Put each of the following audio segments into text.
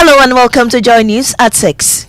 Hello and welcome to Joy News at 6.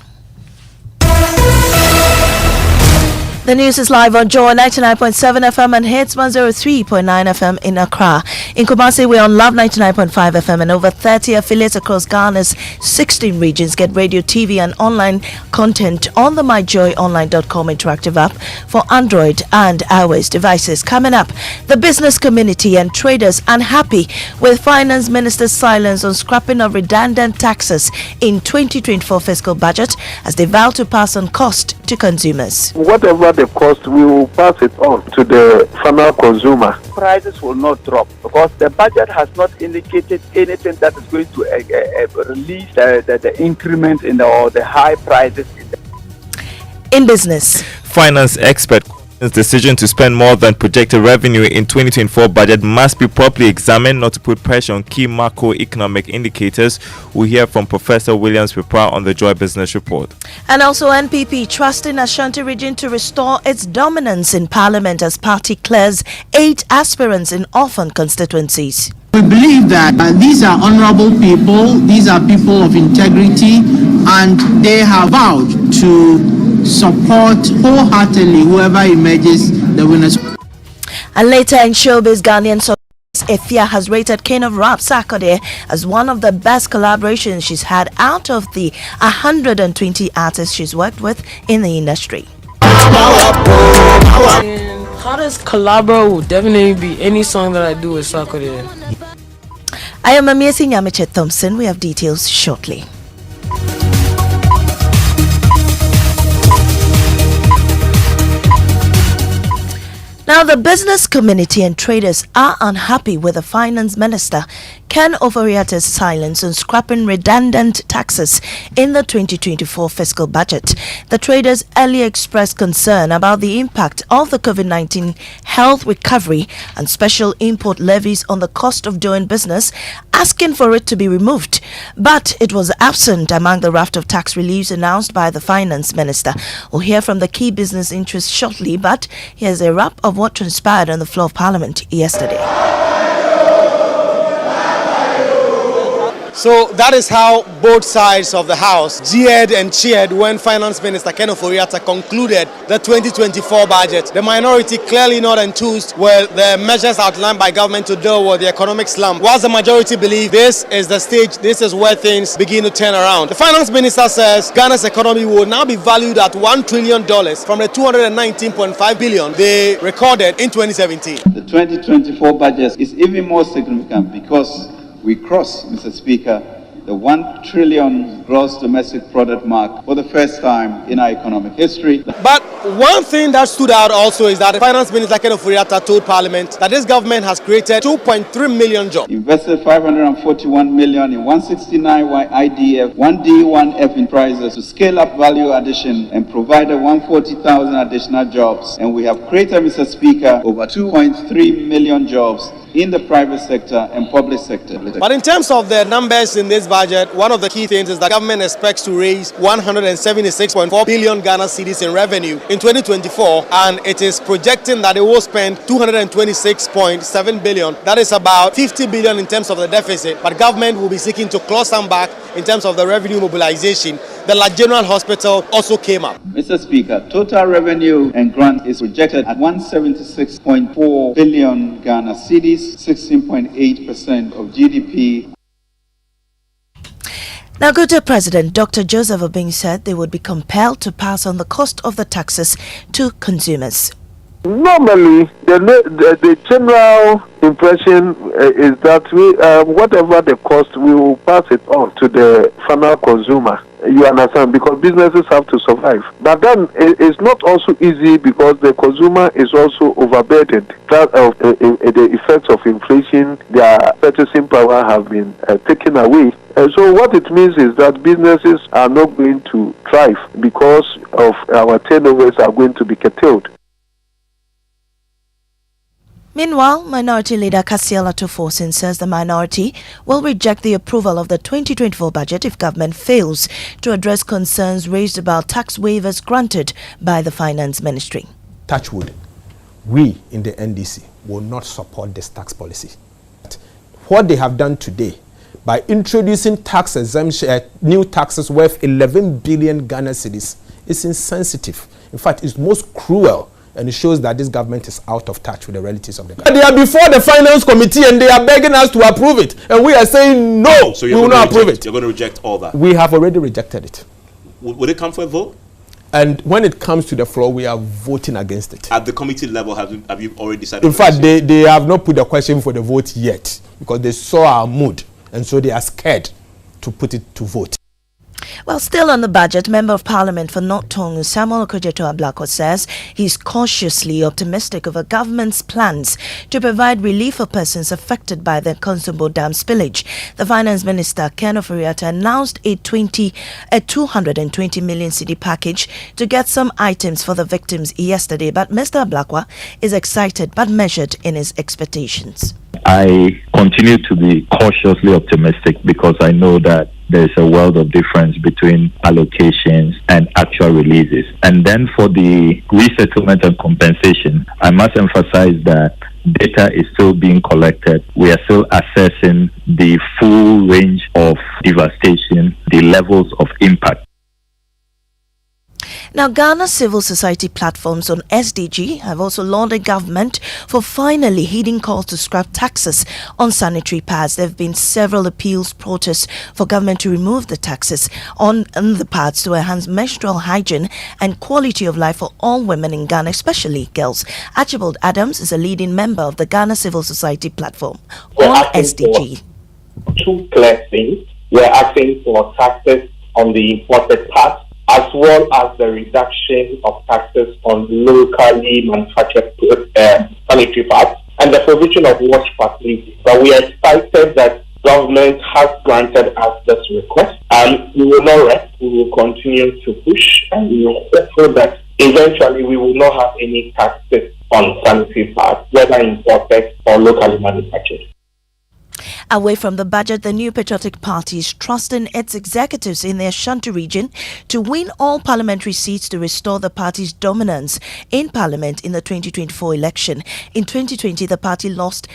The news is live on Joy 99.7 FM and Hits 103.9 FM in Accra. In Kumasi, we're on Love 99.5 FM and over 30 affiliates across Ghana's 16 regions. Get radio, TV and online content on the myjoyonline.com interactive app for Android and iOS devices. Coming up, the business community and traders unhappy with Finance Minister's silence on scrapping of redundant taxes in 2024 fiscal budget as they vow to pass on cost to consumers. Whatever the cost, we will pass it on to the final consumer. Prices will not drop because the budget has not indicated anything that is going to release the increment in the high prices. In business, finance expert decision to spend more than projected revenue in 2024 budget must be properly examined not to put pressure on key macroeconomic indicators. We'll hear from Professor Williams Pipra on the Joy Business Report. And also NPP trusting Ashanti region to restore its dominance in parliament as party clears 8 aspirants in orphan constituencies. We believe that these are honorable people, these are people of integrity, and they have vowed to support wholeheartedly whoever emerges the winners. And later in showbiz, Ghanaian songstress Efia has rated King of Rap Sarkodie as one of the best collaborations she's had out of the 120 artists she's worked with in the industry. Hottest collabo will definitely be any song that I do with Sarkodie. I am Amiesi Nyamiche Thompson. We have details shortly. Now, the business community and traders are unhappy with the Finance Minister Ken Ofori-Atta's silence on scrapping redundant taxes in the 2024 fiscal budget. The traders earlier expressed concern about the impact of the COVID-19 health recovery and special import levies on the cost of doing business, asking for it to be removed. But it was absent among the raft of tax reliefs announced by the Finance Minister. We'll hear from the key business interests shortly, but here's a wrap of what transpired on the floor of Parliament yesterday. So that is how both sides of the House jeered and cheered when Finance Minister Ken Ofori-Atta concluded the 2024 budget. The minority clearly not enthused with the measures outlined by government to deal with the economic slump, whilst the majority believe this is the stage, this is where things begin to turn around. The Finance Minister says Ghana's economy will now be valued at $1 trillion from the $219.5 billion they recorded in 2017. The 2024 budget is even more significant because we cross, Mr. Speaker, the 1 trillion gross domestic product mark for the first time in our economic history. But one thing that stood out also is that the Finance Minister Ken Ofori-Atta told Parliament that this government has created 2.3 million jobs. Invested 541 million in 169 IDF, 1D, 1F enterprises to scale up value addition and provided 140,000 additional jobs. And we have created, Mr. Speaker, over 2.3 million jobs in the private sector and public sector. But in terms of the numbers in this budget, one of the key things is that government expects to raise 176.4 billion Ghana cedis in revenue in 2024, and it is projecting that it will spend 226.7 billion. That is about 50 billion in terms of the deficit, but government will be seeking to claw some back in terms of the revenue mobilization. The La General Hospital also came up. Mr. Speaker, total revenue and grant is projected at 176.4 billion Ghana cedis, 16.8% of GDP. Now, Gute President Dr. Joseph Obing said they would be compelled to pass on the cost of the taxes to consumers. Normally, the general impression is that whatever the cost, we will pass it on to the final consumer. You understand? Because businesses have to survive. But then it's not also easy because the consumer is also overburdened. That of the effects of inflation, their purchasing power have been taken away. So what it means is that businesses are not going to thrive because of our turnovers are going to be curtailed. Meanwhile, Minority Leader Kasiel Atuforsin says the minority will reject the approval of the 2024 budget if government fails to address concerns raised about tax waivers granted by the Finance Ministry. Touchwood, we in the NDC will not support this tax policy. What they have done today by introducing tax exemption, new taxes worth 11 billion Ghana cedis is insensitive. In fact, it's most cruel, and it shows that this government is out of touch with the realities of the country. They are before the finance committee and they are begging us to approve it, and we are saying no, so we will not approve it. You're going to reject all that? We have already rejected it. Would it come for a vote? And when it comes to the floor, we are voting against it. At the committee level, have you already decided? In fact, they have not put the question for the vote yet, because they saw our mood, and so they are scared to put it to vote. Well, still on the budget, Member of Parliament for North Tongu, Samuel Okudzeto-Ablakwa, says he's cautiously optimistic over government's plans to provide relief for persons affected by the Konsombo Dam spillage. The Finance Minister, Ken Ofori-Atta, announced a 220 million cedi package to get some items for the victims yesterday, but Mr. Ablakwa is excited but measured in his expectations. I continue to be cautiously optimistic because I know that there's a world of difference between allocations and actual releases. And then for the resettlement and compensation, I must emphasize that data is still being collected. We are still assessing the full range of devastation, the levels of impact. Now, Ghana civil society platforms on SDG have also lauded government for finally heeding calls to scrap taxes on sanitary pads. There have been several appeals, protests for government to remove the taxes on the pads to enhance menstrual hygiene and quality of life for all women in Ghana, especially girls. Archibald Adams is a leading member of the Ghana Civil Society platform on SDG. Two clear things. We're asking for taxes on the imported parts, as well as the reduction of taxes on locally manufactured sanitary pads and the provision of wash facilities. But we are excited that government has granted us this request, and we will not rest. We will continue to push, and we are hopeful that eventually we will not have any taxes on sanitary pads, whether imported or locally manufactured. Away from the budget, the New Patriotic Party is trusting its executives in the Ashanti region to win all parliamentary seats to restore the party's dominance in parliament in the 2024 election. In 2020, the party lost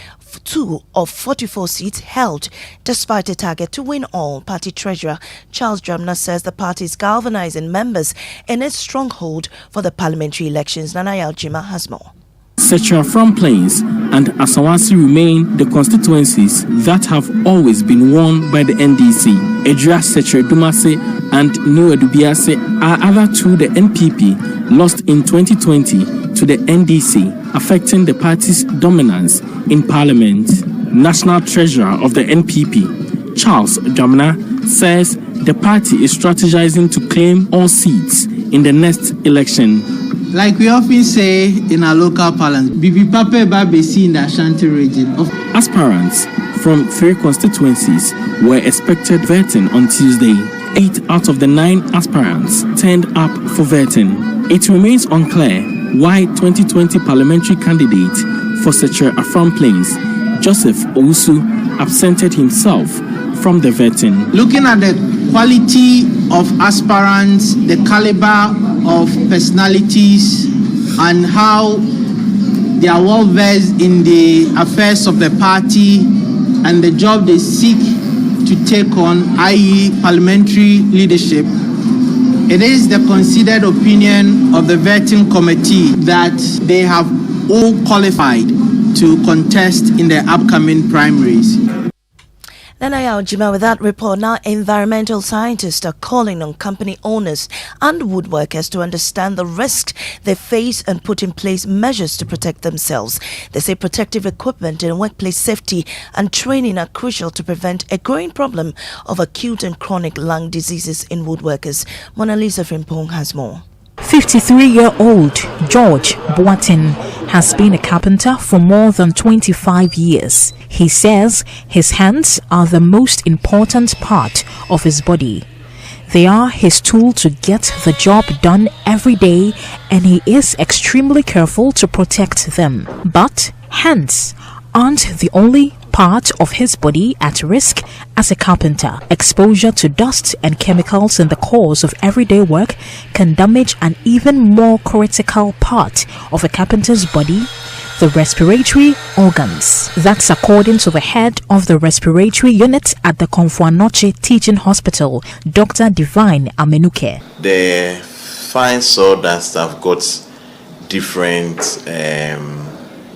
2 of 44 seats held, despite a target to win all. Party treasurer Charles Jamna says the party is galvanizing members in its stronghold for the parliamentary elections. Nana Yaljima has more. Setra From Plains and Asawasi remain the constituencies that have always been won by the NDC. Edra Setra Dumase and New Edubiase are other two the NPP lost in 2020 to the NDC, affecting the party's dominance in parliament. National Treasurer of the NPP, Charles Jamna, says the party is strategizing to claim all seats in the next election. Like we often say in our local parlance, Bibi Pape Babesi in the Ashanti region. Aspirants from 3 constituencies were expected voting on Tuesday. 8 out of the 9 aspirants turned up for voting. It remains unclear why 2020 parliamentary candidate for Setra From Plains, Joseph Owusu, absented himself from the voting. Looking at the quality of aspirants, the caliber of personalities, and how they are well versed in the affairs of the party and the job they seek to take on, i.e. parliamentary leadership, it is the considered opinion of the vetting committee that they have all qualified to contest in the upcoming primaries. Nana Yaljima with that report. Now, environmental scientists are calling on company owners and woodworkers to understand the risks they face and put in place measures to protect themselves. They say protective equipment and workplace safety and training are crucial to prevent a growing problem of acute and chronic lung diseases in woodworkers. Mona Lisa Frimpong has more. 53-year-old George Boateng has been a carpenter for more than 25 years. He says his hands are the most important part of his body. They are his tool to get the job done every day, and he is extremely careful to protect them. But hands aren't the only part of his body at risk as a carpenter. Exposure to dust and chemicals in the course of everyday work can damage an even more critical part of a carpenter's body, the respiratory organs. That's according to the head of the respiratory unit at the Komfo-Anokye Teaching Hospital, Dr. Divine Amenuke. The fine sawdust have got different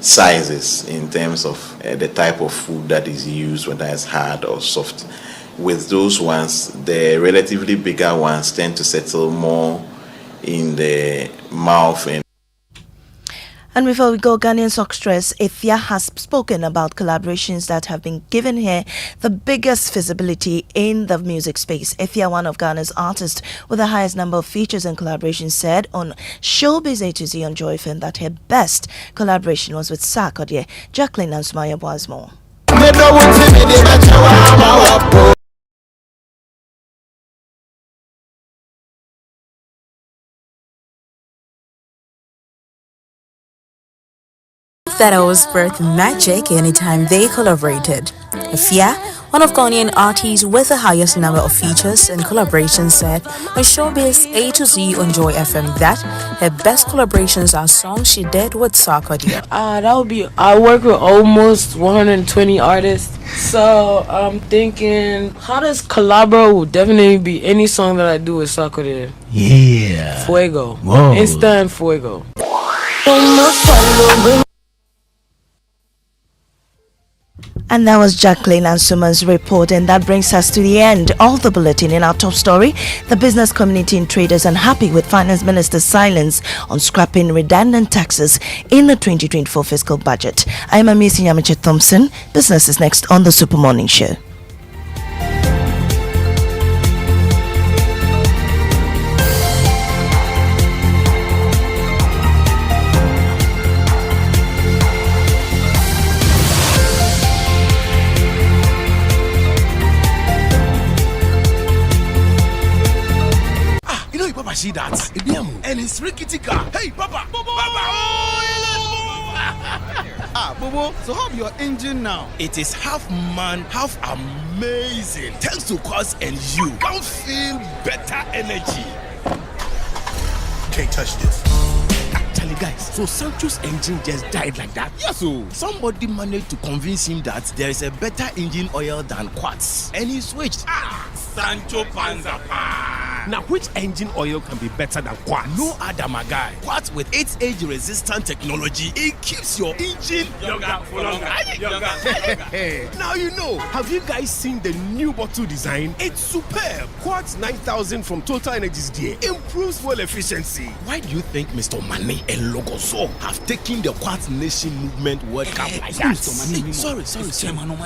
sizes in terms of the type of food that is used, whether it's hard or soft. With those ones, the relatively bigger ones tend to settle more in the mouth. And before we go, Ghanaian songstress Efya has spoken about collaborations that have been given her the biggest visibility in the music space. Efya, one of Ghana's artists with the highest number of features and collaborations, said on Showbiz A to Z on Joy FM that her best collaboration was with Sarkodie, Jacqueline and Sumaya Boasmo. That always brought magic anytime they collaborated. Efya, one of Ghanaian artists with the highest number of features and collaborations, said on Showbiz A to Z on Joy FM that her best collaborations are songs she did with Sarkodie. That would be, I work with almost 120 artists, so I'm thinking, how does collabo would definitely be any song that I do with Sarkodie. Yeah. Fuego. Whoa. Instant fuego. And that was Jacqueline and Suman's report, and that brings us to the end of the bulletin. In our top story, the business community and traders unhappy with Finance Minister's silence on scrapping redundant taxes in the 2024 fiscal budget. I am Amisi Nyamiche Thompson. Business is next on the Super Morning Show. See that? And it's rickety car. Hey, Papa! Papa! Bobo, so how your engine now? It is half man, half amazing. Thanks to Quartz and you can feel better energy. Can't touch this. Actually, guys, so Sancho's engine just died like that? Yes, so somebody managed to convince him that there is a better engine oil than Quartz, and he switched. Sancho Panzapa. Now, which engine oil can be better than Quartz? No other, my guy. Quartz with its age-resistant technology, it keeps your engine younger for longer. Now you know. Have you guys seen the new bottle design? It's superb. Quartz 9000 from Total Energies there improves fuel efficiency. Why do you think Mr. Mane and Logoso have taken the Quartz Nation movement World Cup like that? Sorry. Chairman.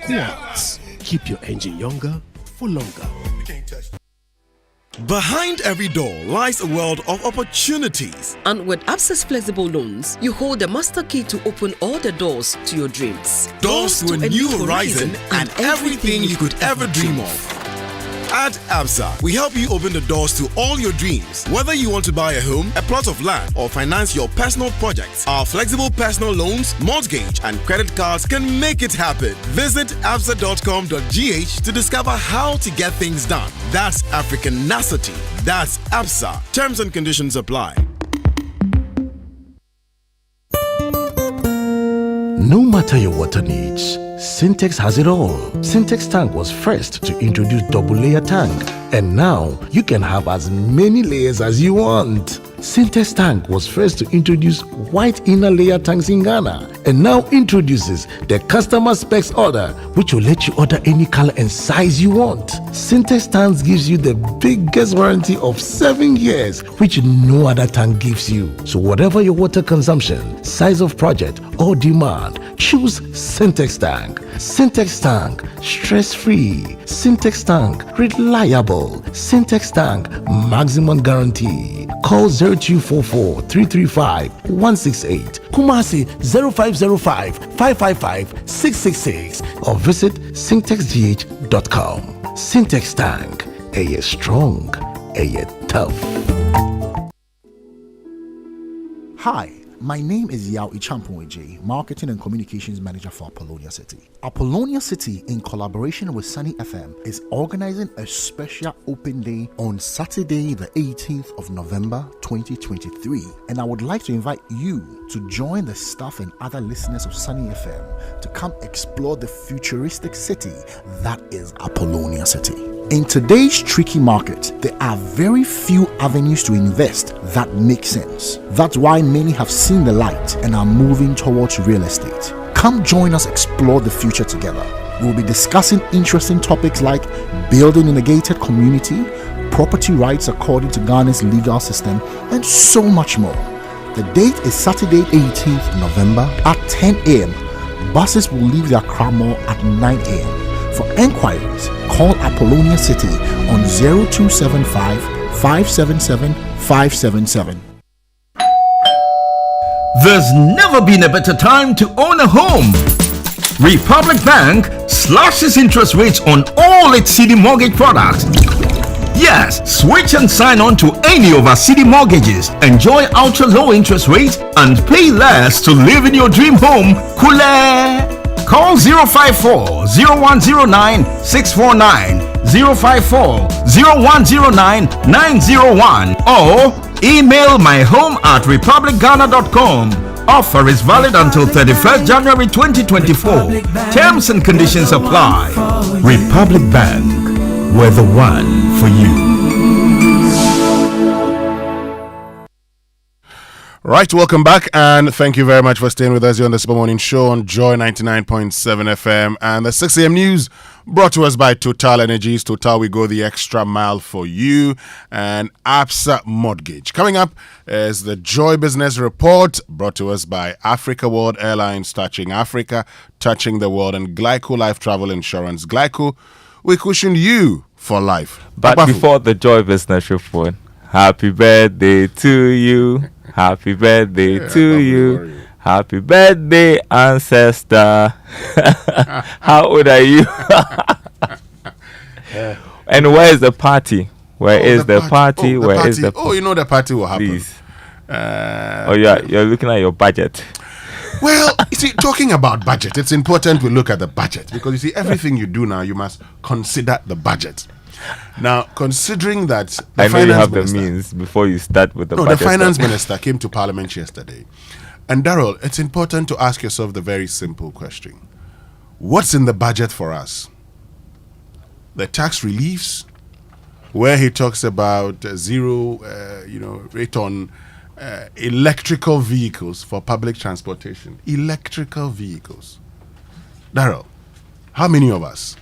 Quartz. Keep your engine younger for longer. Behind every door lies a world of opportunities. And with Absa's flexible loans, you hold the master key to open all the doors to your dreams. Doors to a new horizon and everything you could ever dream of. At Absa, we help you open the doors to all your dreams. Whether you want to buy a home, a plot of land, or finance your personal projects, our flexible personal loans, mortgage, and credit cards can make it happen. Visit absa.com.gh to discover how to get things done. That's Africanacity. That's Absa. Terms and conditions apply. No matter your water needs, Sintex has it all. Sintex tank was first to introduce double layer tank, and now you can have as many layers as you want. Sintex tank was first to introduce white inner layer tanks in Ghana, and now introduces the customer specs order, which will let you order any color and size you want. Sintex tanks gives you the biggest warranty of 7 years, which no other tank gives you. So whatever your water consumption, size of project, or demand, choose Sintex tank. Sintex tank, stress-free. Sintex tank, reliable. Sintex tank, maximum guarantee. Call 0244 335 168, Kumasi 0505 555 666, or visit sintexgh.com. Sintex tank, a strong, a tough. Hi, My name is Yao Ichampoeje, Marketing and Communications Manager for Apollonia City. Apollonia City, in collaboration with Sunny FM, is organizing a special open day on Saturday, the 18th of November 2023. And I would like to invite you to join the staff and other listeners of Sunny FM to come explore the futuristic city that is Apollonia City. In today's tricky market, there are very few avenues to invest that make sense. That's why many have seen the light and are moving towards real estate. Come join us explore the future together. We'll be discussing interesting topics like building in a gated community, property rights according to Ghana's legal system, and so much more. The date is Saturday, 18th November at 10 a.m. Buses will leave their Accra Mall at 9 a.m. For enquiries, call Apollonia City on 0275 577 577. There's never been a better time to own a home. Republic Bank slashes interest rates on all its CD mortgage products. Yes, switch and sign on to any of our CD mortgages. Enjoy ultra low interest rates and pay less to live in your dream home. Cool. Call 054 0109 649, 054 0109 901, or email myhome@republicghana.com. Offer is valid until 31st January 2024. Terms and conditions apply. Republic Bank, we're the one for you. Right, welcome back, and thank you very much for staying with us here on the Super Morning Show on Joy 99.7 FM and the 6 a.m. news brought to us by Total Energies. Total, we go the extra mile for you, and Absa Mortgage. Coming up is the Joy Business Report brought to us by Africa World Airlines, touching Africa, touching the world, and Glyco Life Travel Insurance. Glyco, we cushion you for life. But before the Joy Business Report, happy birthday to you. Happy birthday to you. Happy birthday, ancestor. How old are you? And where is the party? Where is the party? Where is the you know the party will happen. Please. You're looking at your budget. Well, you see, talking about budget, it's important we look at the budget, because you see, everything you do now, you must consider the budget. Now, considering that I know you have the means before you start with the budget. The finance minister came to Parliament yesterday. And Darrell, it's important to ask yourself the very simple question. What's in the budget for us? The tax reliefs, where he talks about zero rate on electrical vehicles for public transportation. Electrical vehicles. Darrell, how many of us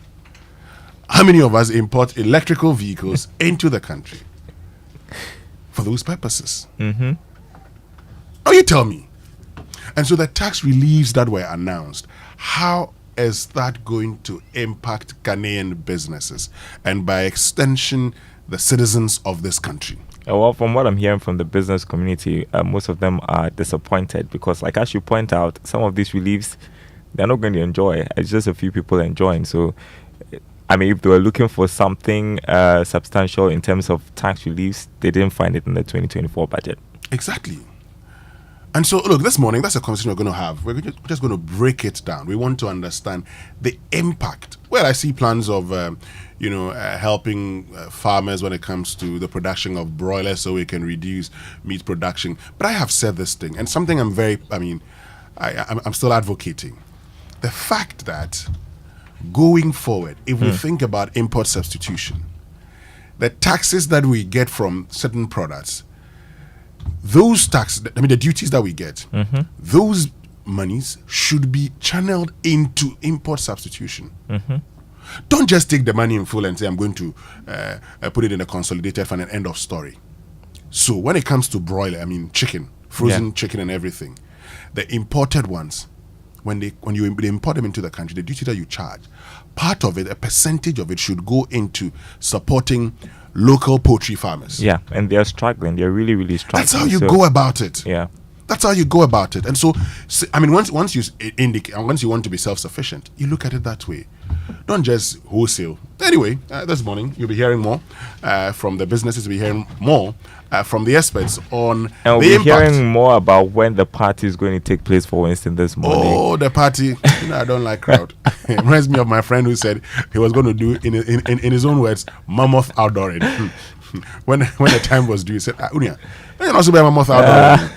import electrical vehicles into the country for those purposes? Mm-hmm. Oh, you tell me. And so the tax reliefs that were announced, how is that going to impact Ghanaian businesses and by extension the citizens of this country? Well, from what I'm hearing from the business community, most of them are disappointed because, like as you point out, some of these reliefs, they're not going to enjoy. It's just a few people enjoying. So, I mean, if they were looking for something substantial in terms of tax reliefs, they didn't find it in the 2024 budget. Exactly. And so, look, this morning, that's a conversation we're going to have. We're just going to break it down. We want to understand the impact. Well, I see plans of, helping farmers when it comes to the production of broilers so we can reduce meat production. But I have said this thing, and something I'm still advocating. The fact that going forward, if we think about import substitution, the taxes that we get from certain products, those taxes, the duties that we get, those monies should be channeled into import substitution. Don't just take the money in full and say, I'm going to put it in a consolidated fund and end of story. So when it comes to broiler, chicken, frozen chicken and everything, the imported ones, when you import them into the country, the duty that you charge, part of it, a percentage of it should go into supporting local poultry farmers. Yeah, and they're struggling. They're really, really struggling. That's how you go about it. Yeah. That's how you go about it. And so, I mean, once you indicate, and once you want to be self-sufficient, you look at it that way. Don't just wholesale. Anyway, this morning you'll be hearing more from the businesses. You'll be hearing more from the experts on and the we'll impact. be hearing more about when the party is going to take place. For instance, this morning. Oh, the party! I don't like crowd. It reminds me of my friend who said he was going to do in his own words, mammoth outdooring. when the time was due, he said, "Unia, you're not supposed to mammoth outdooring."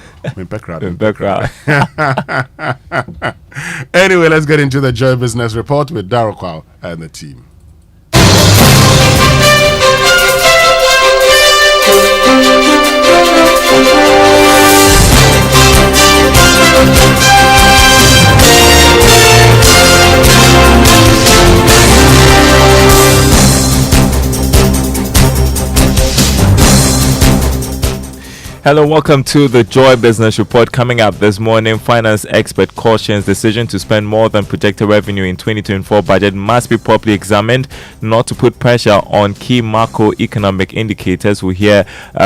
Anyway, let's get into the Joy Business Report with Darryl Kwao and the team. Hello, welcome to the Joy Business Report. Coming up this morning, finance expert cautions decision to spend more than projected revenue in 2024 budget must be properly examined, not to put pressure on key macroeconomic indicators. We hear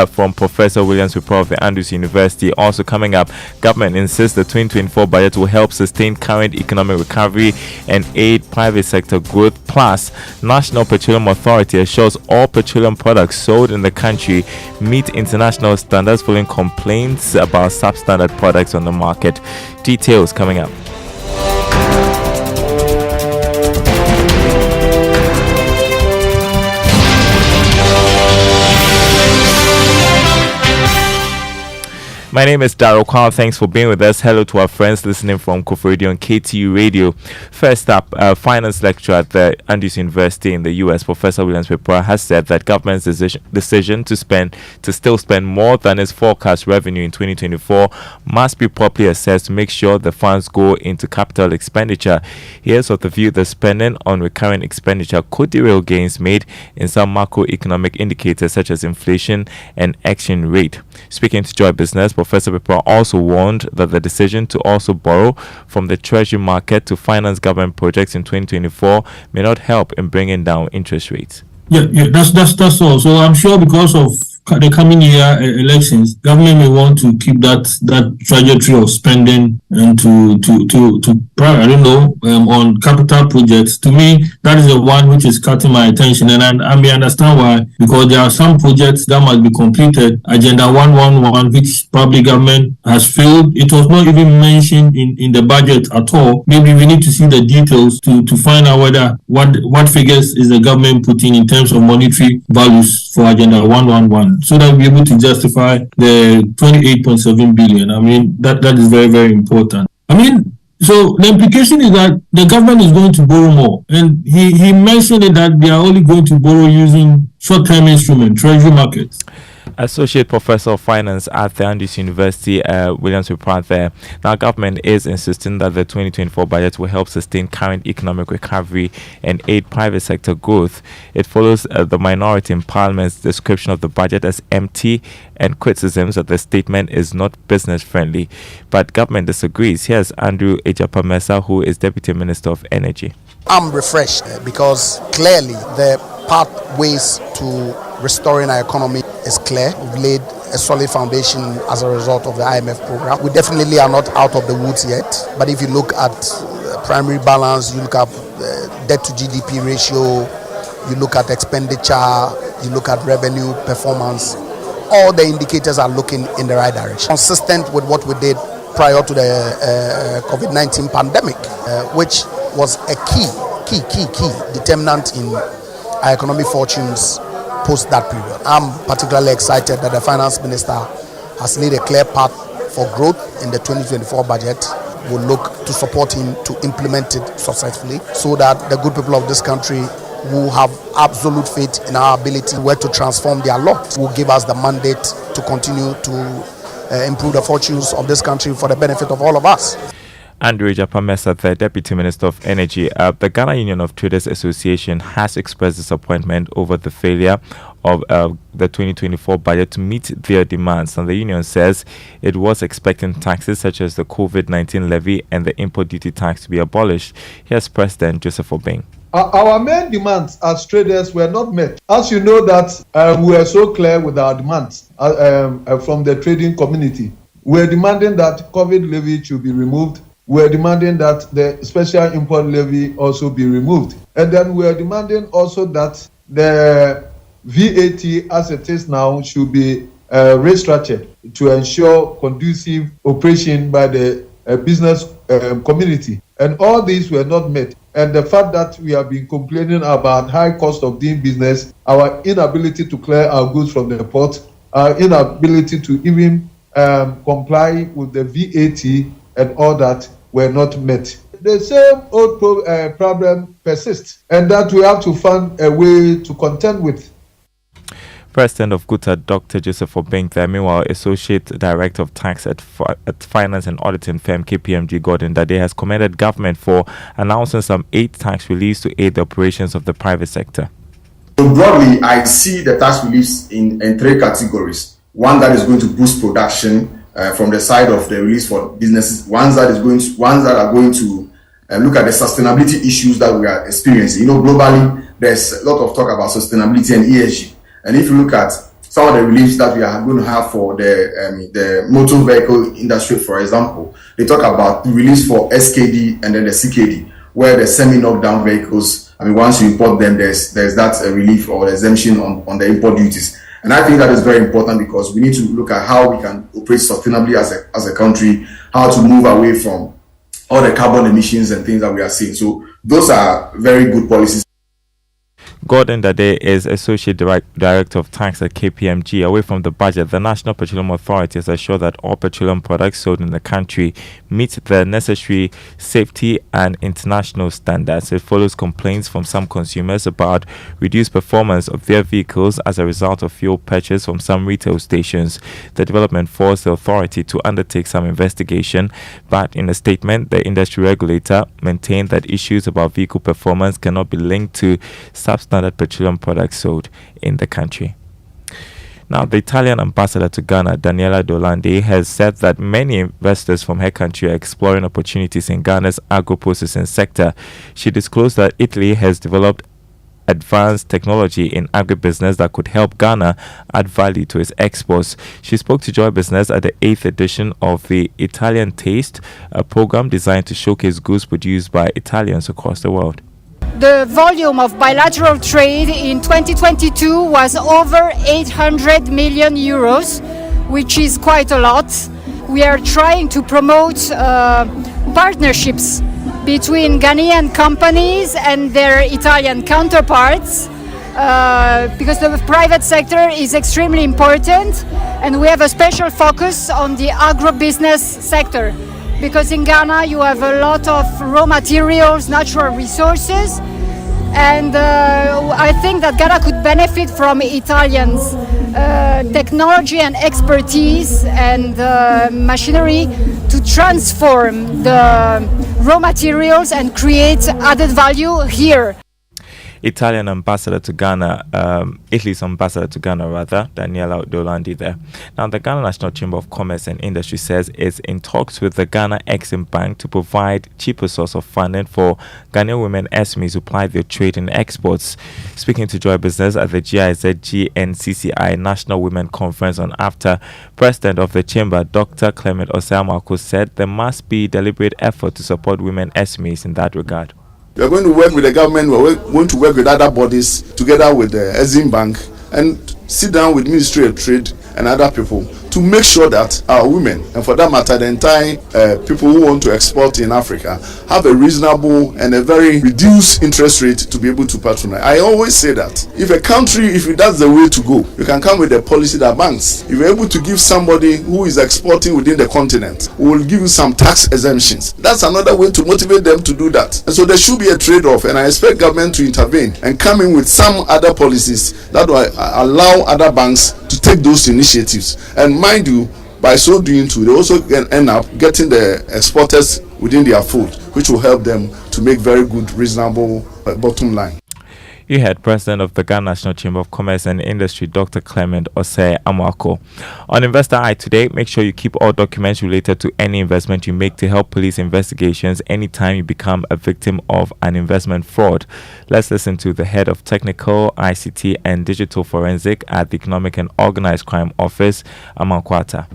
from Professor Williams Wipro of the Andrews University. Also coming up, government insists the 2024 budget will help sustain current economic recovery and aid private sector growth. Plus, National Petroleum Authority assures all petroleum products sold in the country meet international standards following complaints about substandard products on the market. Details coming up. My name is Darryl Kwao. Thanks for being with us. Hello to our friends listening from Kofor Radio and KTU Radio. First up, finance lecturer at the Andrews University in the US, Professor Williams Wipro, has said that government's decision to still spend more than its forecast revenue in 2024 must be properly assessed to make sure the funds go into capital expenditure. He is of the view that spending on recurring expenditure could derail gains made in some macroeconomic indicators such as inflation and exchange rate. Speaking to Joy Business, Professor Wipro also warned that the decision to also borrow from the treasury market to finance government projects in 2024 may not help in bringing down interest rates. Yeah, that's all. So I'm sure because of the coming year elections, government may want to keep that trajectory of spending and to I don't know, on capital projects. To me, that is the one which is catching my attention, and I may understand why, because there are some projects that must be completed. Agenda 111, which probably government has failed. It was not even mentioned in the budget at all. Maybe we need to see the details to find out whether what figures is the government putting in terms of monetary values for Agenda 111, so that we'll be able to justify the 28.7 billion. I mean, that is very, very important. I mean, so the implication is that the government is going to borrow more. And he mentioned that they are only going to borrow using short-term instrument, treasury markets. Associate Professor of Finance at the Andrews University, Williams Wipro there. Now, government is insisting that the 2024 budget will help sustain current economic recovery and aid private sector growth. It follows the minority in Parliament's description of the budget as empty and criticisms that the statement is not business friendly. But government disagrees. Here's Andrew Ejapamesa, who is Deputy Minister of Energy. I'm refreshed because clearly the pathways to restoring our economy is clear. We've laid a solid foundation as a result of the IMF program. We definitely are not out of the woods yet, but if you look at primary balance, you look at debt to GDP ratio, you look at expenditure, you look at revenue performance, all the indicators are looking in the right direction. Consistent with what we did prior to the COVID-19 pandemic, which was a key determinant in our economic fortunes post that period. I'm particularly excited that the finance minister has laid a clear path for growth in the 2024 budget. We'll look to support him to implement it successfully so that the good people of this country who have absolute faith in our ability where to transform their lot will give us the mandate to continue to improve the fortunes of this country for the benefit of all of us. Andrew Ejapamesa, the Deputy Minister of Energy. The Ghana Union of Traders Association has expressed disappointment over the failure of the 2024 budget to meet their demands. And the union says it was expecting taxes such as the COVID-19 levy and the import duty tax to be abolished. Here's President Joseph Obeng. Our main demands as traders were not met. As you know that we were so clear with our demands from the trading community. We're demanding that COVID levy should be removed. We're demanding that the special import levy also be removed. And then we're demanding also that the VAT as it is now should be restructured to ensure conducive operation by the business community. And all these were not met. And the fact that we have been complaining about high cost of doing business, our inability to clear our goods from the port, our inability to even comply with the VAT and all that were not met. The same old problem persists, and that we have to find a way to contend with. President of GUTA, Dr. Joseph Obeng, there, meanwhile, Associate Director of Tax at Finance and Auditing firm KPMG, Gordon Dade, has commended government for announcing some 8 tax reliefs to aid the operations of the private sector. So broadly, I see the tax reliefs in 3 categories. One that is going to boost production from the side of the reliefs for businesses. Ones that are going to look at the sustainability issues that we are experiencing. You know, globally, there's a lot of talk about sustainability and ESG. And if you look at some of the reliefs that we are going to have for the motor vehicle industry, for example, they talk about reliefs for SKD and then the CKD, where the semi-knockdown vehicles, once you import them, there's that relief or exemption on the import duties. And I think that is very important because we need to look at how we can operate sustainably as a country, how to move away from all the carbon emissions and things that we are seeing. So those are very good policies. Gordon Dade is Associate Director of Tax at KPMG. Away from the budget, the National Petroleum Authority has assured that all petroleum products sold in the country meet the necessary safety and international standards. It follows complaints from some consumers about reduced performance of their vehicles as a result of fuel purchase from some retail stations. The development forced the authority to undertake some investigation, but in a statement, the industry regulator maintained that issues about vehicle performance cannot be linked to substandard petroleum products sold in the country. Now, the Italian ambassador to Ghana, Daniela Dolandi, has said that many investors from her country are exploring opportunities in Ghana's agro-processing sector. She disclosed that Italy has developed advanced technology in agribusiness that could help Ghana add value to its exports. She spoke to Joy Business at the 8th edition of the Italian Taste, a program designed to showcase goods produced by Italians across the world. The volume of bilateral trade in 2022 was over 800 million euros, which is quite a lot. We are trying to promote partnerships between Ghanaian companies and their Italian counterparts because the private sector is extremely important, and we have a special focus on the agro-business sector. Because in Ghana you have a lot of raw materials, natural resources, and I think that Ghana could benefit from Italians' technology and expertise and machinery to transform the raw materials and create added value here. Italian ambassador to Ghana, Italy's ambassador to Ghana rather, Daniela Dolandi there. Now, the Ghana National Chamber of Commerce and Industry says it's in talks with the Ghana Exim Bank to provide cheaper source of funding for Ghanaian women SMEs who ply their trade in exports. Speaking to Joy Business at the GIZ-GNCCI National Women Conference on AFTA, President of the Chamber, Dr. Clement Osei-Amoako, said there must be deliberate effort to support women SMEs in that regard. We are going to work with the government, we are going to work with other bodies together with the Exim Bank and sit down with Ministry of Trade and other people to make sure that our women, and for that matter the entire people who want to export in Africa, have a reasonable and a very reduced interest rate to be able to patronize. I always say that if a country, if that's the way to go, you can come with a policy that banks, if you're able to give somebody who is exporting within the continent, we will give you some tax exemptions. That's another way to motivate them to do that. And so there should be a trade-off, and I expect government to intervene and come in with some other policies that will allow other banks to take those initiatives. And mind you, by so doing too, they also can end up getting the exporters within their fold, which will help them to make very good, reasonable bottom line. You heard President of the Ghana National Chamber of Commerce and Industry, Dr. Clement Osei-Amoako. On Investor Eye today, make sure you keep all documents related to any investment you make to help police investigations anytime you become a victim of an investment fraud. Let's listen to the head of Technical, ICT and Digital Forensic at the Economic and Organized Crime Office, Aman Kwata.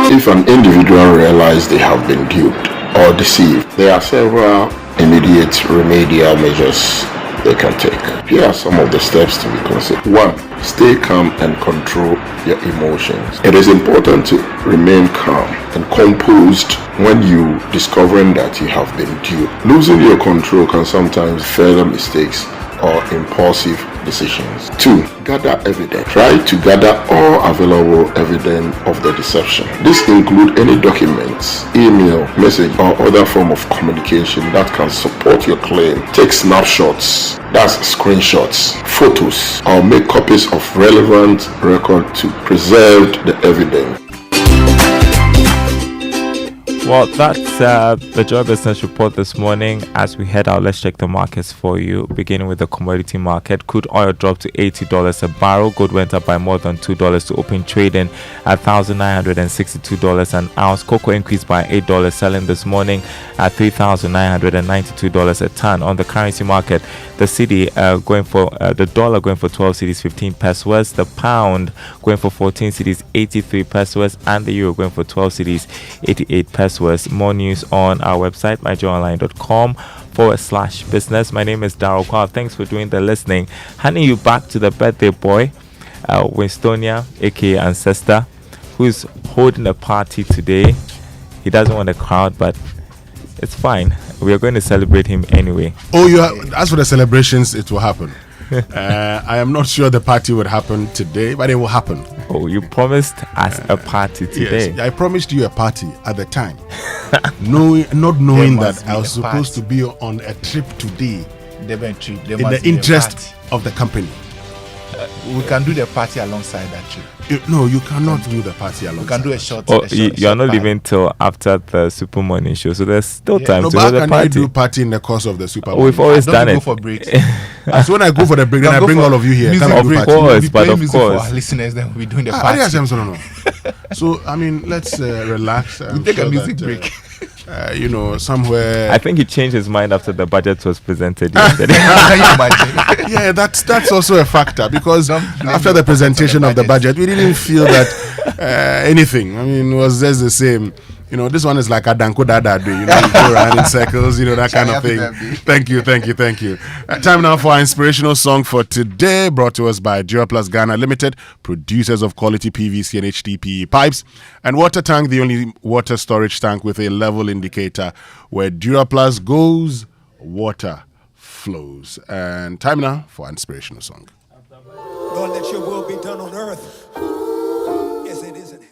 If an individual realizes they have been duped or deceived, there are several immediate remedial measures they can take. Here are some of the steps to be considered. 1. Stay calm and control your emotions. It is important to remain calm and composed when you discovering that you have been duped. Losing your control can sometimes further mistakes or impulsive decisions. 2. Gather evidence. Try to gather all available evidence of the deception. This includes any documents, email, message, or other form of communication that can support your claim. Take snapshots, that's screenshots, photos, or make copies of relevant record to preserve the evidence. Well, that's the Joy Business Report this morning. As we head out, let's check the markets for you. Beginning with the commodity market, crude oil dropped to $80 a barrel. Gold went up by more than $2 to open trading at $1,962 an ounce. Cocoa increased by $8, selling this morning at $3,992 a ton. On the currency market, the cedi the dollar going for 12 cedis 15 pesos, the pound going for 14 cedis 83 pesos, and the euro going for 12 cedis 88 pesos. More news on our website, myjoyonline.com/business. My name is Daryl Kwao. Thanks for doing the listening. Handing you back to the birthday boy, Winstonia, aka Ancestor, who's holding a party today. He doesn't want a crowd, but it's fine. We are going to celebrate him anyway. As for the celebrations, it will happen. I am not sure the party would happen today, but it will happen. Oh, you promised us a party today. Yes, I promised you a party at the time. Not knowing that I was supposed to be on a trip today in the interest of the company. We can do the party alongside that trip. No, you cannot do the party alongside. We can do a short. You are not leaving till after the Super Morning show, so there's still time to do do the party. Do party in the course of the Super Morning. We've always done it. Go for breaks. So when I go for the break, then I bring all of you here. Of course, but of course. For our listeners, then we'll be doing the party. No. So I mean, let's relax. We take a music break. Somewhere. I think he changed his mind after the budget was presented yesterday. Yeah, that's also a factor, because after the presentation of the budget, we didn't feel that anything. I mean, it was just the same. This one is like a danko dada do. You go around in circles, that kind of thing. Thank you. Time now for our inspirational song for today, brought to us by Duraplast Ghana Limited, producers of quality PVC and HDPE pipes, and Water Tank, the only water storage tank with a level indicator. Where Duraplast goes, water flows. And time now for our inspirational song. Lord, let your will be done on earth as it is in heaven.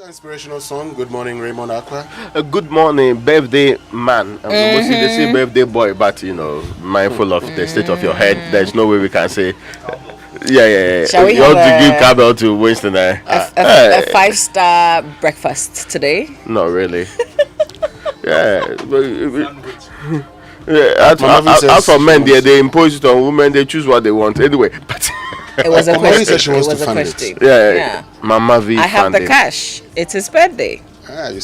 Inspirational song. Good morning, Raymond Aqua. Good morning, birthday man. Mostly they say birthday boy, but mindful of the state of your head, there's no way we can say. Yeah. Shall we you have want to give cowbell to Winston? A 5-star breakfast today? Not really. As for men, they impose it on women. They choose what they want anyway. But it was a question. Yeah. Mama V. I have the cash. It's his birthday.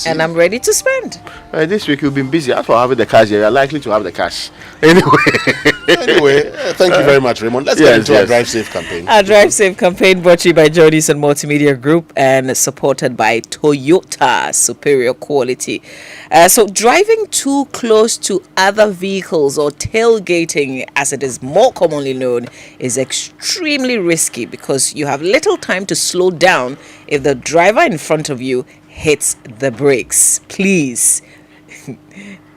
And I'm ready to spend. This week you've been busy. As for having the cash, you're likely to have the cash. Anyway, thank you very much, Raymond. Let's get into our Drive Safe campaign. Our Drive Safe campaign brought to you by Journeys and Multimedia Group and supported by Toyota Superior Quality. So driving too close to other vehicles or tailgating, as it is more commonly known, is extremely risky because you have little time to slow down if the driver in front of you hits the brakes. Please,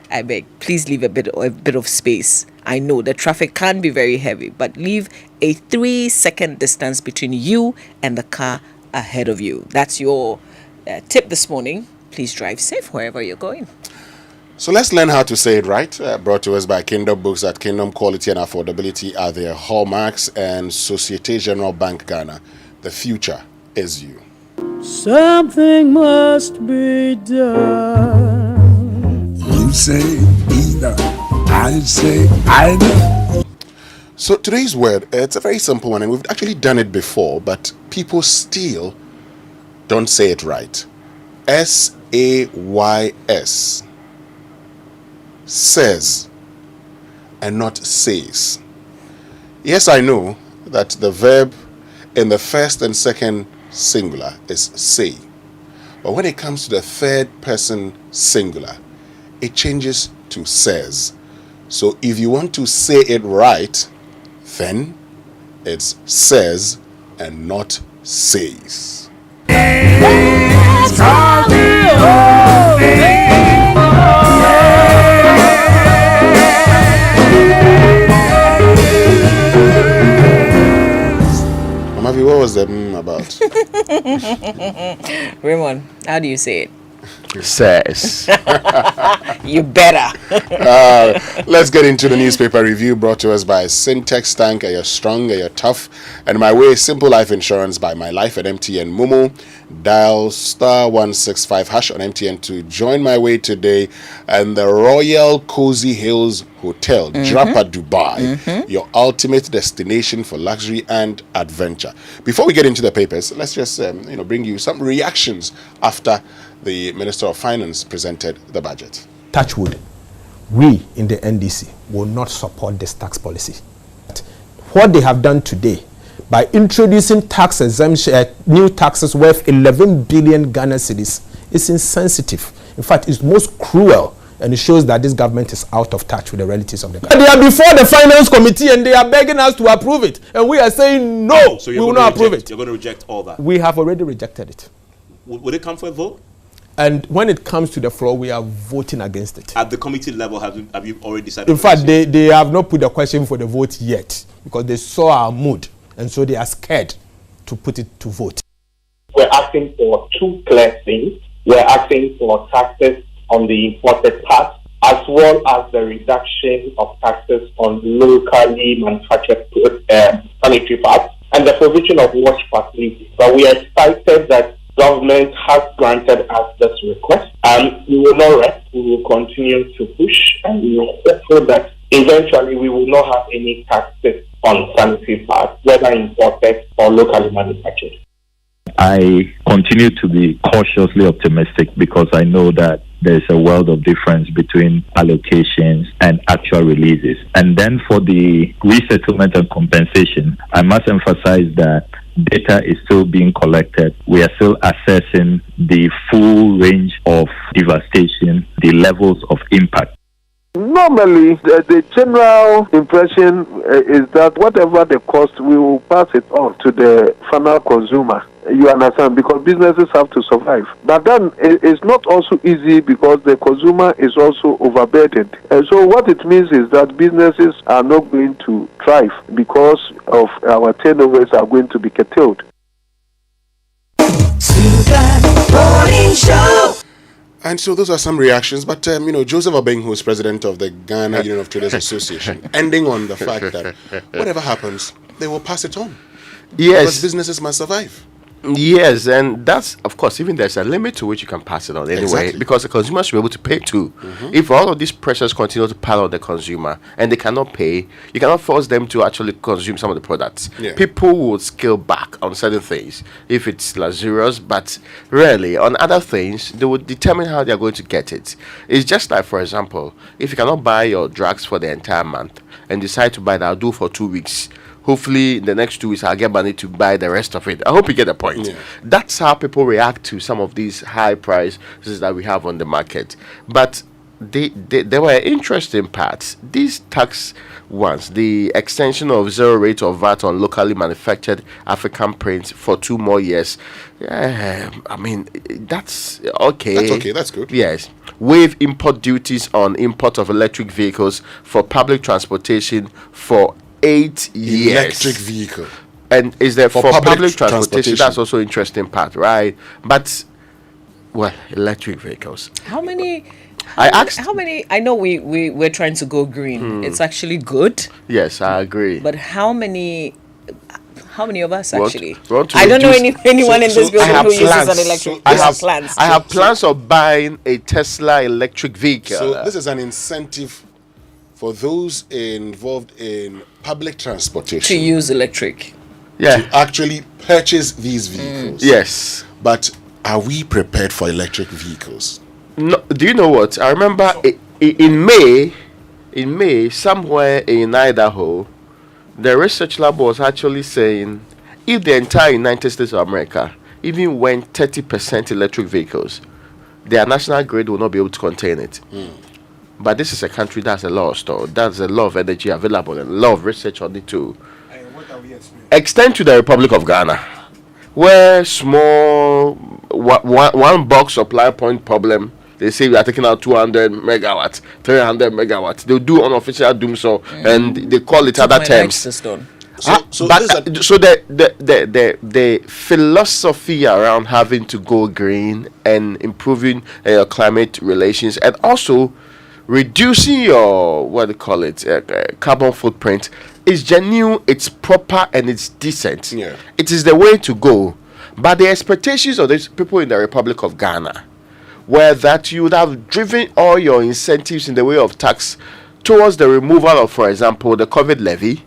I beg, please leave a bit of space. I know the traffic can be very heavy, but leave a 3-second distance between you and the car ahead of you. That's your tip this morning. Please drive safe wherever you're going. So let's learn how to say it right. Brought to us by Kingdom Books at Kingdom. Quality and affordability are their hallmarks, and Societe Generale Bank Ghana. The future is you. Something must be done. You say either, I say either. So today's word, it's a very simple one, and we've actually done it before, but people still don't say it right. S-A-Y-S. Says, and not says. Yes, I know that the verb in the first and second singular is say, but when it comes to the third person singular, it changes to says. So if you want to say it right, then it's says and not says. Mama, what was that about? Raymond, how do you say it? Says. You better. Let's get into the newspaper review brought to us by Syntex Tank. You're strong, you're tough. And My Way, Simple Life Insurance by My Life at MTN Momo. Dial *165# on MTN to join My Way today. And the Royal Cozy Hills Hotel, Drapa, Dubai, your ultimate destination for luxury and adventure. Before we get into the papers, let's just bring you some reactions after the Minister of Finance presented the budget. Touchwood, we in the NDC will not support this tax policy. What they have done today by introducing tax exemption, new taxes worth 11 billion Ghana cedis is insensitive. In fact, it's most cruel, and it shows that this government is out of touch with the realities of the country. They are before the Finance Committee and they are begging us to approve it, and we are saying no, so we will not approve it. You're going to reject all that? We have already rejected it. Would it come for a vote? And when it comes to the floor, we are voting against it. At the committee level, have you already decided? In fact, they have not put the question for the vote yet because they saw our mood, and so they are scared to put it to vote. We're asking for two clear things. We're asking for taxes on the imported part, as well as the reduction of taxes on locally manufactured sanitary pads, and the provision of wash facilities. But we are excited that government has granted us this request, and we will not rest. We will continue to push, and we will hope that eventually we will not have any taxes on sanitary pads, whether imported or locally manufactured. I continue to be cautiously optimistic because I know that there's a world of difference between allocations and actual releases. And then for the resettlement and compensation, I must emphasize that data is still being collected. We are still assessing the full range of devastation, the levels of impact. Normally, the general impression is that whatever the cost, we will pass it on to the final consumer. You understand? Because businesses have to survive. But then it's not also easy because the consumer is also overburdened. And so what it means is that businesses are not going to thrive because of our turnovers are going to be curtailed. Morning Show. And so those are some reactions. But, Joseph Obeng, who is president of the Ghana Union of Traders Association, ending on the fact that whatever happens, they will pass it on. Yes. Because businesses must survive. Yes, and that's, of course, even there's a limit to which you can pass it on anyway, Exactly. because the consumer should be able to pay too. If all of these pressures continue to pile on the consumer and they cannot pay, you cannot force them to actually consume some of the products. Yeah. People will scale back on certain things if it's luxurious, but rarely on other things, they will determine how they're going to get it. It's just like, for example, if you cannot buy your drugs for the entire month and decide to buy that, I'll do for 2 weeks. Hopefully, in the next 2 weeks, I'll get money to buy the rest of it. I hope you get the point. Yeah. That's how people react to some of these high prices that we have on the market. But there were interesting parts. These tax ones, the extension of zero rate of VAT on locally manufactured African prints for 2 more years. I mean, that's okay. That's okay. That's good. Yes. Waive import duties on import of electric vehicles for public transportation for 8 years. Electric vehicle. And is there for public transportation? transportation. That's also interesting part, right? But electric vehicles. How many? I asked. How many? I know we're trying to go green. It's actually good. Yes, I agree. But how many? How many of us actually? Want to I don't know reduce- anyone in this building I have who uses plans. an electric. I You have plans. I have plans of buying a Tesla electric vehicle. So this is an incentive for those involved in public transportation to use electric. Yeah. to actually purchase these vehicles. Yes. But are we prepared for electric vehicles? No, do you know what? I remember in May, somewhere in Idaho, the research lab was actually saying if the entire United States of America even went 30% electric vehicles, their national grid will not be able to contain it. But this is a country that's a lot of store, that's a lot of energy available and a lot of research on it too. Extend to the Republic of Ghana, where small one box supply point problem. They say we are taking out 200 megawatts, 300 megawatts. They'll do unofficial doom so, and they call it other terms. So The philosophy around having to go green and improving climate relations and also reducing your carbon footprint is genuine, it's proper, and it's decent. Yeah. It is the way to go. But the expectations of these people in the Republic of Ghana were that you would have driven all your incentives in the way of tax towards the removal of, for example, the COVID levy.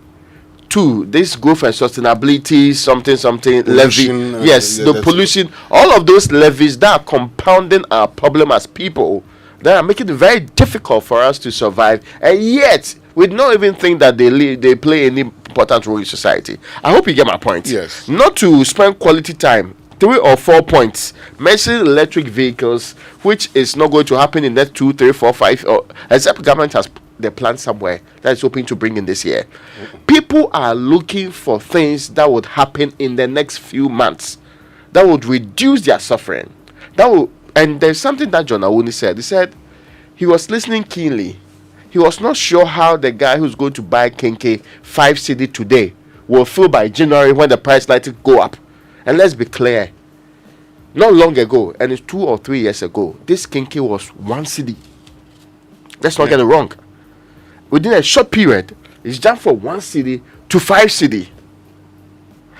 2, this growth and sustainability something Pollution, levy. Yes, yeah, the that's pollution, all of those levies that are compounding our problem as people, that are making it very difficult for us to survive, and yet we don't even think that they play any important role in society. I hope you get my point. Yes. Not to spend quality time. 3 or 4 points. Mention electric vehicles, which is not going to happen in the next 2, 3, 4, 5, or except government has the plan somewhere that is hoping to bring in this year. People are looking for things that would happen in the next few months that would reduce their suffering. And there's something that John Awuni said. He said he was listening keenly. He was not sure how the guy who's going to buy Kenke 5 cedi today will feel by January when the price likely go up. And let's be clear, not long ago, and it's 2 or 3 years ago, this Kenke was 1 cedi. Let's not get it wrong. Within a short period, it's jumped from 1 cedi to 5 cedi.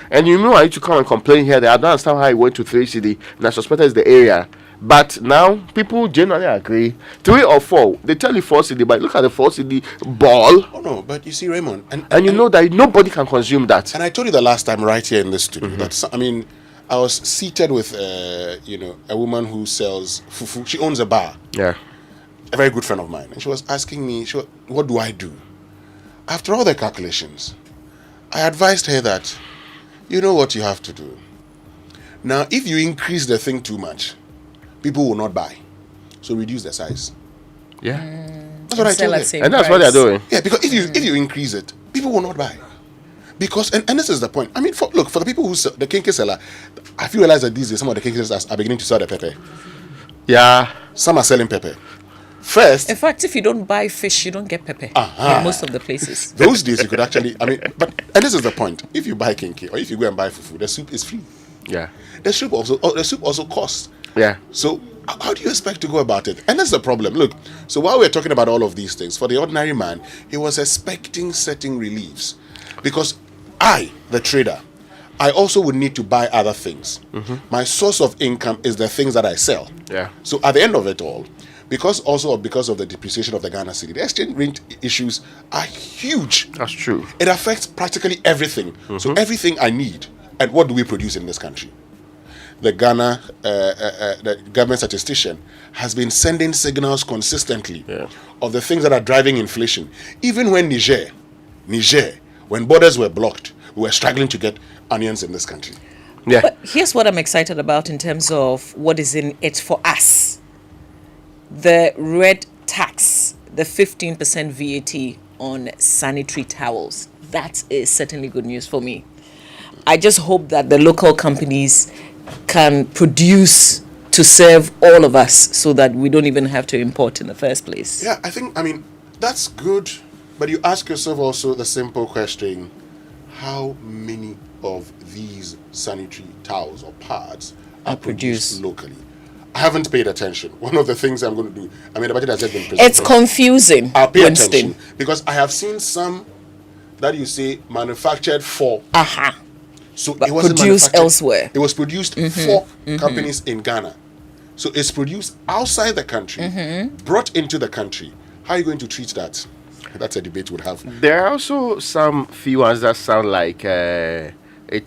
And you know I need to come and complain here that I don't understand how it went to 3 cedi, and I suspect it's the area. But now people generally agree 3 or 4. They tell you 4 cedi, but look at the 4 cedi ball. Oh no, but you see, Raymond, and you know that nobody can consume that. And I told you the last time right here in this studio that I was seated with a woman who sells fufu. She owns a bar. Yeah. A very good friend of mine, and she was asking me, what do I do? After all the calculations, I advised her that you know what you have to do. Now, if you increase the thing too much, people will not buy. So reduce the size. Yeah. That's what I told her. And that's what they're doing. Yeah, because if you increase it, people will not buy. Because and this is the point. I mean, for the people who sell, the Kenke seller, I feel realize that these days some of the Kenke sellers are beginning to sell the pepper. Yeah. Some are selling pepper. First, in fact, if you don't buy fish, you don't get pepper in most of the places. Those days you could actually, and this is the point. If you buy Kenke or if you go and buy fufu, the soup is free. Yeah. The soup also costs. Yeah. So how do you expect to go about it? And that's the problem. Look, so while we're talking about all of these things, for the ordinary man, he was expecting certain reliefs. Because I, the trader, I also would need to buy other things. My source of income is the things that I sell. Yeah. So at the end of it all, because of the depreciation of the Ghana cedi, the exchange rate issues are huge. That's true. It affects practically everything. So everything I need, and what do we produce in this country? The Ghana the government statistician has been sending signals consistently of the things that are driving inflation. Even when Niger, when borders were blocked, we were struggling to get onions in this country. Yeah. But here's what I'm excited about in terms of what is in it for us. The red tax, the 15% VAT on sanitary towels. That is certainly good news for me. I just hope that the local companies can produce to serve all of us so that we don't even have to import in the first place. Yeah, I mean, that's good. But you ask yourself also the simple question, how many of these sanitary towels or pads are produced locally? I haven't paid attention. One of the things I'm going to do, the budget has just been presented. It's confusing, I'll pay Winston. attention because I have seen some that you say manufactured for. So But it wasn't produced manufactured elsewhere. It was produced for companies in Ghana. So it's produced outside the country, brought into the country. How are you going to treat that? That's a debate we'll have. There are also some few ones that sound like a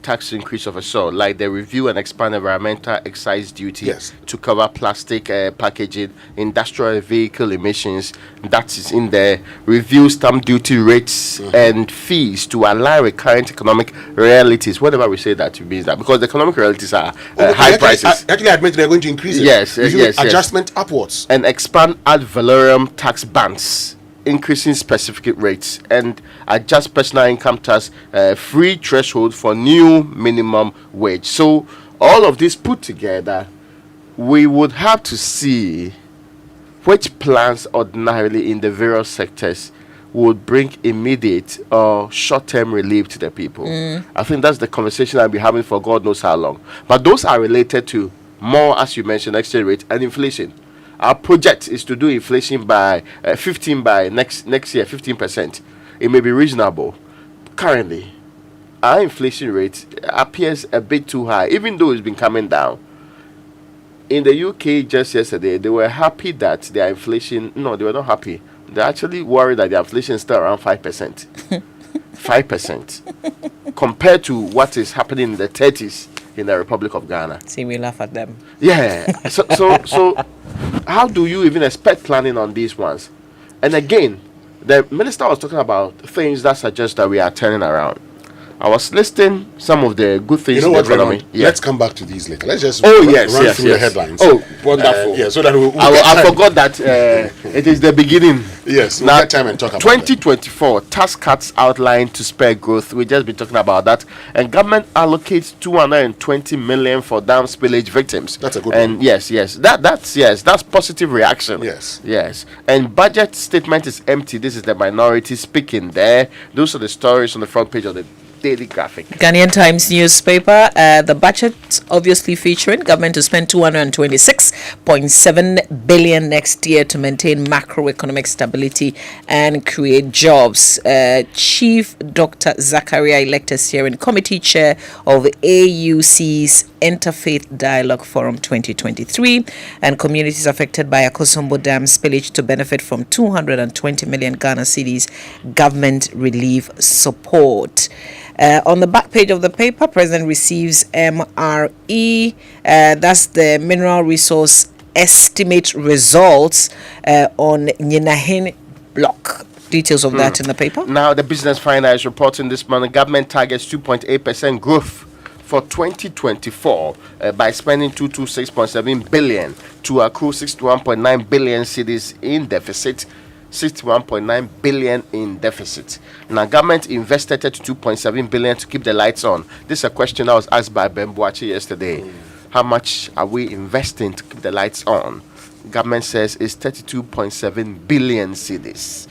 tax increase of a sort, like the review and expand environmental excise duty to cover plastic packaging, industrial vehicle emissions. That is in there. Review stamp duty rates and fees to align with current economic realities. Whenever we say that, it means that because the economic realities are high prices. Actually, I admit they're going to increase it. Yes, yes. Adjustment upwards. And expand ad valorem tax bands, increasing specific rates, and adjust personal income tax free threshold for new minimum wage. So all of this put together, we would have to see which plans ordinarily in the various sectors would bring immediate or short-term relief to the people. I think that's the conversation I'll be having for God knows how long. But those are related to more, as you mentioned, exchange rate and inflation. Our project is to do inflation by 15 by next year, 15%. It may be reasonable. Currently, our inflation rate appears a bit too high, even though it's been coming down. In the UK just yesterday, they were happy that their inflation, no, they were not happy. They're actually worried that their inflation is still around 5%. 5%. Compared to what is happening in the 30s in the Republic of Ghana. See, we laugh at them. Yeah. So how do you even expect planning on these ones? And again, the minister was talking about things that suggest that we are turning around. I was listing some of the good things in the economy. Let's come back to these later. Let's just run through the headlines. Oh, wonderful. So that I forgot that it is the beginning. Yes, now, get time and talk about 2024 tax cuts outlined to spur growth. We've just been talking about that. And government allocates 220 million for dam spillage victims. That's a good one. Yes. That's positive reaction. Yes. And budget statement is empty. This is the minority speaking there. Those are the stories on the front page of the Daily Graphic. Ghanaian Times newspaper, the budget obviously featuring government to spend 226.7 billion next year to maintain macroeconomic stability and create jobs. Chief Dr. Zakaria elected steering committee chair of AUC's Interfaith Dialogue Forum 2023, and communities affected by Akosombo Dam spillage to benefit from 220 million Ghana cedis government relief support. On the back page of the paper, President receives MRE, that's the Mineral Resource Estimate results on Nyinahin block. Details of that in the paper. Now, the Business Finder is reporting this morning, government targets 2.8% growth for 2024 by spending 226.7 billion to accrue 61.9 billion cedis in deficit. 61.9 billion in deficit. Now, government invested 32.7 billion to keep the lights on. This is a question I was asked by Ben Boachi yesterday. How much are we investing to keep the lights on? Government says it's 32.7 billion cedis.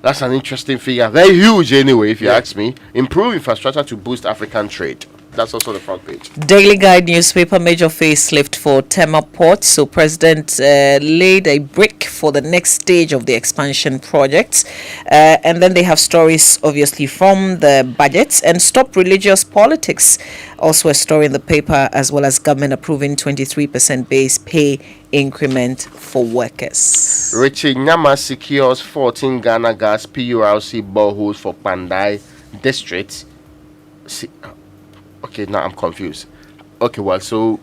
That's an interesting figure. Very huge anyway, if you ask me. Improve infrastructure to boost African trade. That's also the front page. Daily Guide newspaper, major facelift for Tema Port. So President laid a brick for the next stage of the expansion projects. And then they have stories, obviously, from the budgets. And Stop Religious Politics, also a story in the paper, as well as government approving 23% base pay increment for workers. Richie Nyama secures 14 Ghana Gas PURC boreholes for Pandai district. Okay, now I'm confused. Okay, well, so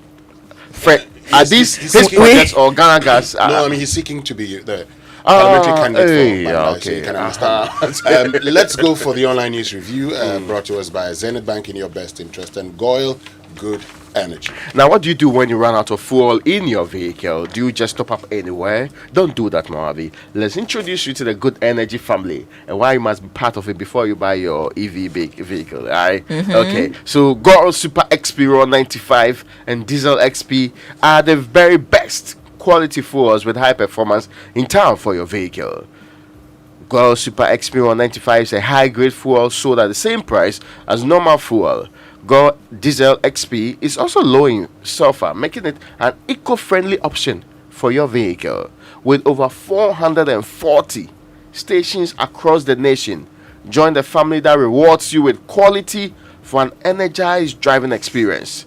are these his projects or Ghana Gas? No, I mean he's seeking to be the parliamentary candidate for Bandai, so you can understand. Let's go for the online news review brought to us by Zenith Bank in your best interest and Goyle Good Energy. Now, what do you do when you run out of fuel in your vehicle? Do you just stop up anywhere? Don't do that, Moavi. Let's introduce you to the Good Energy family and why you must be part of it before you buy your EV vehicle. All right? Okay, so Goyle Super XP Raw 95 and Diesel XP are the very best quality fuels with high performance in town for your vehicle. Goyle Super XP Raw 95 is a high grade fuel sold at the same price as normal fuel. Goyle Diesel XP is also low in sulfur, making it an eco-friendly option for your vehicle. With over 440 stations across the nation, join the family that rewards you with quality for an energized driving experience.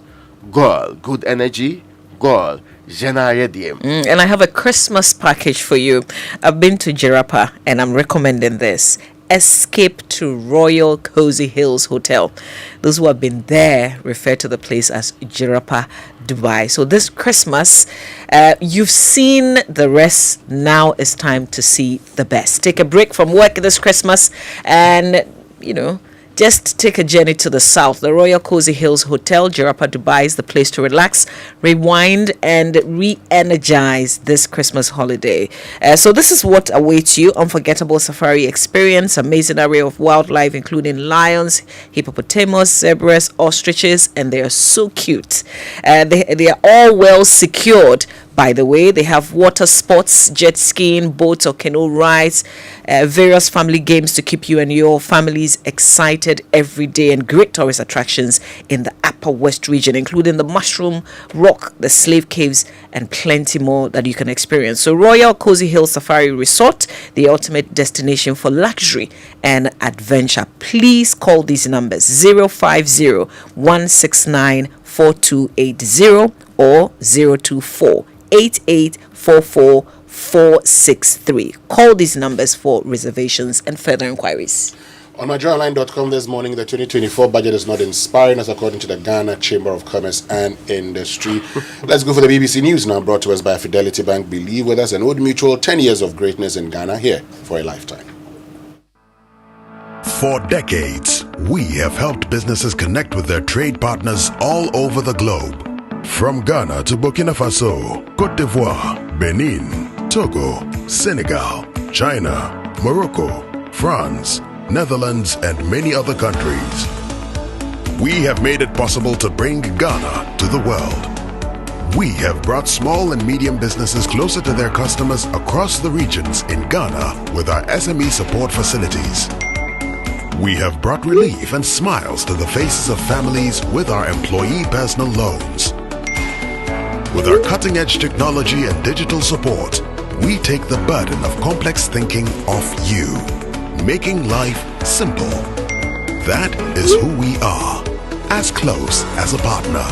Goyle Good Energy, Goyle Genariedium. And I have a Christmas package for you. I've been to Jirapa and I'm recommending this. Escape to Royal Cozy Hills Hotel. Those who have been there refer to the place as Jirapa, Dubai. So this Christmas, you've seen the rest. Now it's time to see the best. Take a break from work this Christmas and, just take a journey to the south. The Royal Cozy Hills Hotel, Jirapa, Dubai is the place to relax, rewind, and re-energize this Christmas holiday. So this is what awaits you. Unforgettable safari experience, amazing array of wildlife, including lions, hippopotamus, zebras, ostriches, and they are so cute. They are all well secured. By the way, they have water sports, jet skiing, boats or canoe rides, various family games to keep you and your families excited every day, and great tourist attractions in the Upper West region, including the Mushroom Rock, the Slave Caves, and plenty more that you can experience. So Royal Cozy Hill Safari Resort, the ultimate destination for luxury and adventure. Please call these numbers 050-169-4280 or 024-8844-463. Call these numbers for reservations and further inquiries. On NigeriaOnline.com this morning, the 2024 budget is not inspiring us according to the Ghana Chamber of Commerce and Industry. Let's go for the BBC News now, brought to us by Fidelity Bank. Believe with us, and Old Mutual, 10 years of greatness in Ghana, here for a lifetime. For decades, we have helped businesses connect with their trade partners all over the globe. From Ghana to Burkina Faso, Côte d'Ivoire, Benin, Togo, Senegal, China, Morocco, France, Netherlands, and many other countries. We have made it possible to bring Ghana to the world. We have brought small and medium businesses closer to their customers across the regions in Ghana with our SME support facilities. We have brought relief and smiles to the faces of families with our employee personal loans. With our cutting-edge technology and digital support, we take the burden of complex thinking off you, making life simple. That is who we are, as close as a partner.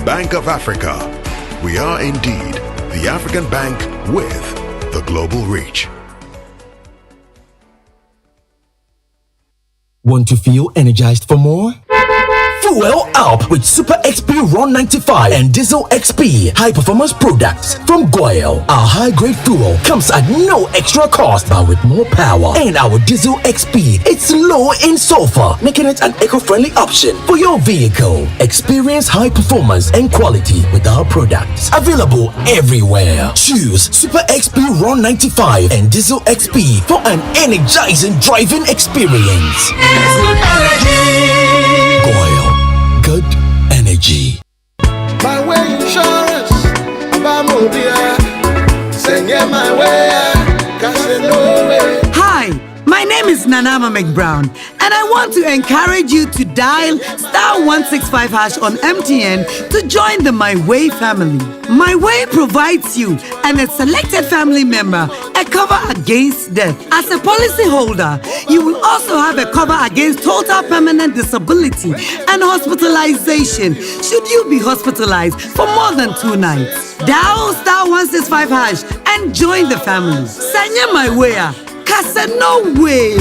Bank of Africa. We are indeed the African bank with the global reach. Want to feel energized for more? Fuel up with Super XP Raw 95 and Diesel XP high performance products from Goyle. Our high grade fuel comes at no extra cost, but with more power. And our Diesel XP, it's low in sulfur, making it an eco-friendly option for your vehicle. Experience high performance and quality with our products. Available everywhere. Choose Super XP Raw 95 and Diesel XP for an energizing driving experience. Goyle. Good energy. My way insurance, Hi, my name name is Nanama McBrown, and I want to encourage you to dial *165# on MTN to join the My Way family. My Way provides you and a selected family member a cover against death. As a policyholder, you will also have a cover against total permanent disability and hospitalization should you be hospitalized for more than 2 nights. Dial *165# and join the family. Sanya My Way. Kasa no way.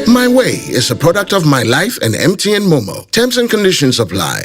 My Way is a product of My Life and MTN Momo. Terms and conditions apply.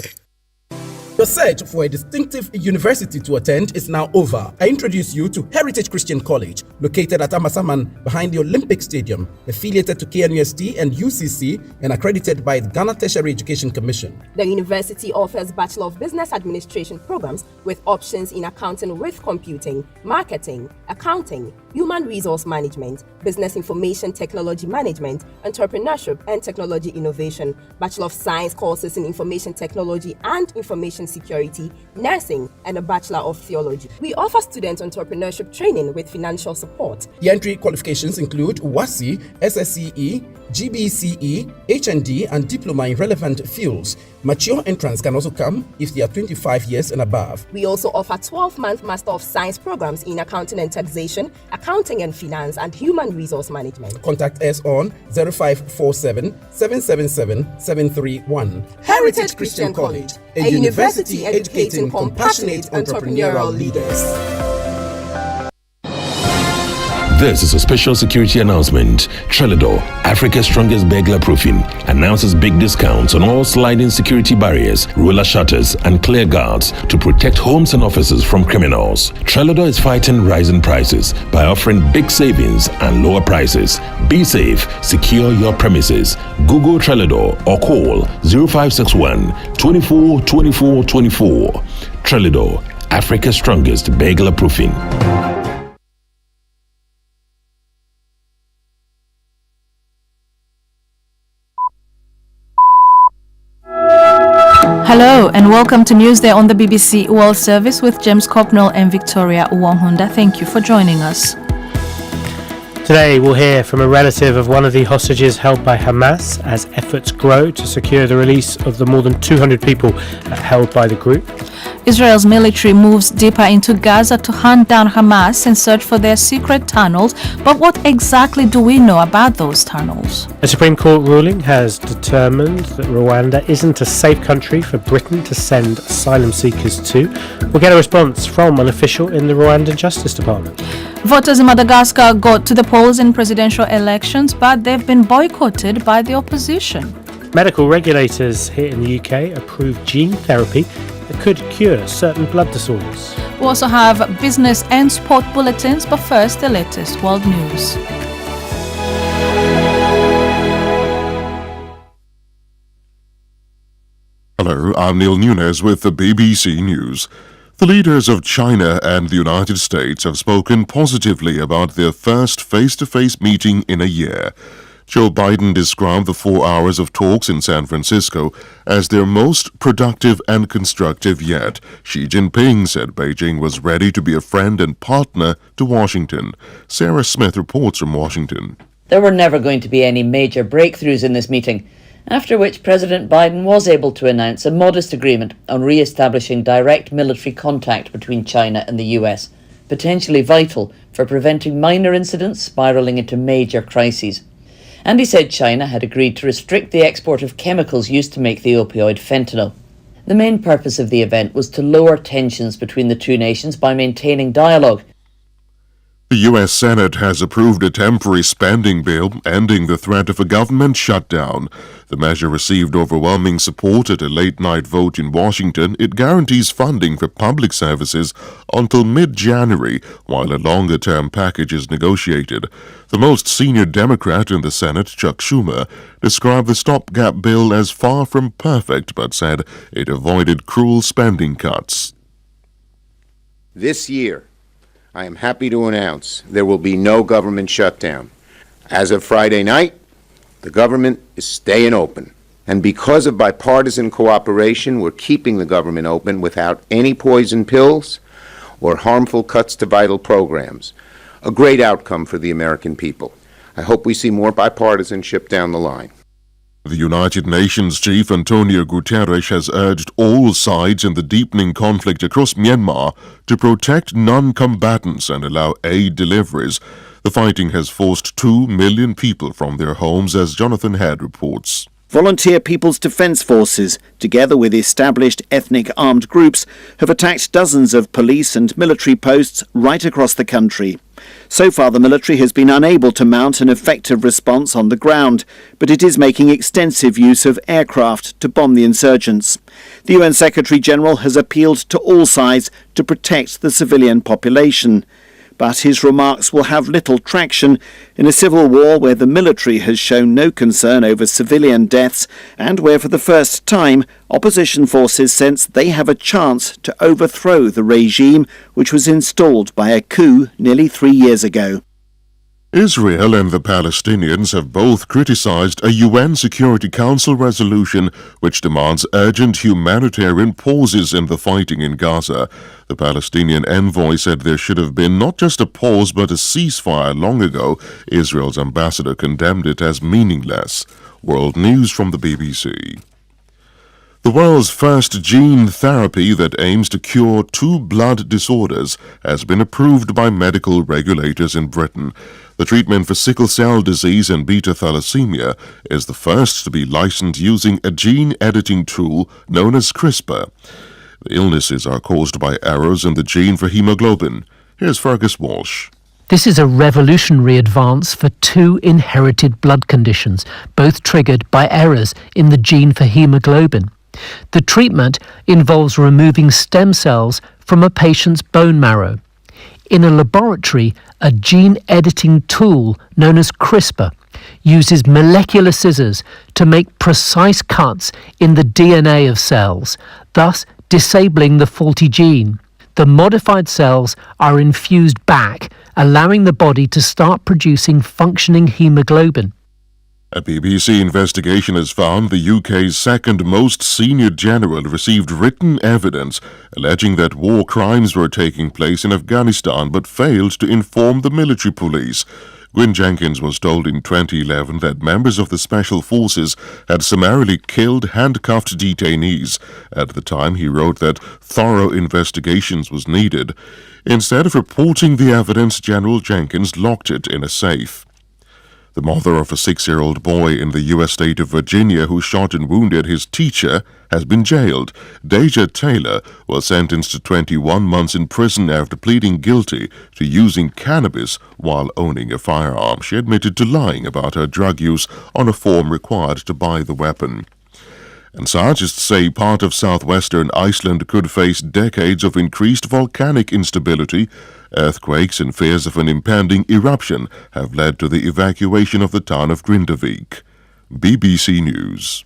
Your search for a distinctive university to attend is now over. I introduce you to Heritage Christian College, located at Amasaman behind the Olympic Stadium, affiliated to KNUST and UCC, and accredited by the Ghana Tertiary Education Commission. The university offers Bachelor of Business Administration programs with options in accounting with computing, marketing, accounting, human resource management, business information technology management, entrepreneurship and technology innovation, Bachelor of Science courses in information technology and information security, nursing, and a Bachelor of Theology. We offer student entrepreneurship training with financial support. The entry qualifications include WASI, SSCE, GBCE, HND, and diploma in relevant fields. Mature entrants can also come if they are 25 years and above. We also offer 12-month Master of Science programs in accounting and taxation, accounting and finance, and human resource management. Contact us on 0547 777 731. Heritage Christian College, a university educating compassionate entrepreneurial leaders. This is a special security announcement. Trellador, Africa's strongest burglar proofing, announces big discounts on all sliding security barriers, roller shutters, and clear guards to protect homes and offices from criminals. Trellador is fighting rising prices by offering big savings and lower prices. Be safe, secure your premises. Google Trellador or call 0561 24 24 24. Trellador, Africa's strongest burglar proofing. Hello and welcome to Newsday on the BBC World Service with James Copnell and Victoria Uwonhunda. Thank you for joining us. Today we'll hear from a relative of one of the hostages held by Hamas as efforts grow to secure the release of the more than 200 people held by the group. Israel's military moves deeper into Gaza to hunt down Hamas and search for their secret tunnels. But what exactly do we know about those tunnels? A Supreme Court ruling has determined that Rwanda isn't a safe country for Britain to send asylum seekers to. We'll get a response from an official in the Rwandan Justice Department. Voters in Madagascar got to the polls in presidential elections, but they've been boycotted by the opposition. Medical regulators here in the UK approved gene therapy that could cure certain blood disorders. We also have business and sport bulletins, but first the latest world news. Hello, I'm Neil Nunes with the BBC News. The leaders of China and the United States have spoken positively about their first face-to-face meeting in a year. Joe Biden described the 4 hours of talks in San Francisco as their most productive and constructive yet. Xi Jinping said Beijing was ready to be a friend and partner to Washington. Sarah Smith reports from Washington. There were never going to be any major breakthroughs in this meeting, after which President Biden was able to announce a modest agreement on re-establishing direct military contact between China and the US, potentially vital for preventing minor incidents spiralling into major crises. And he said China had agreed to restrict the export of chemicals used to make the opioid fentanyl. The main purpose of the event was to lower tensions between the two nations by maintaining dialogue. The U.S. Senate has approved a temporary spending bill ending the threat of a government shutdown. The measure received overwhelming support at a late-night vote in Washington. It guarantees funding for public services until mid-January, while a longer-term package is negotiated. The most senior Democrat in the Senate, Chuck Schumer, described the stopgap bill as far from perfect, but said it avoided cruel spending cuts. This year, I am happy to announce there will be no government shutdown. As of Friday night, the government is staying open. And because of bipartisan cooperation, we're keeping the government open without any poison pills or harmful cuts to vital programs. A great outcome for the American people. I hope we see more bipartisanship down the line. The United Nations chief Antonio Guterres has urged all sides in the deepening conflict across Myanmar to protect non-combatants and allow aid deliveries. The fighting has forced 2 million people from their homes, as Jonathan Head reports. Volunteer People's Defence Forces, together with established ethnic armed groups, have attacked dozens of police and military posts right across the country. So far, the military has been unable to mount an effective response on the ground, but it is making extensive use of aircraft to bomb the insurgents. The UN Secretary-General has appealed to all sides to protect the civilian population. But his remarks will have little traction in a civil war where the military has shown no concern over civilian deaths and where for the first time opposition forces sense they have a chance to overthrow the regime which was installed by a coup nearly 3 years ago. Israel and the Palestinians have both criticized a UN Security Council resolution which demands urgent humanitarian pauses in the fighting in Gaza. The Palestinian envoy said there should have been not just a pause but a ceasefire long ago. Israel's ambassador condemned it as meaningless. World News from the BBC. The world's first gene therapy that aims to cure 2 blood disorders has been approved by medical regulators in Britain. The treatment for sickle cell disease and beta thalassemia is the first to be licensed using a gene editing tool known as CRISPR. The illnesses are caused by errors in the gene for hemoglobin. Here's Fergus Walsh. This is a revolutionary advance for 2 inherited blood conditions, both triggered by errors in the gene for hemoglobin. The treatment involves removing stem cells from a patient's bone marrow. In a laboratory, a gene-editing tool known as CRISPR uses molecular scissors to make precise cuts in the DNA of cells, thus disabling the faulty gene. The modified cells are infused back, allowing the body to start producing functioning hemoglobin. A BBC investigation has found the UK's second most senior general received written evidence alleging that war crimes were taking place in Afghanistan but failed to inform the military police. Gwyn Jenkins was told in 2011 that members of the Special Forces had summarily killed handcuffed detainees. At the time, he wrote that thorough investigations was needed. Instead of reporting the evidence, General Jenkins locked it in a safe. The mother of a 6-year-old boy in the U.S. state of Virginia who shot and wounded his teacher has been jailed. Deja Taylor was sentenced to 21 months in prison after pleading guilty to using cannabis while owning a firearm. She admitted to lying about her drug use on a form required to buy the weapon. And scientists say part of southwestern Iceland could face decades of increased volcanic instability. Earthquakes and fears of an impending eruption have led to the evacuation of the town of Grindavik. BBC News.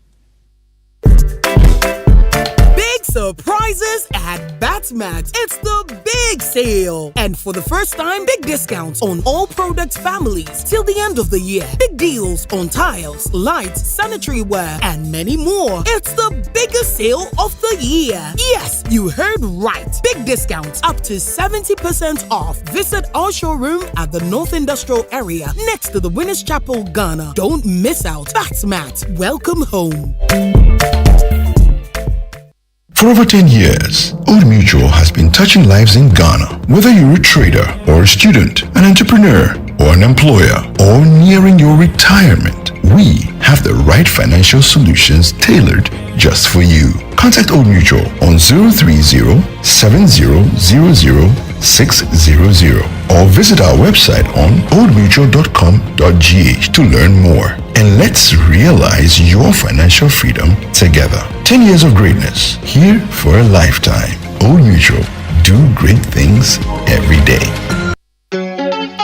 Big surprises at Batmax. It's the big sale. And for the first time, big discounts on all product families till the end of the year. Big deals on tiles, lights, sanitary ware, and many more. It's the biggest sale of the year. Yes, you heard right. Big discounts up to 70% off. Visit our showroom at the North Industrial Area next to the Winners Chapel, Ghana. Don't miss out. Batmax, welcome home. For over 10 years, Old Mutual has been touching lives in Ghana. Whether you're a trader or a student, an entrepreneur or an employer, or nearing your retirement, we have the right financial solutions tailored just for you. Contact Old Mutual on 030-7000-600 or visit our website on oldmutual.com.gh to learn more. And let's realize your financial freedom together. 10 years of greatness, here for a lifetime. Old Mutual, do great things every day.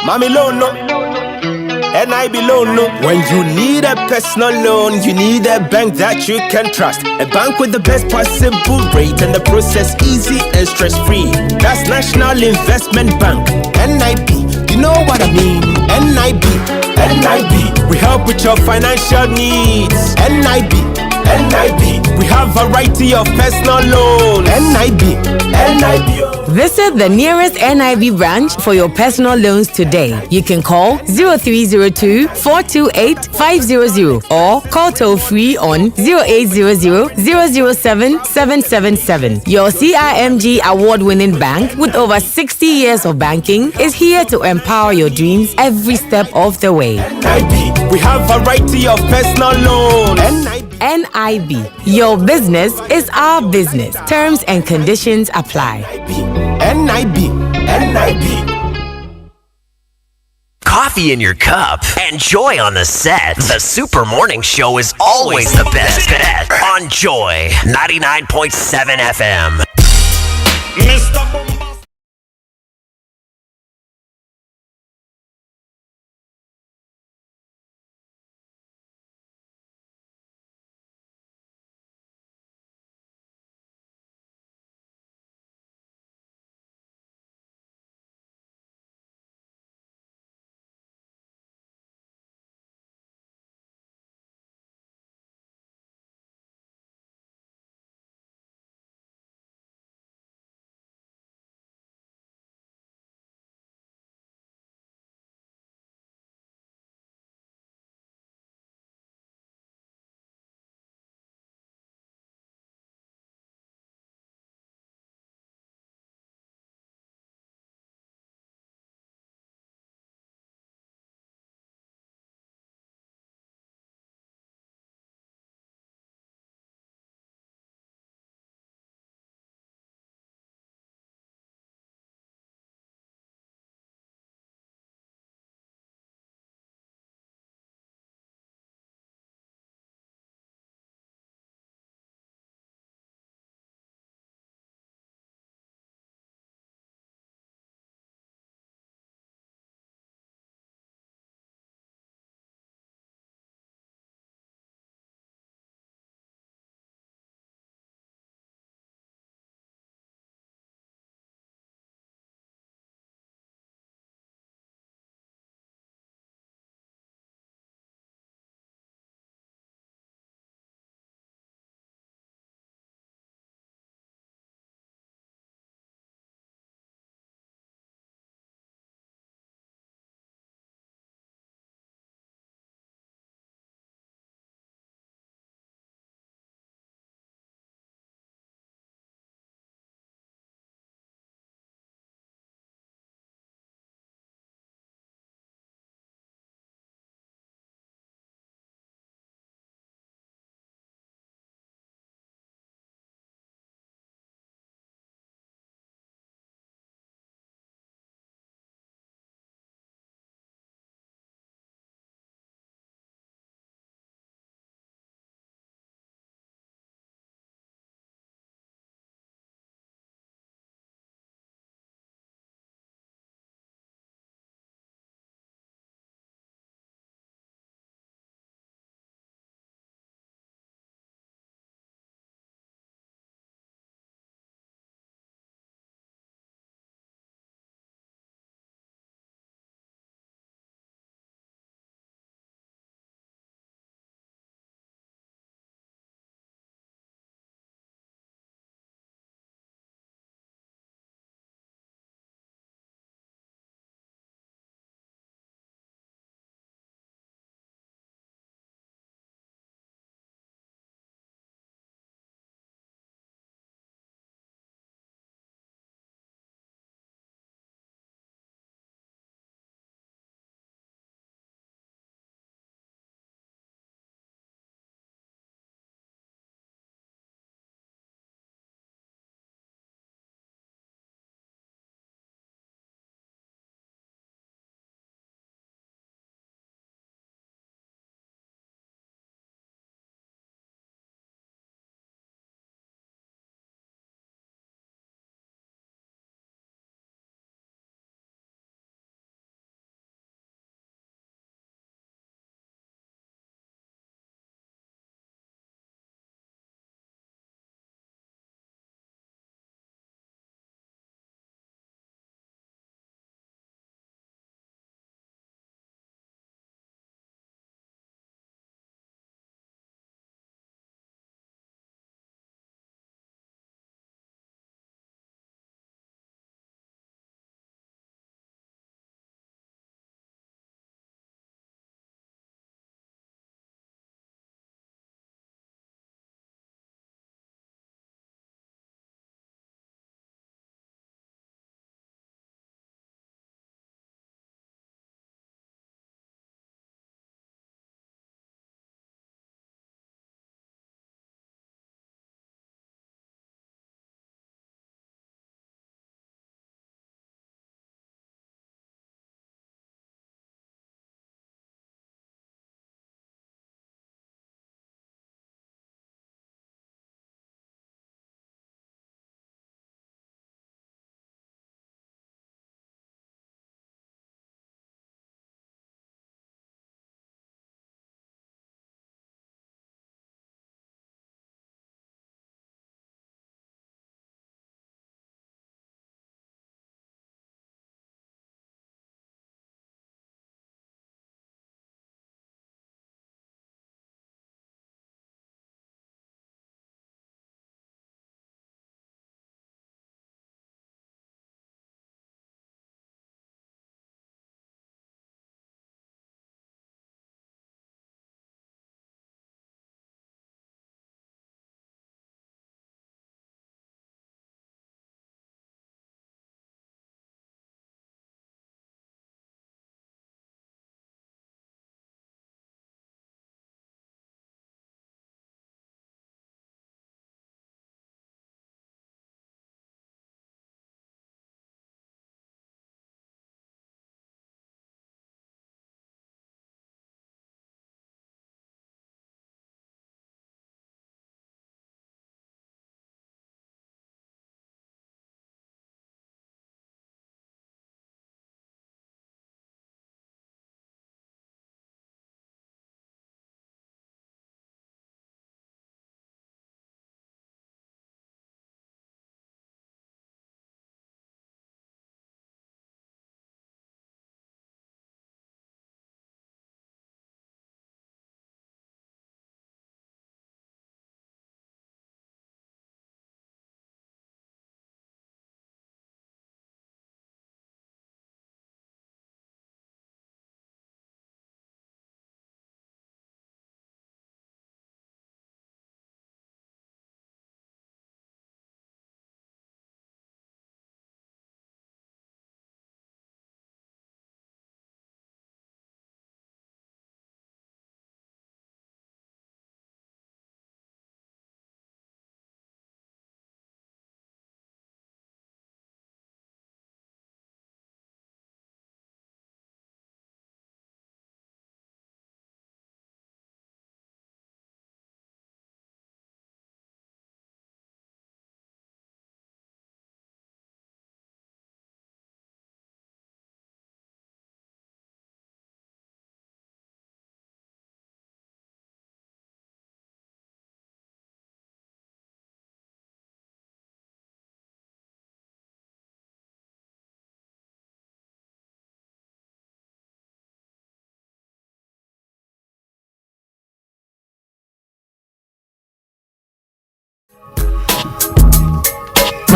Mami loan no, NIB loan no. When you need a personal loan, you need a bank that you can trust. A bank with the best possible rate and the process easy and stress-free. That's National Investment Bank, NIB. You know what I mean? NIB, NIB. We help with your financial needs. NIB, NIB, we have variety of personal loans. NIB. Visit the nearest NIB branch for your personal loans today. You can call 0302 428 500 or call toll free on 0800 007 777. Your CIMG award-winning bank with over 60 years of banking is here to empower your dreams every step of the way. NIB, we have variety of personal loans. NIB, your business is our business. Terms and conditions apply. NIB. Coffee in your cup and joy on the set. The Super Morning Show is always the best on Joy 99.7 FM. Mr.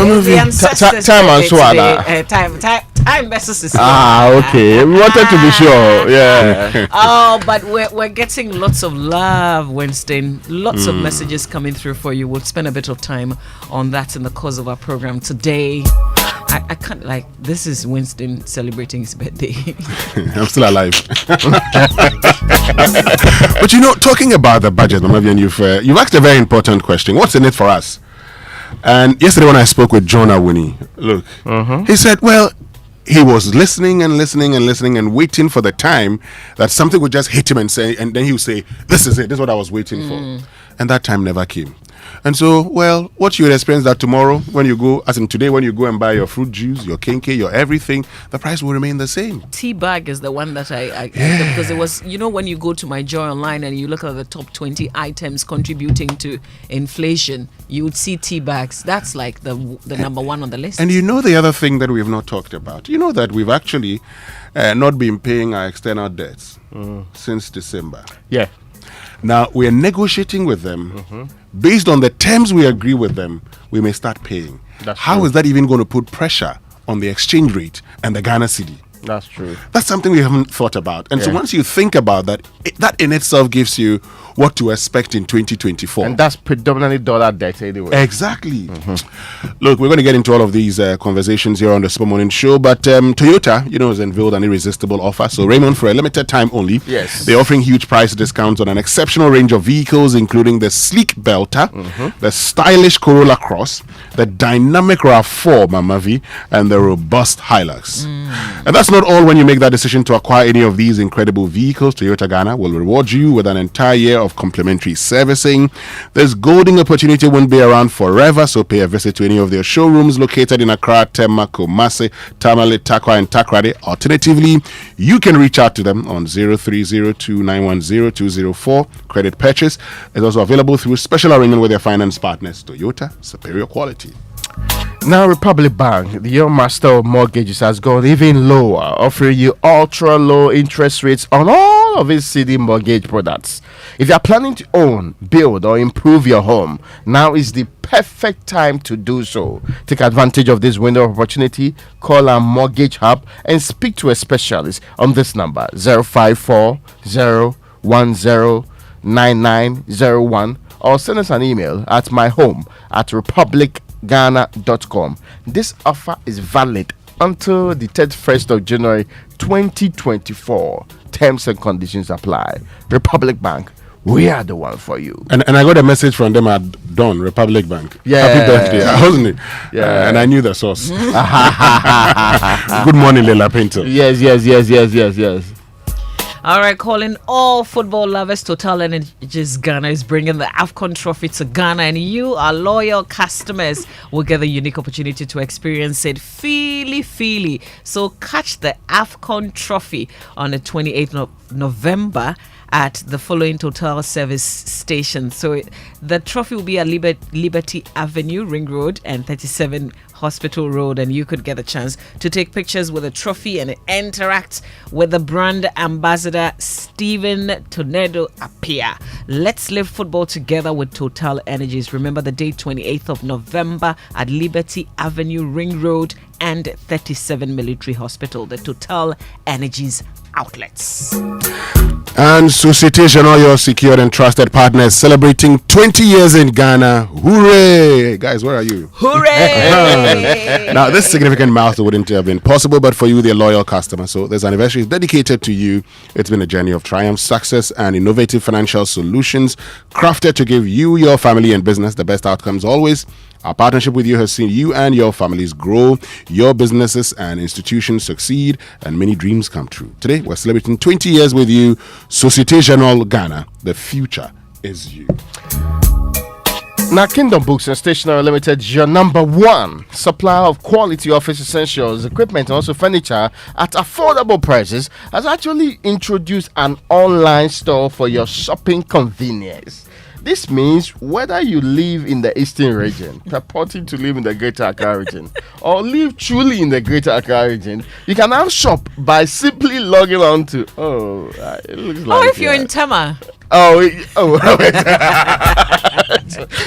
The ancestors time and so on. Time versus is okay. We wanted to be sure. Yeah. Oh, but we're getting lots of love, Winston. Lots of messages coming through for you. We'll spend a bit of time on that in the course of our program today. I can't, like, this is Winston celebrating his birthday. I'm still alive. But you know, talking about the budget, Mama Vivian, you've asked a very important question. What's in it for us? And yesterday when I spoke with John Awuni, look, he said, well, he was listening and waiting for the time that something would just hit him and say, and then he would say, this is it, this is what I was waiting for. And that time never came. And so, well, what you would experience that tomorrow when you go, as in today, when you go and buy your fruit juice, your kenke, your everything, the price will remain the same. Tea bag is the one that I because it was, you know, when you go to My Joy Online and you look at the top 20 items contributing to inflation, you would see tea bags. That's like the number one on the list. And you know the other thing that we have not talked about, you know that we've actually not been paying our external debts since December. Yeah. Now, we are negotiating with them. Based on the terms we agree with them, we may start paying. How is that even going to put pressure on the exchange rate and the Ghana cedi? That's true. That's something we haven't thought about. And so once you think about that, that in itself gives you what to expect in 2024. And that's predominantly dollar debt anyway. Exactly. Look, we're going to get into all of these conversations here on the Super Morning Show, but Toyota, you know, has unveiled an irresistible offer. So Raymond, for a limited time only, they're offering huge price discounts on an exceptional range of vehicles, including the sleek Belter, the stylish Corolla Cross, the dynamic RAV4 Mamavi, and the robust Hilux. And that's not all. When you make that decision to acquire any of these incredible vehicles, Toyota Ghana will reward you with an entire year of complimentary servicing. This golden opportunity won't be around forever, so pay a visit to any of their showrooms located in Accra, Tema, Kumasi, Tamale, Takwa, and Takrady. Alternatively, you can reach out to them on 0302910204. Credit purchase is also available through special arrangement with their finance partners. Toyota, superior quality. Now, Republic Bank, your master of mortgages, has gone even lower, offering you ultra low interest rates on all of its CD mortgage products. If you are planning to own, build, or improve your home, now is the perfect time to do so. Take advantage of this window of opportunity. Call our mortgage hub and speak to a specialist on this number 054-010-9901, or send us an email at myhome@republicghana.com. This offer is valid until the 31st of January 2024. Terms and conditions apply. Republic Bank, we are the one for you. And I got a message from them at Dawn, Republic Bank. Yeah. Happy birthday, wasn't it? Yeah. And I knew the source. Good morning, Leila Pinto. Yes. All right, calling all football lovers, Total Energies Ghana is bringing the AFCON trophy to Ghana, and you, our loyal customers, will get the unique opportunity to experience it feely. So catch the AFCON trophy on the 28th of November at the following Total service stations. So the trophy will be at Liberty Avenue, Ring Road, and 37 Hospital Road, and you could get a chance to take pictures with the trophy and interact with the brand ambassador Stephen Tonedo Apia. Let's live football together with Total Energies. Remember the date, 28th of November at Liberty Avenue, Ring Road, and 37 Military Hospital, the Total Energies outlets. And Societe Generale, your secured and trusted partners, celebrating 20 years in Ghana. Hooray! Guys, where are you? Hooray! Now, this significant milestone wouldn't have been possible but for you, their loyal customer. So this anniversary is dedicated to you. It's been a journey of triumph, success, and innovative financial solutions crafted to give you, your family, and business the best outcomes always. Our partnership with you has seen you and your families grow, your businesses and institutions succeed, and many dreams come true. Today, we're celebrating 20 years with you. Societe Generale Ghana, the future is you. Now, Kingdom Books and Stationery Limited, your number one supplier of quality office essentials, equipment, and also furniture at affordable prices, has actually introduced an online store for your shopping convenience. This means whether you live in the Eastern region, purporting to live in the Greater Accra region, or live truly in the Greater Accra region, you can now shop by simply logging on to. It looks like. If you're in Tama.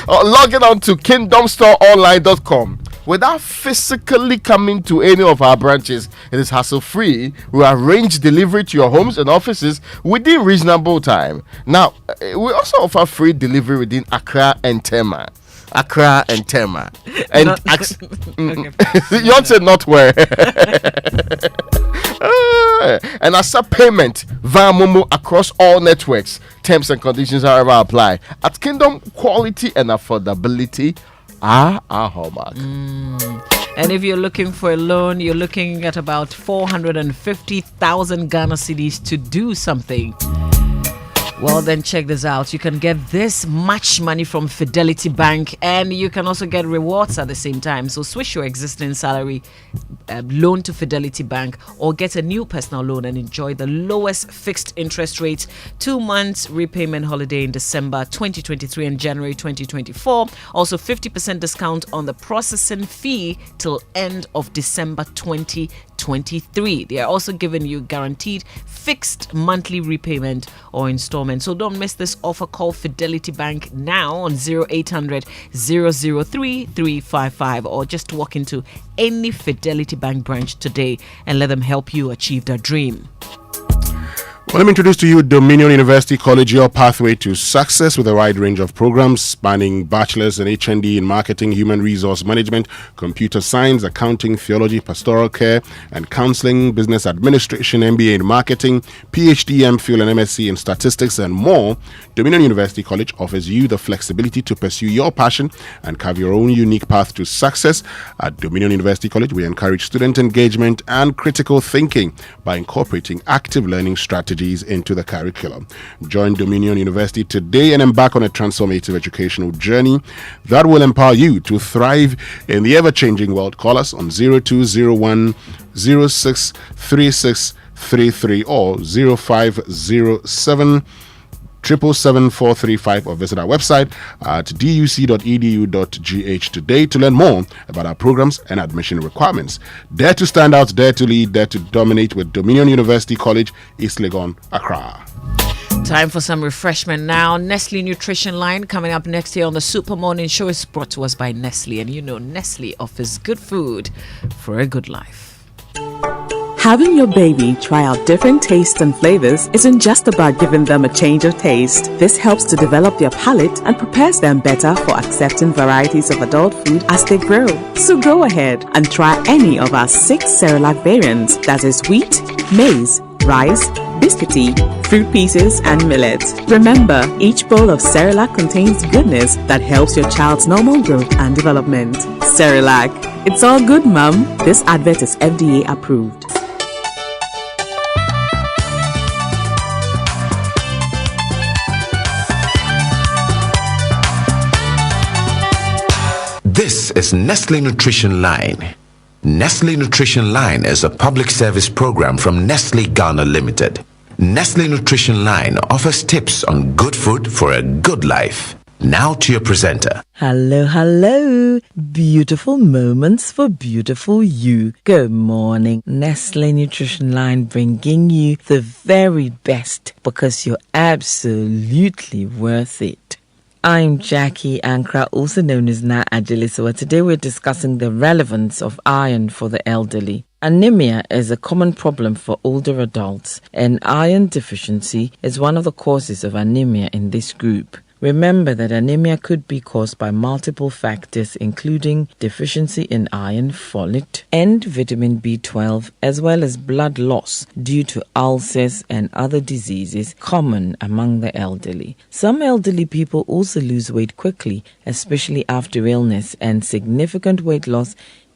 Logging on to kingdomstoreonline.com without physically coming to any of our branches. It is hassle-free. We arrange delivery to your homes and offices within reasonable time. Now, we also offer free delivery within Accra and Tema. And you want to say not where. And accept payment via Momo across all networks. Terms and conditions, however, apply. At Kingdom, quality and affordability are our hallmark. And if you're looking for a loan, you're looking at about 450,000 Ghana cedis to do something. Well, then check this out. You can get this much money from Fidelity Bank, and you can also get rewards at the same time. So switch your existing salary loan to Fidelity Bank, or get a new personal loan and enjoy the lowest fixed interest rate 2 months repayment holiday in December 2023 and January 2024. Also 50% discount on the processing fee till end of December 2023. They are also giving you guaranteed fixed monthly repayment or installment. So don't miss this offer. Call Fidelity Bank now on 0800 003 355, or just walk into any Fidelity Bank branch today and let them help you achieve their dream. Well, let me introduce to you Dominion University College, your pathway to success, with a wide range of programs spanning bachelor's and HND in marketing, human resource management, computer science, accounting, theology, pastoral care and counseling, business administration, MBA in marketing, PhD, MPhil and MSc in statistics and more. Dominion University College offers you the flexibility to pursue your passion and carve your own unique path to success. At Dominion University College, we encourage student engagement and critical thinking by incorporating active learning strategies into the curriculum. Join Dominion University today and embark on a transformative educational journey that will empower you to thrive in the ever-changing world. Call us on 0201 063633 or 0507 777-435, or visit our website at duc.edu.gh today to learn more about our programs and admission requirements. Dare to stand out, dare to lead, dare to dominate with Dominion University College, East Legon, Accra. Time for some refreshment now. Nestle Nutrition Line coming up next year on the Super Morning Show is brought to us by Nestle, and you know Nestle offers good food for a good life. Having your baby try out different tastes and flavors isn't just about giving them a change of taste. This helps to develop their palate and prepares them better for accepting varieties of adult food as they grow. So go ahead and try any of our 6 Cerelac variants, that is wheat, maize, rice, biscuity, fruit pieces, and millet. Remember, each bowl of Cerelac contains goodness that helps your child's normal growth and development. Cerelac, it's all good, Mum. This advert is FDA approved. This is Nestle Nutrition Line. Nestle Nutrition Line is a public service program from Nestle Ghana Limited. Nestle Nutrition Line offers tips on good food for a good life. Now to your presenter. Hello. Beautiful moments for beautiful you. Good morning. Nestle Nutrition Line bringing you the very best because you're absolutely worth it. I'm Jackie Ankra, also known as Na Ajilisawa. Today we're discussing the relevance of iron for the elderly. Anemia is a common problem for older adults, and iron deficiency is one of the causes of anemia in this group. Remember that anemia could be caused by multiple factors, including deficiency in iron, folate, and vitamin B12, as well as blood loss due to ulcers and other diseases common among the elderly. Some elderly people also lose weight quickly, especially after illness, and significant weight loss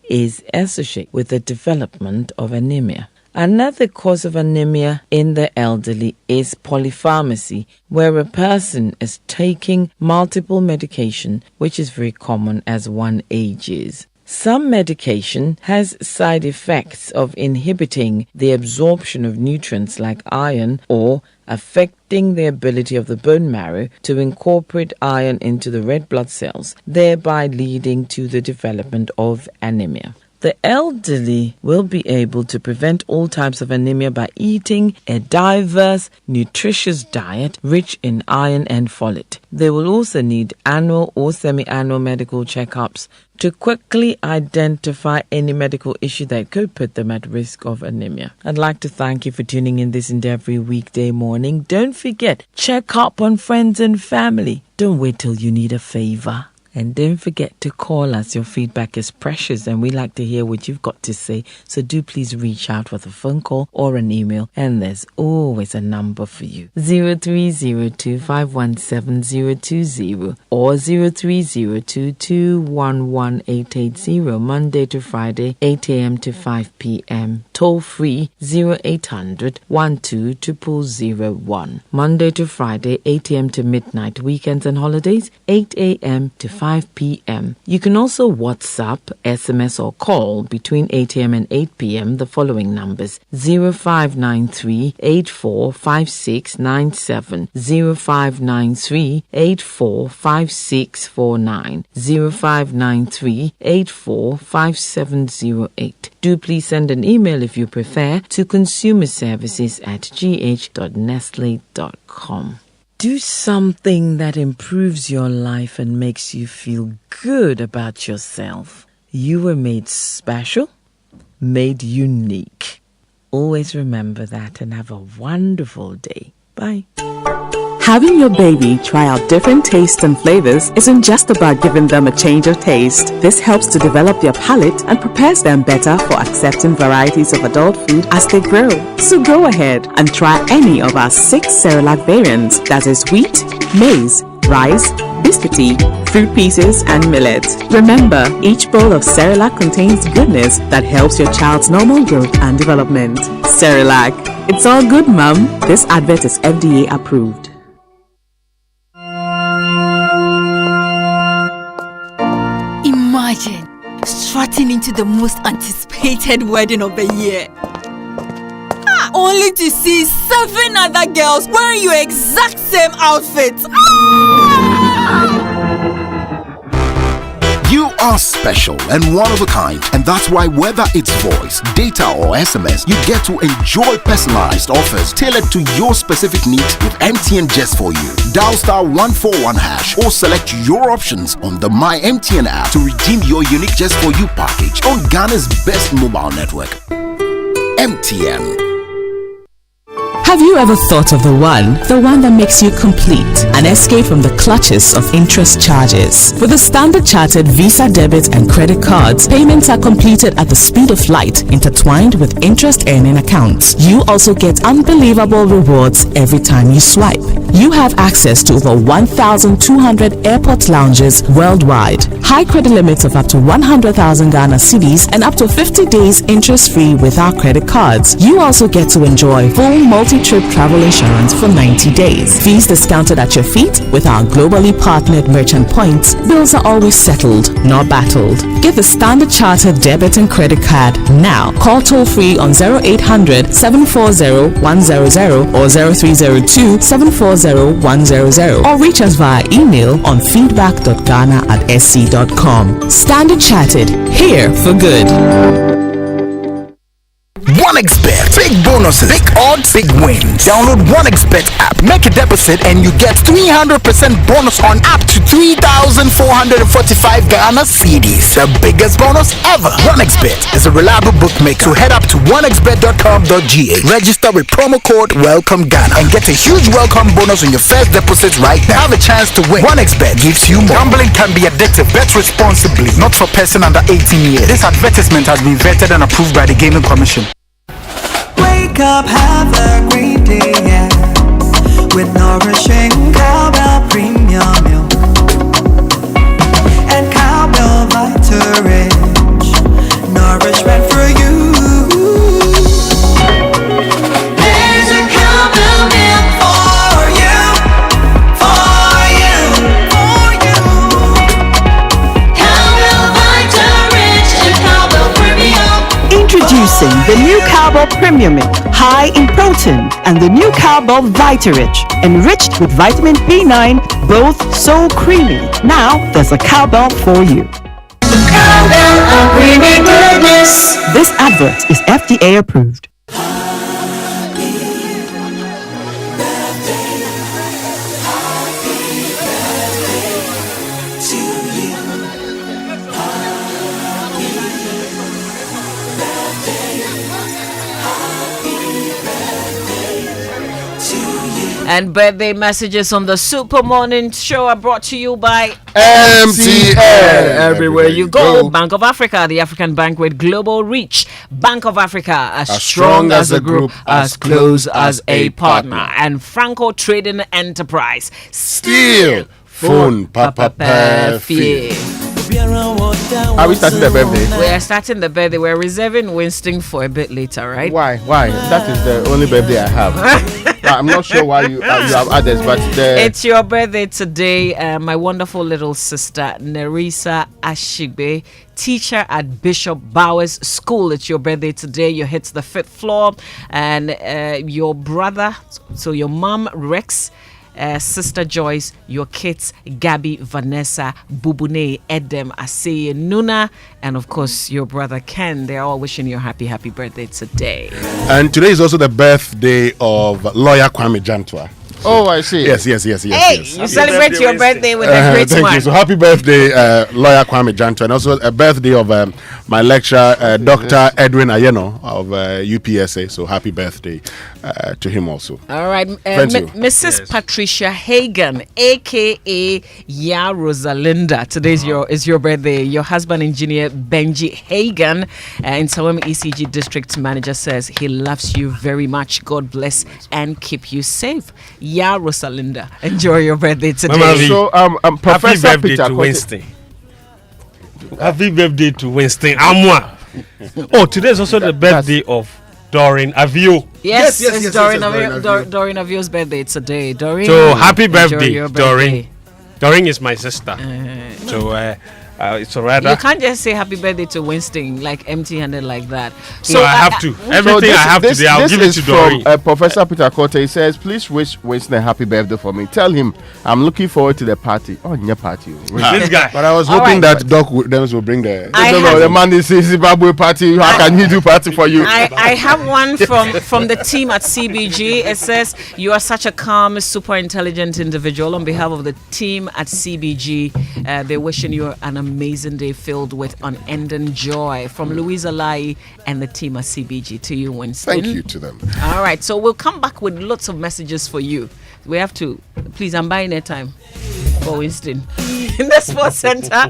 is associated with the development of anemia. Another cause of anemia in the elderly is polypharmacy, where a person is taking multiple medication, which is very common as one ages. Some medication has side effects of inhibiting the absorption of nutrients like iron or affecting the ability of the bone marrow to incorporate iron into the red blood cells, thereby leading to the development of anemia. The elderly will be able to prevent all types of anemia by eating a diverse, nutritious diet rich in iron and folate. They will also need annual or semi-annual medical checkups to quickly identify any medical issue that could put them at risk of anemia. I'd like to thank you for tuning in this and every weekday morning. Don't forget, check up on friends and family. Don't wait till you need a favor. And don't forget to call us. Your feedback is precious and we like to hear what you've got to say. So do please reach out with a phone call or an email. And there's always a number for you. 0302517020 or 0302211880. Monday to Friday, 8 a.m. to 5 p.m. Toll free 0800 120001. Monday to Friday, 8 a.m. to midnight. Weekends and holidays, 8 a.m. to 5 p.m. You can also WhatsApp, SMS or call between 8 a.m. and 8 p.m. the following numbers: 0593 845697, 0593 845649, 0593 845708. Do please send an email if you prefer to consumerservices@gh.nestle.com. Do something that improves your life and makes you feel good about yourself. You were made special, made unique. Always remember that and have a wonderful day. Bye. Having your baby try out different tastes and flavors isn't just about giving them a change of taste. This helps to develop their palate and prepares them better for accepting varieties of adult food as they grow. So go ahead and try any of our 6 Cerelac variants, that is wheat, maize, rice, biscuity, fruit pieces, and millet. Remember, each bowl of Cerelac contains goodness that helps your child's normal growth and development. Cerelac, it's all good, Mum. This advert is FDA approved. Imagine strutting into the most anticipated wedding of the year, only to see 7 other girls wearing your exact same outfit. You are special and one of a kind, and that's why whether it's voice, data or SMS, you get to enjoy personalized offers tailored to your specific needs with MTN Just For You. Dial *141# or select your options on the My MTN app to redeem your unique Just For You package on Ghana's best mobile network. MTN. Have you ever thought of the one that makes you complete? An escape from the clutches of interest charges. With the Standard Chartered Visa debit and credit cards, payments are completed at the speed of light, intertwined with interest earning accounts. You also get unbelievable rewards every time you swipe. You have access to over 1,200 airport lounges worldwide. High credit limits of up to 100,000 Ghana cedis and up to 50 days interest-free with our credit cards. You also get to enjoy full multi-trip travel insurance for 90 days. Fees discounted at your feet with our globally partnered merchant points. Bills are always settled, not battled. Get the Standard Chartered debit and credit card now. Call toll-free on 0800 740 100 or 0302 740 100 or reach us via email on feedback.ghana@sc.com. Standard Chartered, here for good. 1xBet. Big bonuses, big odds, big wins. Download 1xBet app, make a deposit, and you get 300% bonus on up to 3,445 Ghana cedis. The biggest bonus ever. 1xBet is a reliable bookmaker. So head up to 1xBet.com.gh. Register with promo code Welcome Ghana and get a huge welcome bonus on your first deposit right now. Have a chance to win. 1xBet gives you more. Gambling can be addictive. Bet responsibly. Not for person under 18 years. This advertisement has been vetted and approved by the Gaming Commission. Wake up, have a great day, yeah, with nourishing Cowbell Premium Milk and Cowbell Vita Rich nourishment for you. There's a Cowbell milk for you, for you, for you. Cowbell Vita Rich and Cowbell Premium. Introducing the new Cowbell Premium Milk, high in protein, and the new Cowbell Vita Rich, enriched with vitamin B9, both so creamy. Now there's a Cowbell for you. Cowbell, a creamy goodness. This advert is FDA approved. And birthday messages on the Super Morning Show are brought to you by MTN. Everywhere you go. Bank of Africa, the African bank with global reach. Bank of Africa, as strong as a group, as close as a partner. And Franco Trading Enterprise. Still phone Papa Perfie. Are we starting the birthday? We are starting the birthday. We're reserving Winston for a bit later, right? Why? That is the only birthday I have. I'm not sure why you have others, but it's your birthday today. My wonderful little sister Nerissa Ashigbe, teacher at Bishop Bowers School. It's your birthday today. You hit the 5th floor, and your brother, so your mom Rex, Sister Joyce, your kids Gabby, Vanessa, Bubune, Edem, Aseye, Nuna, and of course your brother Ken. They're all wishing you a happy birthday today. And today is also the birthday of lawyer Kwame Jantwa. Oh, I see. Yes. Hey, you celebrate your birthday with a great thank one. you. So happy birthday, lawyer Kwame Jantwa, and also a birthday of my lecturer, Dr. Edwin Ayeno of UPSA. So happy birthday to him also. All right, Mrs. Patricia Hagan, aka Ya Rosalinda. Today is your birthday. Your husband, engineer Benji Hagan, in Sawam ECG district manager, says he loves you very much. God bless and keep you safe. Ya Rosalinda, enjoy your birthday today. So, Professor happy birthday Peter to Winston. Happy birthday to Winston Amwa. Oh, today is also the birthday of Doreen Avio. Yes, Doreen Avio's birthday today. Doreen. So happy birthday, your Doreen. Doreen is my sister. So it's rather. You can't just say happy birthday to Winston like empty-handed like that. So I have to. Everything I have today, I'll give it to Doreen. Professor Peter Kote, he says, please wish Winston a happy birthday for me. Tell him I'm looking forward to the party. Oh, your party. This guy. But I was hoping that Doc Dems will bring the. The man is Zimbabwe party. How can he do party for you? I have one from the team at CBG. It says, you are such a calm, super intelligent individual. On behalf of the team at CBG, they're wishing you an amazing day filled with unending joy. From Louisa Lai and the team at CBG to you, Winston. Thank you to them. All right, so we'll come back with lots of messages for you. We have to, please, I'm buying airtime for Winston. In the Sports Center,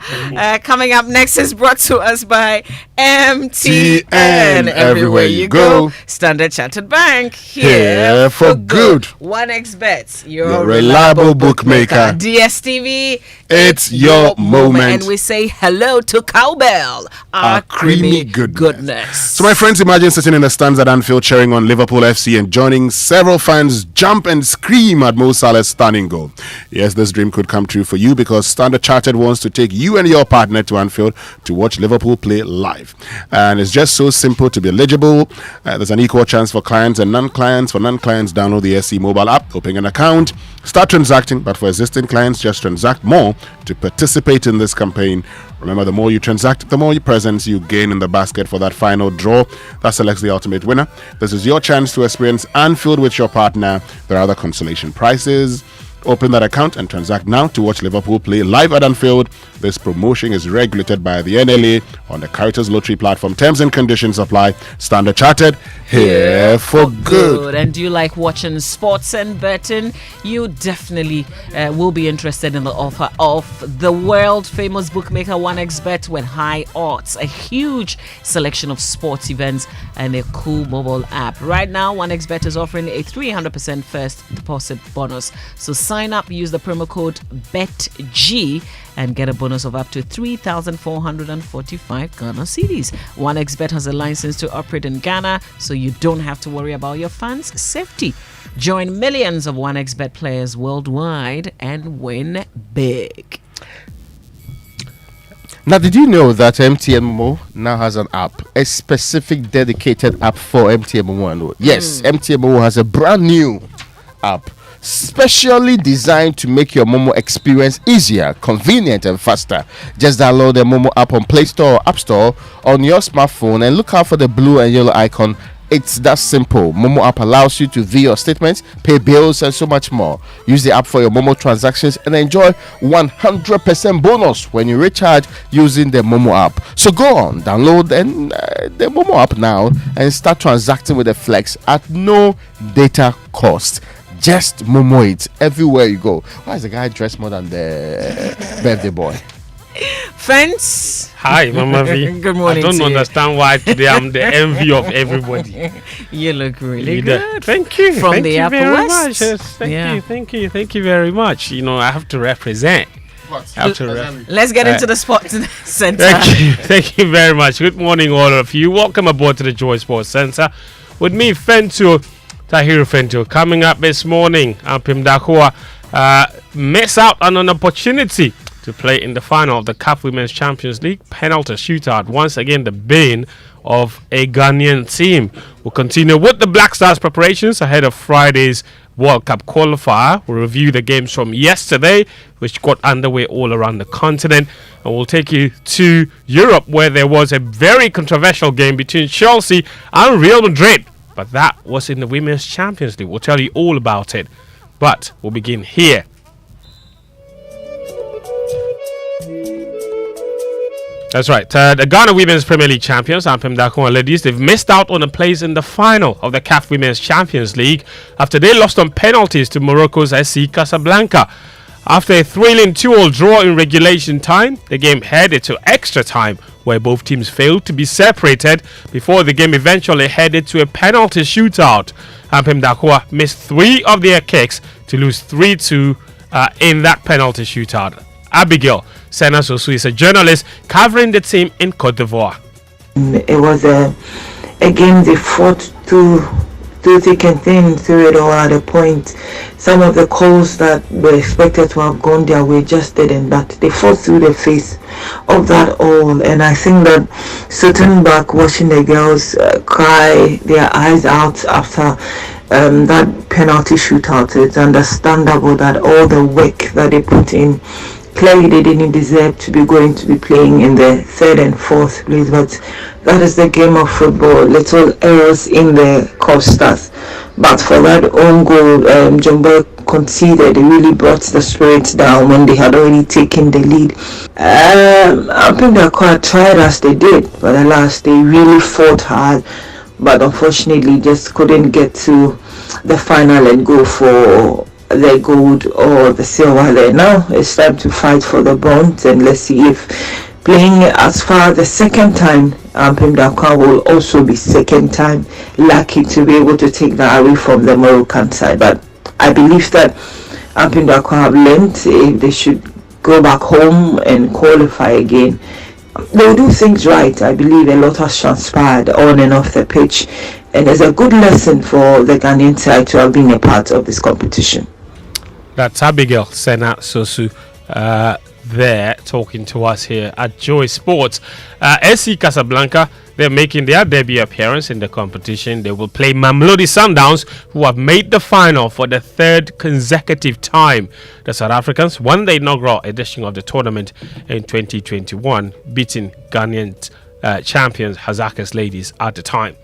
coming up next is brought to us by MTN. Everywhere you go. Standard Chartered Bank. Here for good. 1xBet, your reliable bookmaker. DSTV, it's your moment. And we say hello to Cowbell, our creamy goodness. So my friends, imagine sitting in the stands at Anfield cheering on Liverpool FC and joining several fans jump and scream at Mo Salah's stunning goal. Yes, this dream could come true for you because Standard Chartered wants to take you and your partner to Anfield to watch Liverpool play live. And it's just so simple to be eligible. There's an equal chance for clients and non-clients. For non-clients, download the SC mobile app, open an account, start transacting. But for existing clients, just transact more to participate in this campaign. Remember, the more you transact, the more presents you gain in the basket for that final draw that selects the ultimate winner. This is your chance to experience Anfield with your partner. There are other consolation prizes. Open that account and transact now to watch Liverpool play live at Anfield. This promotion is regulated by the NLA on the Caritas Lottery platform. Terms and conditions apply. Standard Chartered, here for good. And do you like watching sports and betting? You definitely will be interested in the offer of the world famous bookmaker 1xBet with high odds, a huge selection of sports events, and a cool mobile app. Right now, 1xBet is offering a 300% first deposit bonus. So sign up, use the promo code BETG and get a bonus of up to 3,445 Ghana cedis. 1xBet has a license to operate in Ghana, so you don't have to worry about your fans' safety. Join millions of 1xBet players worldwide and win big. Now, did you know that MTN Mo now has an app, a specific dedicated app for MTN Mo? Yes, MTN Mo has a brand new app specially designed to make your Momo experience easier, convenient, and faster. Just download the Momo app on Play Store or App Store on your smartphone and look out for the blue and yellow icon. It's that simple. Momo app allows you to view your statements, pay bills, and so much more. Use the app for your Momo transactions and enjoy 100% bonus when you recharge using the Momo app. So go on, download the Momo app now and start transacting with the Flex at no data cost. Just Momo it everywhere you go. Why is the guy dressed more than the birthday boy? Friends. Hi, Mama V. Good morning. I don't understand why today I'm the envy of everybody. You look really good. Thank you. From Thank the you Upper very West. much. Yes, thank you very much. You know, I have to represent. Let's get into the Sports Center. Thank you very much. Good morning, all of you. Welcome aboard to the Joy Sports Center. With me, Fento, Tahiru Fento. Coming up this morning, Ampim Dakwa miss out on an opportunity to play in the final of the CAF Women's Champions League penalty shootout. Once again, the bane of a Ghanaian team. We'll continue with the Black Stars preparations ahead of Friday's World Cup qualifier. We'll review the games from yesterday, which got underway all around the continent. And we'll take you to Europe, where there was a very controversial game between Chelsea and Real Madrid. But that was in the Women's Champions League. We'll tell you all about it. But we'll begin here. That's right. The Ghana Women's Premier League champions, Ampem Dakwa ladies, they've missed out on a place in the final of the CAF Women's Champions League after they lost on penalties to Morocco's SC Casablanca. After a thrilling 2-2 draw in regulation time, the game headed to extra time, where both teams failed to be separated before the game eventually headed to a penalty shootout. Ampem Dakwa missed 3 of their kicks to lose 3-2 in that penalty shootout. Abigail Sena Sosu is a journalist covering the team in Cote d'Ivoire. It was a game they fought through thick and thin through it all at a point. Some of the calls that were expected to have gone their way just didn't, but they fought through the face of that all. And I think that sitting back watching the girls cry their eyes out after that penalty shootout, it's understandable that all the work that they put in, clearly they didn't deserve to be going to be playing in the 3rd and 4th place, but that is the game of football. Little errors in the costas, but for that own goal, Jumbo conceded. It really brought the spirits down when they had already taken the lead. I think they quite tried as they did, but alas, they really fought hard, but unfortunately just couldn't get to the final and go for the gold or the silver there. Now it's time to fight for the bronze, and let's see if playing as far the second time, Ampem Dakwa will also be second time lucky to be able to take that away from the Moroccan side. But I believe that Ampem Dakwa have learned if they should go back home and qualify again, they'll do things right. I believe a lot has transpired on and off the pitch, and it's a good lesson for the Ghanaian side to have been a part of this competition. That's Abigail Sena Sosu there talking to us here at Joy Sports. SC Casablanca, they're making their debut appearance in the competition. They will play Mamelodi Sundowns, who have made the final for the 3rd consecutive time. The South Africans won the inaugural edition of the tournament in 2021, beating Ghanaian champions Hazakas ladies at the time.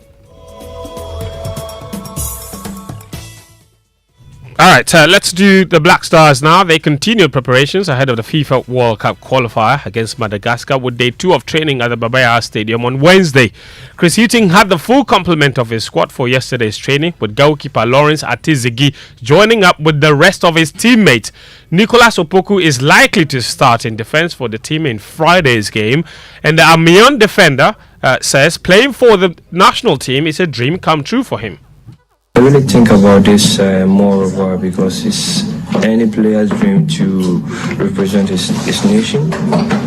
Alright, let's do the Black Stars now. They continue preparations ahead of the FIFA World Cup qualifier against Madagascar with day 2 of training at the Baba Yara Stadium on Wednesday. Chris Hughton had the full complement of his squad for yesterday's training, with goalkeeper Lawrence Atizigi joining up with the rest of his teammates. Nicolas Opoku is likely to start in defense for the team in Friday's game, and the Amiens defender says playing for the national team is a dream come true for him. I really think about this more because it's any player's dream to represent his nation,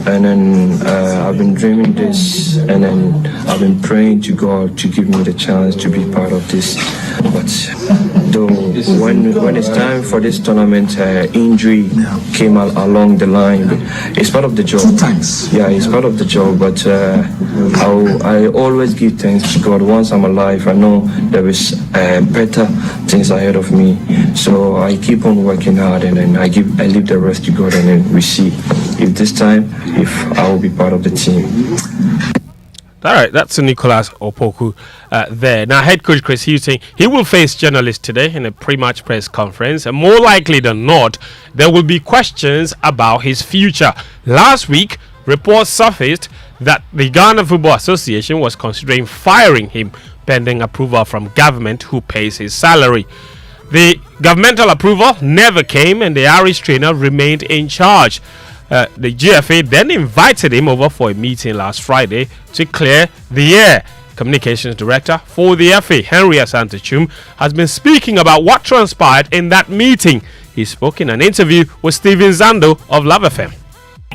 and then I've been dreaming this, and then I've been praying to God to give me the chance to be part of this. But though when it's time for this tournament, injury came along the line. It's part of the job. Yeah, it's part of the job. But I always give thanks to God. Once I'm alive, I know there is better things ahead of me. So I keep on working hard, and then I leave the rest to God, and then we see if this time I will be part of the team. All right, that's Nicholas Opoku there. Now, head coach Chris Hughton, he will face journalists today in a pre-match press conference, and more likely than not, there will be questions about his future. Last week, reports surfaced that the Ghana Football Association was considering firing him pending approval from government who pays his salary. The governmental approval never came, and the Irish trainer remained in charge. The GFA then invited him over for a meeting last Friday to clear the air. Communications Director for the FA, Henry Asante-Chum, has been speaking about what transpired in that meeting. He spoke in an interview with Stephen Zando of Love FM.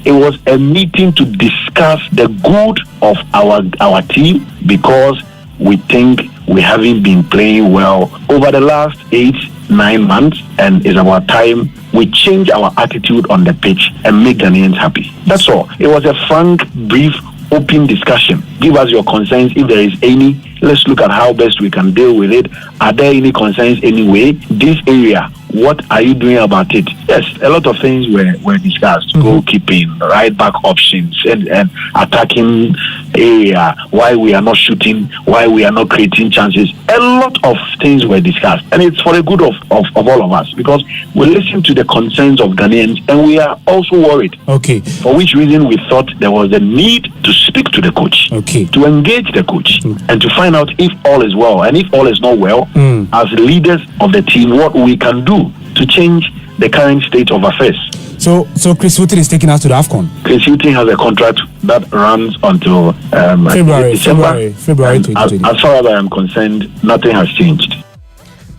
It was a meeting to discuss the good of our team, because we think we haven't been playing well over the last 8-9 months, and it's about time we change our attitude on the pitch and make Ghanaians happy. That's all. It was a frank, brief, open discussion. Give us your concerns if there is any. Let's look at how best we can deal with it. Are there any concerns anyway? This area, what are you doing about it? Yes, a lot of things were discussed. Goalkeeping, right back options, and attacking area, why we are not shooting, why we are not creating chances. A lot of things were discussed, and it's for the good of all of us, because we listen to the concerns of Ghanaians, and we are also worried. Okay. For which reason we thought there was a need to speak to the coach, to engage the coach, and to find out if all is well, and if all is not well, as leaders of the team, what we can do to change the current state of affairs. So Chris Hughton is taking us to the AFCON. Chris Hughton has a contract that runs until February December. February 2020. As far as I am concerned, nothing has changed.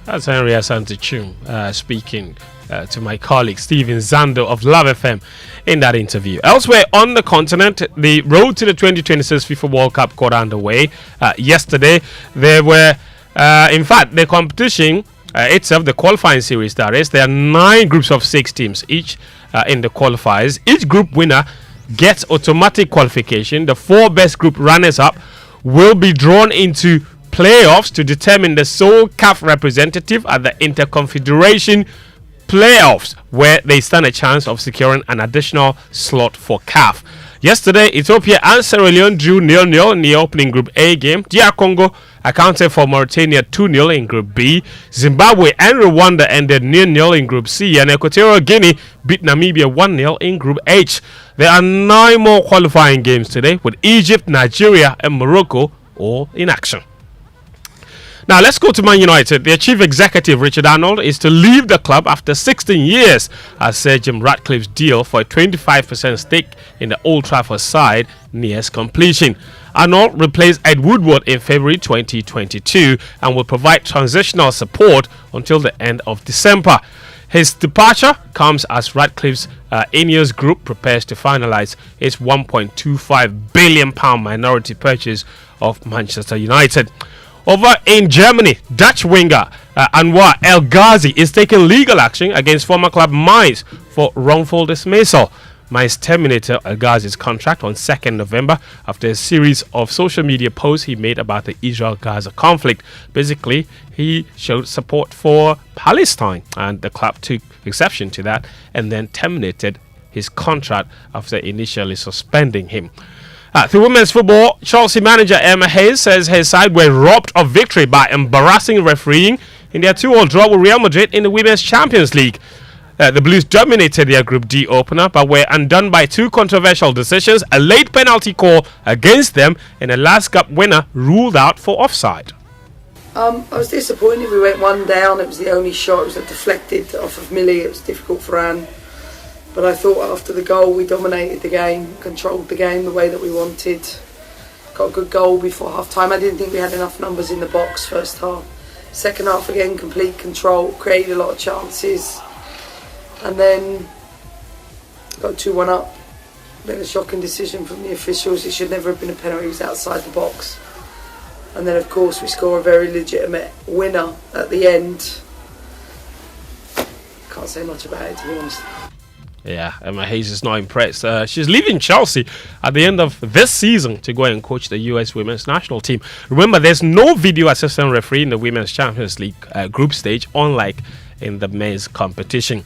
That's Henry Asante-Chum speaking to my colleague Stephen Zando of Love FM in that interview. Elsewhere on the continent, the road to the 2026 FIFA World Cup got underway yesterday. There were, in fact, the competition itself, the qualifying series, that is, there are 9 groups of 6 teams each in the qualifiers. Each group winner gets automatic qualification. The 4 best group runners-up will be drawn into playoffs to determine the sole CAF representative at the Interconfederation playoffs, where they stand a chance of securing an additional slot for CAF. Yesterday, Ethiopia and Sierra Leone drew 0-0 in the opening Group A game. DR Congo accounted for Mauritania 2-0 in Group B. Zimbabwe and Rwanda ended 0-0 in Group C, and Equatorial Guinea beat Namibia 1-0 in Group H. There are 9 more qualifying games today, with Egypt, Nigeria and Morocco all in action. Now let's go to Man United. Their chief executive, Richard Arnold, is to leave the club after 16 years as Sir Jim Ratcliffe's deal for a 25% stake in the Old Trafford side nears completion. Arnold replaced Ed Woodward in February 2022 and will provide transitional support until the end of December. His departure comes as Ratcliffe's Ineos Group prepares to finalise its £1.25 billion minority purchase of Manchester United. Over in Germany, Dutch winger Anwar El Ghazi is taking legal action against former club Mainz for wrongful dismissal. Mainz terminated El Ghazi's contract on 2nd November after a series of social media posts he made about the Israel-Gaza conflict. Basically, he showed support for Palestine, and the club took exception to and then terminated his contract after initially suspending him. Through women's football, Chelsea manager Emma Hayes says his side were robbed of victory by embarrassing refereeing in their 2-2 draw with Real Madrid in the Women's Champions League. The Blues dominated their Group D opener, but were undone by 2 controversial decisions, a late penalty call against them, and a last cup winner ruled out for offside. I was disappointed. We went 1 down. It was the only shot. It was a deflected off of Millie. It was difficult for Anne. But I thought after the goal we dominated the game, controlled the game the way that we wanted. Got a good goal before half time. I didn't think we had enough numbers in the box first half. Second half again, complete control, created a lot of chances. And then got 2-1 up. Then a shocking decision from the officials. It should never have been a penalty. It was outside the box. And then of course we score a very legitimate winner at the end. can't say much about it, to be honest. Yeah, Emma Hayes is not impressed. She's leaving Chelsea at the end of this season to go and coach the US women's national team. Remember, there's no video assistant referee in the Women's Champions League group stage, unlike in the men's competition.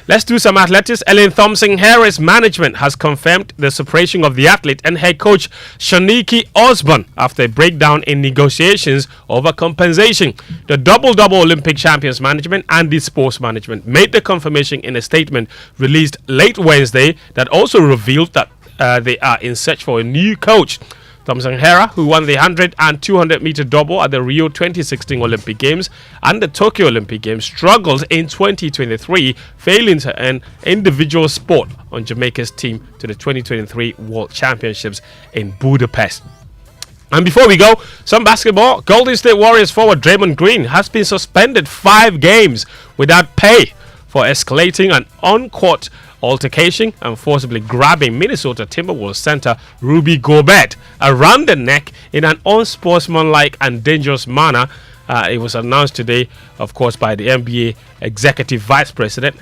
Let's do some athletics. Ellen Thompson-Harris management has confirmed the separation of the athlete and head coach Shaniki Osborne after a breakdown in negotiations over compensation. The double Olympic champions management and the sports management made the confirmation in a statement released late Wednesday that also revealed that they are in search for a new coach. Thompson-Herah, who won the 100 and 200 meter double at the Rio 2016 Olympic Games and the Tokyo Olympic Games, struggled in 2023, failing to earn individual spot on Jamaica's team to the 2023 World Championships in Budapest. And before we go, some basketball. Golden State Warriors forward Draymond Green has been suspended 5 games without pay for escalating an on-court altercation and forcibly grabbing Minnesota Timberwolves center Rudy Gobert around the neck in an unsportsmanlike and dangerous manner. It was announced today, of course, by the NBA Executive Vice President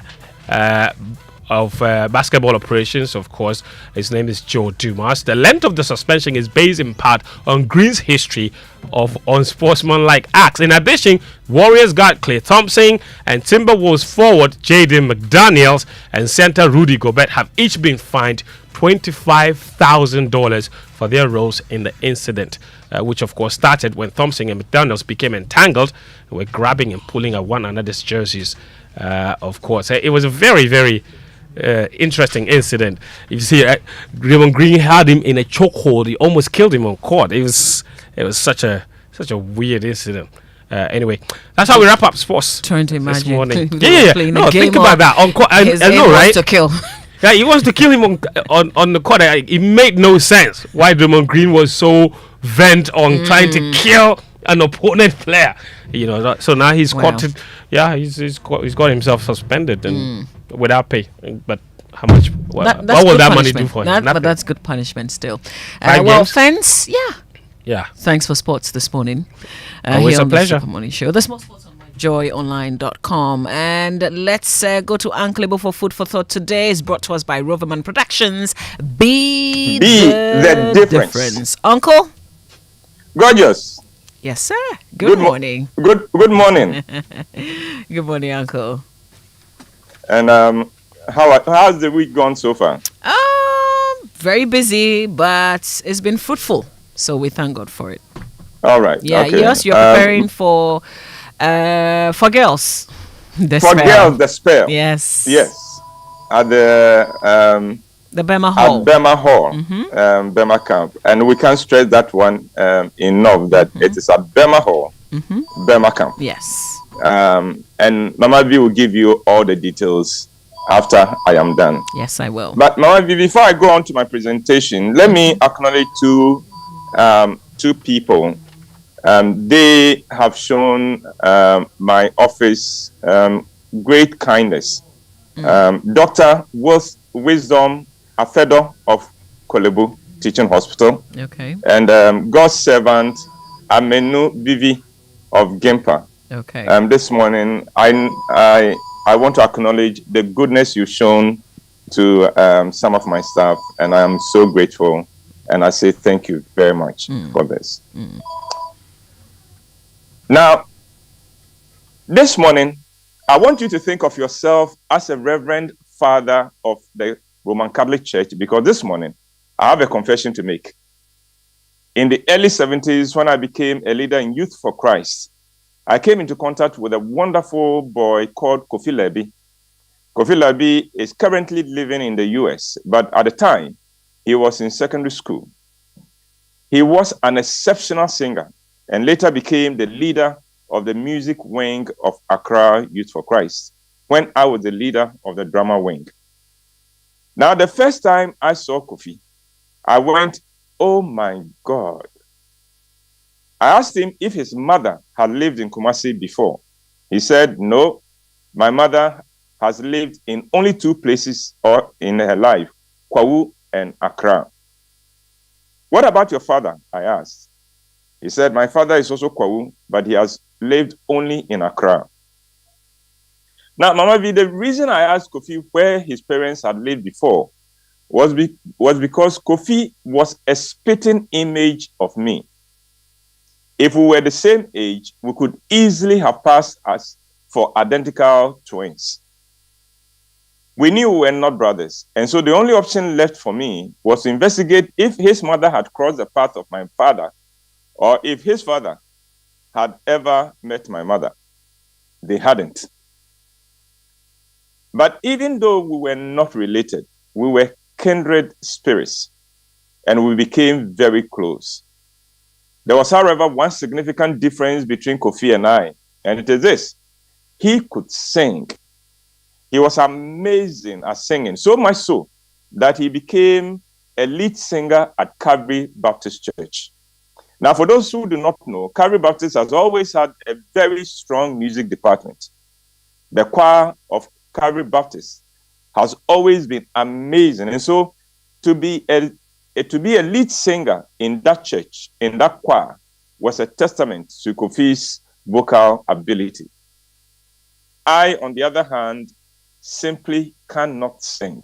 of basketball operations. Of course, his name is Joe Dumas. The length of the suspension is based in part on Green's history of unsportsmanlike acts. In addition, Warriors guard Klay Thompson and Timberwolves forward Jaden McDaniels and center Rudy Gobert have each been fined $25,000 for their roles in the incident, which of course started when Thompson and McDaniels became entangled and were grabbing and pulling at one another's jerseys. Of course, it was a very, very interesting incident. You see, Draymond Green had him in a chokehold. He almost killed him on court. It was such a weird incident. Anyway, that's how we wrap up sports. Trying to imagine this morning. Yeah. No, think about that on court. I know, right? To kill. Yeah, he wants to kill him on the court. It made no sense why Draymond Green was so bent on trying to kill an opponent player. So now he's caught it. Yeah, he's got himself suspended and without pay. But how much? What will that money do for him? But that's good punishment still. 5 games? Thanks. Yeah. Thanks for sports this morning. Always here a on pleasure. The Super Morning Show. There's more sports on joyonline.com. And let's go to Anklebo for food for thought. Today is brought to us by Roverman Productions. Be the difference. Uncle? Gorgeous. Yes, sir. Good morning. Good morning. Good morning, Uncle. And how's the week gone so far? Very busy, but it's been fruitful. So we thank God for it. All right. Yeah. Okay. Yes, you're preparing for girls. The spell. Yes. Yes. At the Bema Hall. At Bema Hall, Bema Camp, and we can't stress that one enough. That it is at Bema Hall, Bema Camp. Yes. And Mama V will give you all the details after I am done. Yes, I will. But Mama V, before I go on to my presentation, let me acknowledge two people. They have shown my office great kindness. Dr. Wisdom Afedo of Kolebu Teaching Hospital. Okay. And God's servant Amenu Bivi of Gimpa. Okay. This morning, I want to acknowledge the goodness you've shown to some of my staff, and I am so grateful. And I say thank you very much for this. Now, this morning, I want you to think of yourself as a reverend father of the Roman Catholic Church, because this morning, I have a confession to make. In the early 70s, when I became a leader in Youth for Christ, I came into contact with a wonderful boy called Kofi Lebi. Kofi Lebi is currently living in the US, but at the time, he was in secondary school. He was an exceptional singer and later became the leader of the music wing of Accra Youth for Christ, when I was the leader of the drama wing. Now, the first time I saw Kofi, I went, oh my God. I asked him if his mother had lived in Kumasi before. He said, no, my mother has lived in only 2 places in her life, Kwawu and Accra. What about your father? I asked. He said, my father is also Kwawu, but he has lived only in Accra. Now, Mama V, the reason I asked Kofi where his parents had lived before was because Kofi was a spitting image of me. If we were the same age, we could easily have passed as for identical twins. We knew we were not brothers, and so the only option left for me was to investigate if his mother had crossed the path of my father, or if his father had ever met my mother. They hadn't. But even though we were not related, we were kindred spirits, and we became very close. There was, however, one significant difference between Kofi and I, and it is this. He could sing. He was amazing at singing, so much so that he became a lead singer at Calvary Baptist Church. Now, for those who do not know, Calvary Baptist has always had a very strong music department. The choir of Calvary Baptist has always been amazing. And so to be a lead singer in that church, in that choir, was a testament to Kofi's vocal ability. I, on the other hand, simply cannot sing.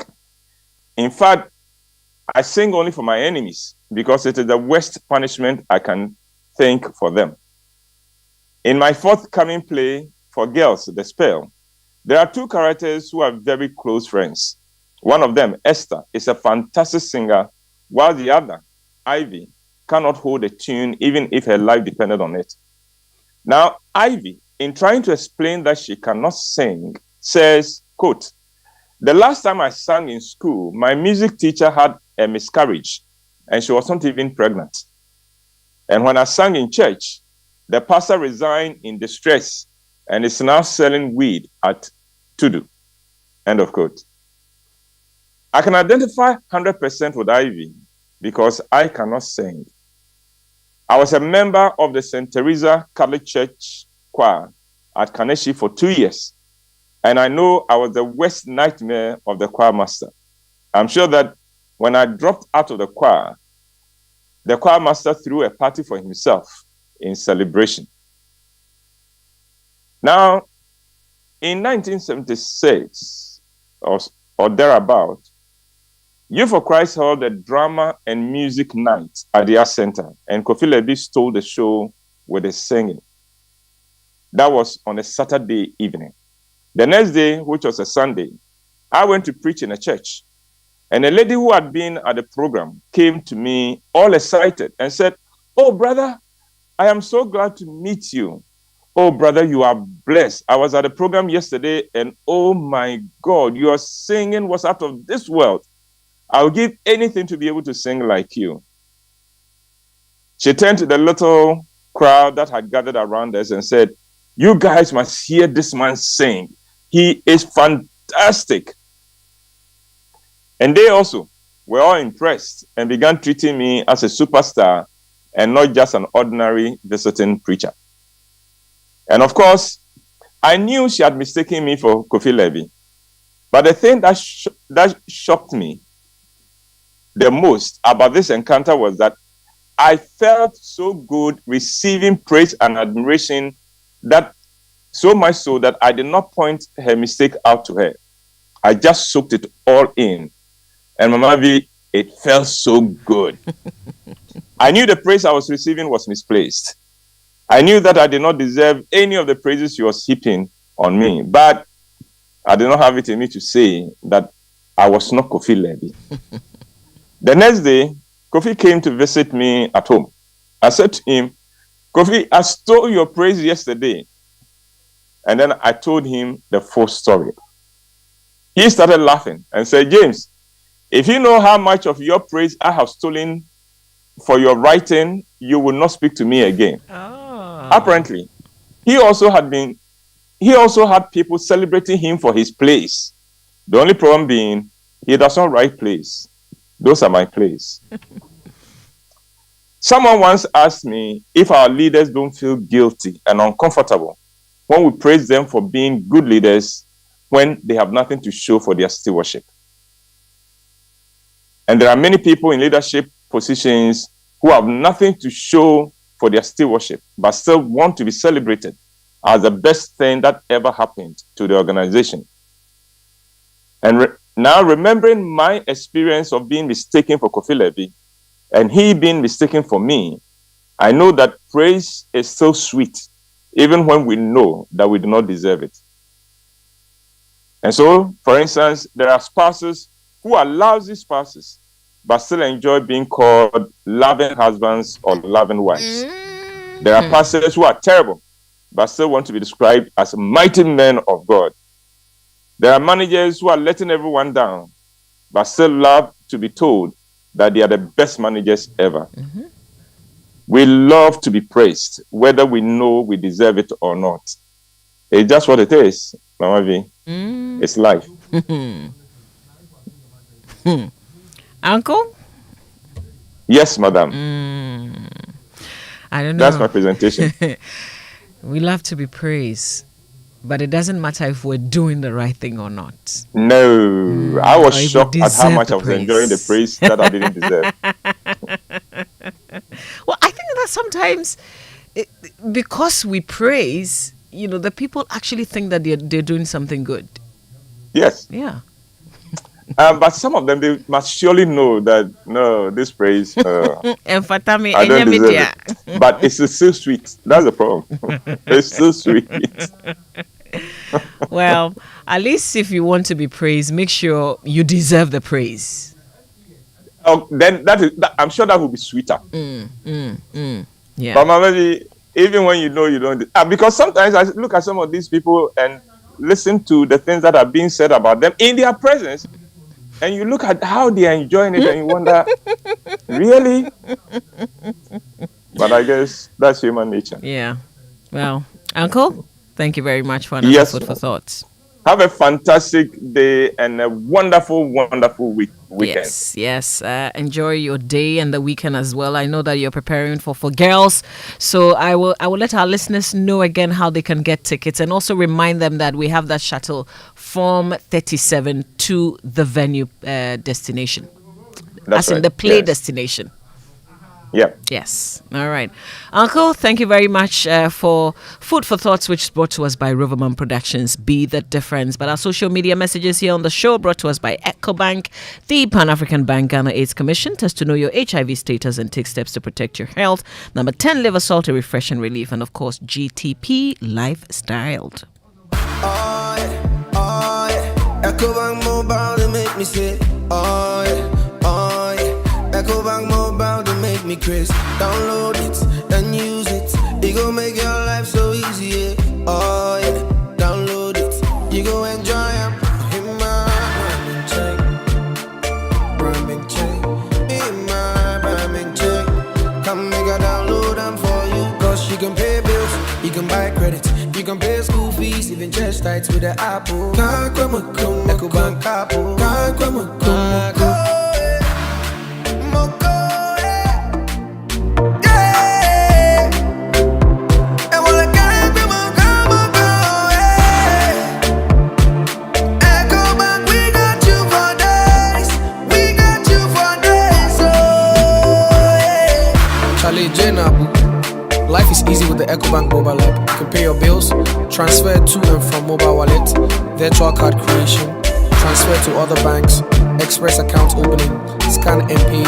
In fact, I sing only for my enemies because it is the worst punishment I can think for them. In my forthcoming play for girls, The Spell, there are two characters who are very close friends. One of them, Esther, is a fantastic singer, while the other, Ivy, cannot hold a tune even if her life depended on it. Now, Ivy, in trying to explain that she cannot sing, says, quote, "The last time I sang in school, my music teacher had a miscarriage, and she was not even pregnant. And when I sang in church, the pastor resigned in distress and is now selling weed at Tudu." End of quote. I can identify 100% with Ivy because I cannot sing. I was a member of the St. Teresa Catholic Church choir at Kaneshi for 2 years, and I know I was the worst nightmare of the choir master. I'm sure that when I dropped out of the choir master threw a party for himself in celebration. Now, in 1976 or thereabout, Youth for Christ held a drama and music night at the Art Center, and Kofi Lebi stole the show with his singing. That was on a Saturday evening. The next day, which was a Sunday, I went to preach in a church, and a lady who had been at the program came to me all excited and said, "Oh, brother, I am so glad to meet you. Oh, brother, you are blessed. I was at the program yesterday, and oh my God, your singing was out of this world. I would give anything to be able to sing like you." She turned to the little crowd that had gathered around us and said, "You guys must hear this man sing. He is fantastic." And they also were all impressed and began treating me as a superstar and not just an ordinary visiting preacher. And of course, I knew she had mistaken me for Kofi Lebi. But the thing that shocked me the most about this encounter was that I felt so good receiving praise and admiration, that so much so that I did not point her mistake out to her. I just soaked it all in. And Mama V, it felt so good. I knew the praise I was receiving was misplaced. I knew that I did not deserve any of the praises she was heaping on me, but I did not have it in me to say that I was not Kofi Lebi. The next day, Kofi came to visit me at home. I said to him, "Kofi, I stole your praise yesterday." And then I told him the full story. He started laughing and said, "James, if you know how much of your praise I have stolen for your writing, you will not speak to me again." Apparently, he also had people celebrating him for his plays. The only problem being, he does not write plays. Those are my plays. Someone once asked me if our leaders don't feel guilty and uncomfortable when we praise them for being good leaders when they have nothing to show for their stewardship. And there are many people in leadership positions who have nothing to show for their stewardship, but still want to be celebrated as the best thing that ever happened to the organization. And now, remembering my experience of being mistaken for Kofi Levy and he being mistaken for me, I know that praise is so sweet, even when we know that we do not deserve it. And so, for instance, there are spouses who are lousy spouses, but still enjoy being called loving husbands or loving wives. There are pastors who are terrible, but still want to be described as mighty men of God. There are managers who are letting everyone down, but still love to be told that they are the best managers ever. We love to be praised, whether we know we deserve it or not. It's just what it is, Mama V. It's life. Uncle? Yes, madam. I don't know. That's my presentation. We love to be praised, but it doesn't matter if we're doing the right thing or not. No, I was Or if we shocked at how deserve much the I was enjoying the praise that I didn't deserve. Well, I think that sometimes because we praise, the people actually think that they're doing something good. Yes. Yeah. But some of them, they must surely know that, no, this praise, I don't deserve it. But it's so sweet. That's the problem. It's so sweet. Well, at least if you want to be praised, make sure you deserve the praise. Oh, then I'm sure that will be sweeter. Yeah. But maybe even when you know you don't, because sometimes I look at some of these people and listen to the things that are being said about them in their presence, and you look at how they are enjoying it, and you wonder, really? But I guess that's human nature. Yeah. Well, Uncle, thank you very much for another food for thoughts. Have a fantastic day and a wonderful, wonderful weekend. Yes. Enjoy your day and the weekend as well. I know that you're preparing for girls, so I will let our listeners know again how they can get tickets, and also remind them that we have that shuttle from 37 to the venue destination. That's in right. the play Yes. destination. Yeah. Yes. All right. Uncle, thank you very much for Food for Thoughts, which is brought to us by Riverman Productions. Be the difference. But our social media messages here on the show brought to us by EcoBank, the Pan-African Bank Ghana AIDS Commission. Test to know your HIV status and take steps to protect your health. Number 10, Liver Salt, a refresh and relief. And of course, GTP, Lifestyled. EcoBank Mobile, they make me say, EcoBank Mobile, they make me crazy. Download it and use it. It go make your life so easy. Yeah. Download it. You go enjoy it. In my Brahmin chain. In my Brahmin chain. Come make a download them for you. Cause you can pay bills, you can buy credit, you can pay school fees, even church tights with the Apple. EcoBank Apple. Life is easy with the EcoBank mobile app. You can pay your bills, transfer to and from mobile wallet, virtual card creation, transfer to other banks, express account opening, scan and pay,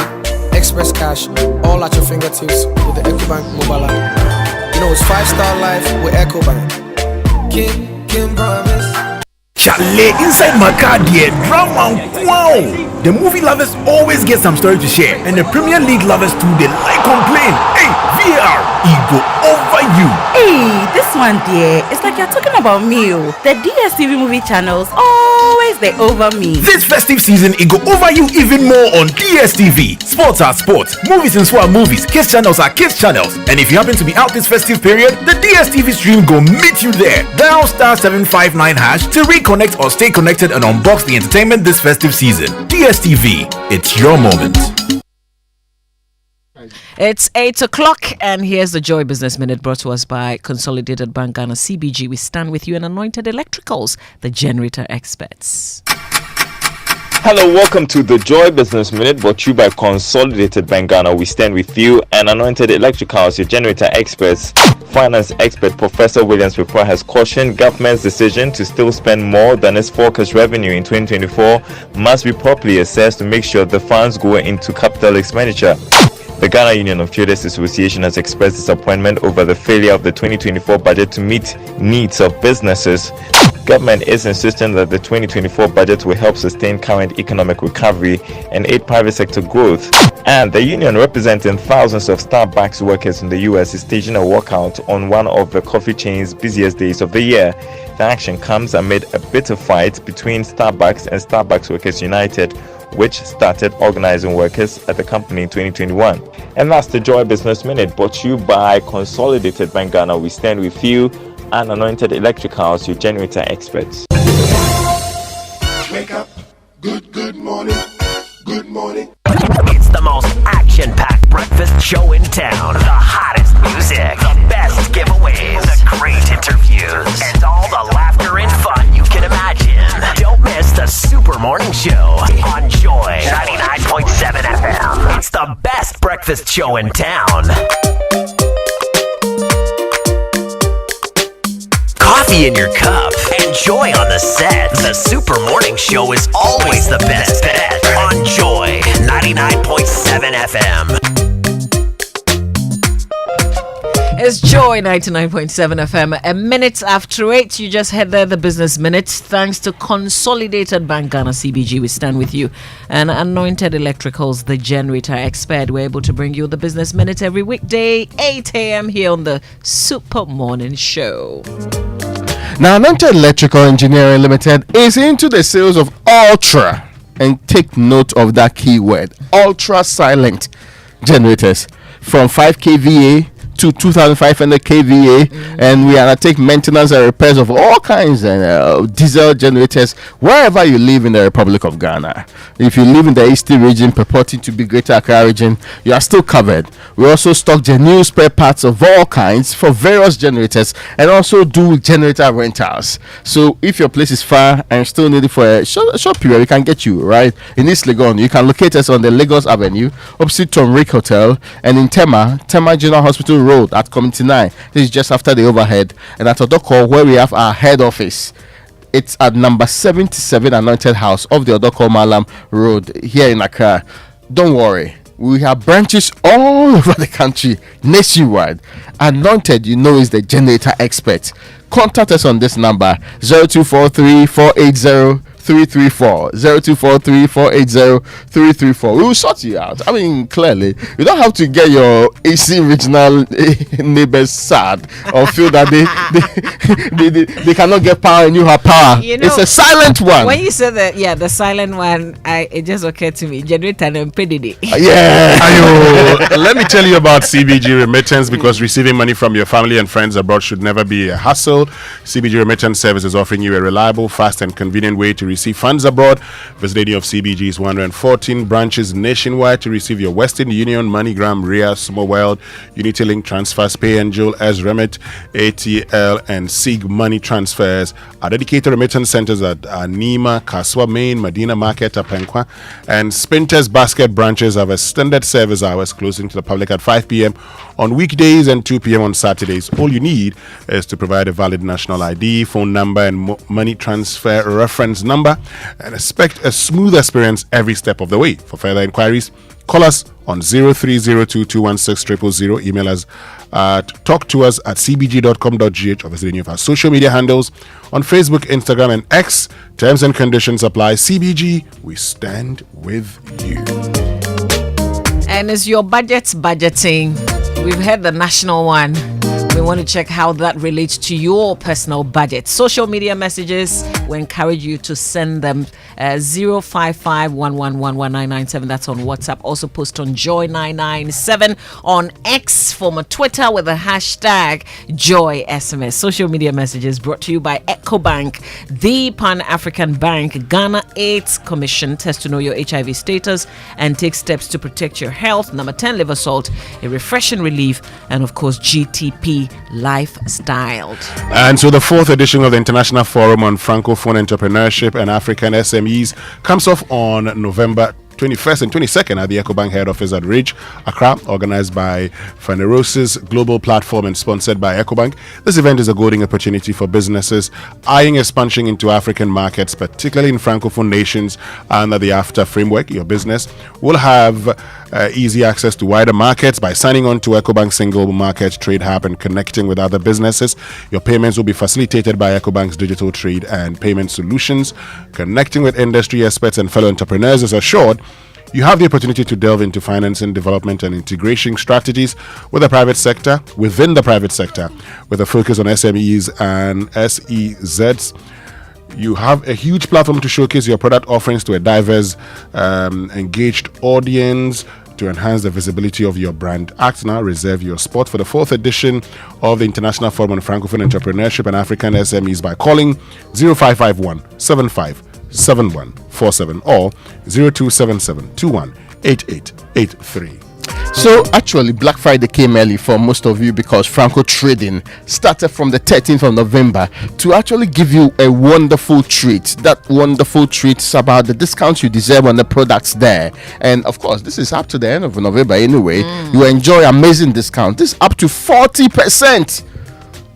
express cash, all at your fingertips with the EcoBank mobile app. You know it's 5-star life with EcoBank. King promise. Chalet inside Macadie, drama, wow! The movie lovers always get some story to share, and the Premier League lovers too, they like complain. Hey, VAR, ego over you. Hey, this one dear, it's like you're talking about me. The DSTV movie channels always they over me. This festive season, it go over you even more on DSTV. Sports are sports, movies and so are movies, kids channels are kids channels. And if you happen to be out this festive period, the DSTV stream go meet you there. Dial *759# to reconnect or stay connected and unbox the entertainment this festive season. DSTV, it's your moment. It's 8 o'clock, and here's the Joy Business Minute brought to us by Consolidated Bank Ghana CBG. We stand with you and Anointed Electricals, the generator experts. Hello, welcome to the Joy Business Minute, brought to you by Consolidated Bank Ghana. We stand with you, and Anointed Electricals, your generator experts. Finance expert Professor Williams Pepper has cautioned government's decision to still spend more than its forecast revenue in 2024 must be properly assessed to make sure the funds go into capital expenditure. The Ghana Union of Traders Association has expressed disappointment over the failure of the 2024 budget to meet needs of businesses. Government is insisting that the 2024 budget will help sustain current economic recovery and aid private sector growth. And the union, representing thousands of Starbucks workers in the US, is staging a walkout on one of the coffee chain's busiest days of the year. The action comes amid a bitter fight between Starbucks and Starbucks Workers United, which started organizing workers at the company in 2021. And that's the Joy Business Minute, brought to you by Consolidated Bank Ghana. We stand with you, and Anointed Electricals, your generator experts. Wake up, good morning, good morning. It's the most action-packed breakfast show in town. The hottest music, the best giveaways, the great interviews, and all the laughter and fun you can imagine. Don't miss the Super Morning Show on Joy 99.7 FM. It's the best breakfast show in town. Coffee in your cup and joy on the set. The Super Morning Show is always the best bet on Joy 99.7 FM. It's Joy 99.7 FM. A minute after 8, you just heard there the Business Minute. Thanks to Consolidated Bank Ghana CBG, we stand with you. And Anointed Electricals, the generator expert. We're able to bring you the Business Minute every weekday, 8 a.m. here on the Super Morning Show. Now, Anointed Electrical Engineering Limited is into the sales of ultra, and take note of that keyword, ultra silent generators from 5 kVA to 2500 kVA, and we undertake maintenance and repairs of all kinds of diesel generators wherever you live in the Republic of Ghana. If you live in the Eastern region purporting to be Greater Accra region, you are still covered. We also stock genuine spare parts of all kinds for various generators, and also do generator rentals. So if your place is far and still need it for a short period, we can get you right in East Legon. You can locate us on the Lagos Avenue opposite Tom Rick Hotel, and in Tema General Hospital Road at Community 9. This is just after the overhead, and at Odoko, where we have our head office. It's at number 77 Anointed House of the Odoko Malam Road here in Accra. Don't worry, we have branches all over the country, nationwide. Anointed, you know, is the generator expert. Contact us on this number 0243 480 334 0243 480 334. We will sort you out. I mean, clearly, you don't have to get your AC regional neighbors sad or feel that they cannot get power and you have power. You know, it's a silent one. When you said that, yeah, the silent one, it just occurred to me. Generator and pedidi. Yeah. Ayo, let me tell you about CBG Remittance, because receiving money from your family and friends abroad should never be a hassle. CBG Remittance Service is offering you a reliable, fast, and convenient way to receive funds abroad. Visit any of CBG's 114 branches nationwide to receive your Western Union, MoneyGram, Ria, Small World, UnityLink transfers, PayAngel, Remit, ATL, and SIG money transfers. Our dedicated remittance centers at Nima, Kaswa Main, Medina Market, Apenkwa, and Spinters Basket branches have extended service hours, closing to the public at 5 p.m. on weekdays and 2 p.m. on Saturdays. All you need is to provide a valid national ID, phone number, and money transfer reference number, and expect a smooth experience every step of the way. For further inquiries, call us on 0302216000. Email us at talktous@cbg.com.gh, or visit any of our social media handles on Facebook, Instagram, and X. Terms and conditions apply. CBG, we stand with you. And it's your budgeting. We've had the national one. We want to check how that relates to your personal budget. Social media messages, we encourage you to send them 05511119997. That's on WhatsApp. Also post on Joy997 on X, former Twitter, with the hashtag JoySMS. Social media messages brought to you by EcoBank, the Pan-African Bank. Ghana AIDS Commission. Test to know your HIV status and take steps to protect your health. Number 10, liver salt, a refreshing relief, and of course GTP be lifestyled. And so the 4th edition of the International Forum on Francophone Entrepreneurship and African SMEs comes off on November 21st and 22nd at the EcoBank head office at Ridge, Accra, organized by Phanerosis Global Platform and sponsored by EcoBank. This event is a golden opportunity for businesses eyeing expansion into African markets, particularly in Francophone nations. Under the AFTA framework, your business will have easy access to wider markets by signing on to EcoBank's single market trade hub and connecting with other businesses. Your payments will be facilitated by EcoBank's digital trade and payment solutions. Connecting with industry experts and fellow entrepreneurs is assured. You have the opportunity to delve into financing, development, and integration strategies with the private sector, within the private sector, with a focus on SMEs and SEZs. You have a huge platform to showcase your product offerings to a diverse, engaged audience to enhance the visibility of your brand. Act now, reserve your spot for the 4th edition of the International Forum on Francophone Entrepreneurship and African SMEs by calling 0551 75 7147 or 0277 21 8883. So actually Black Friday came early for most of you because Franco Trading started from the 13th of November to actually give you a wonderful treat. That wonderful treat is about the discounts you deserve on the products there. And of course, this is up to the end of November anyway. You enjoy amazing discount. This is up to 40%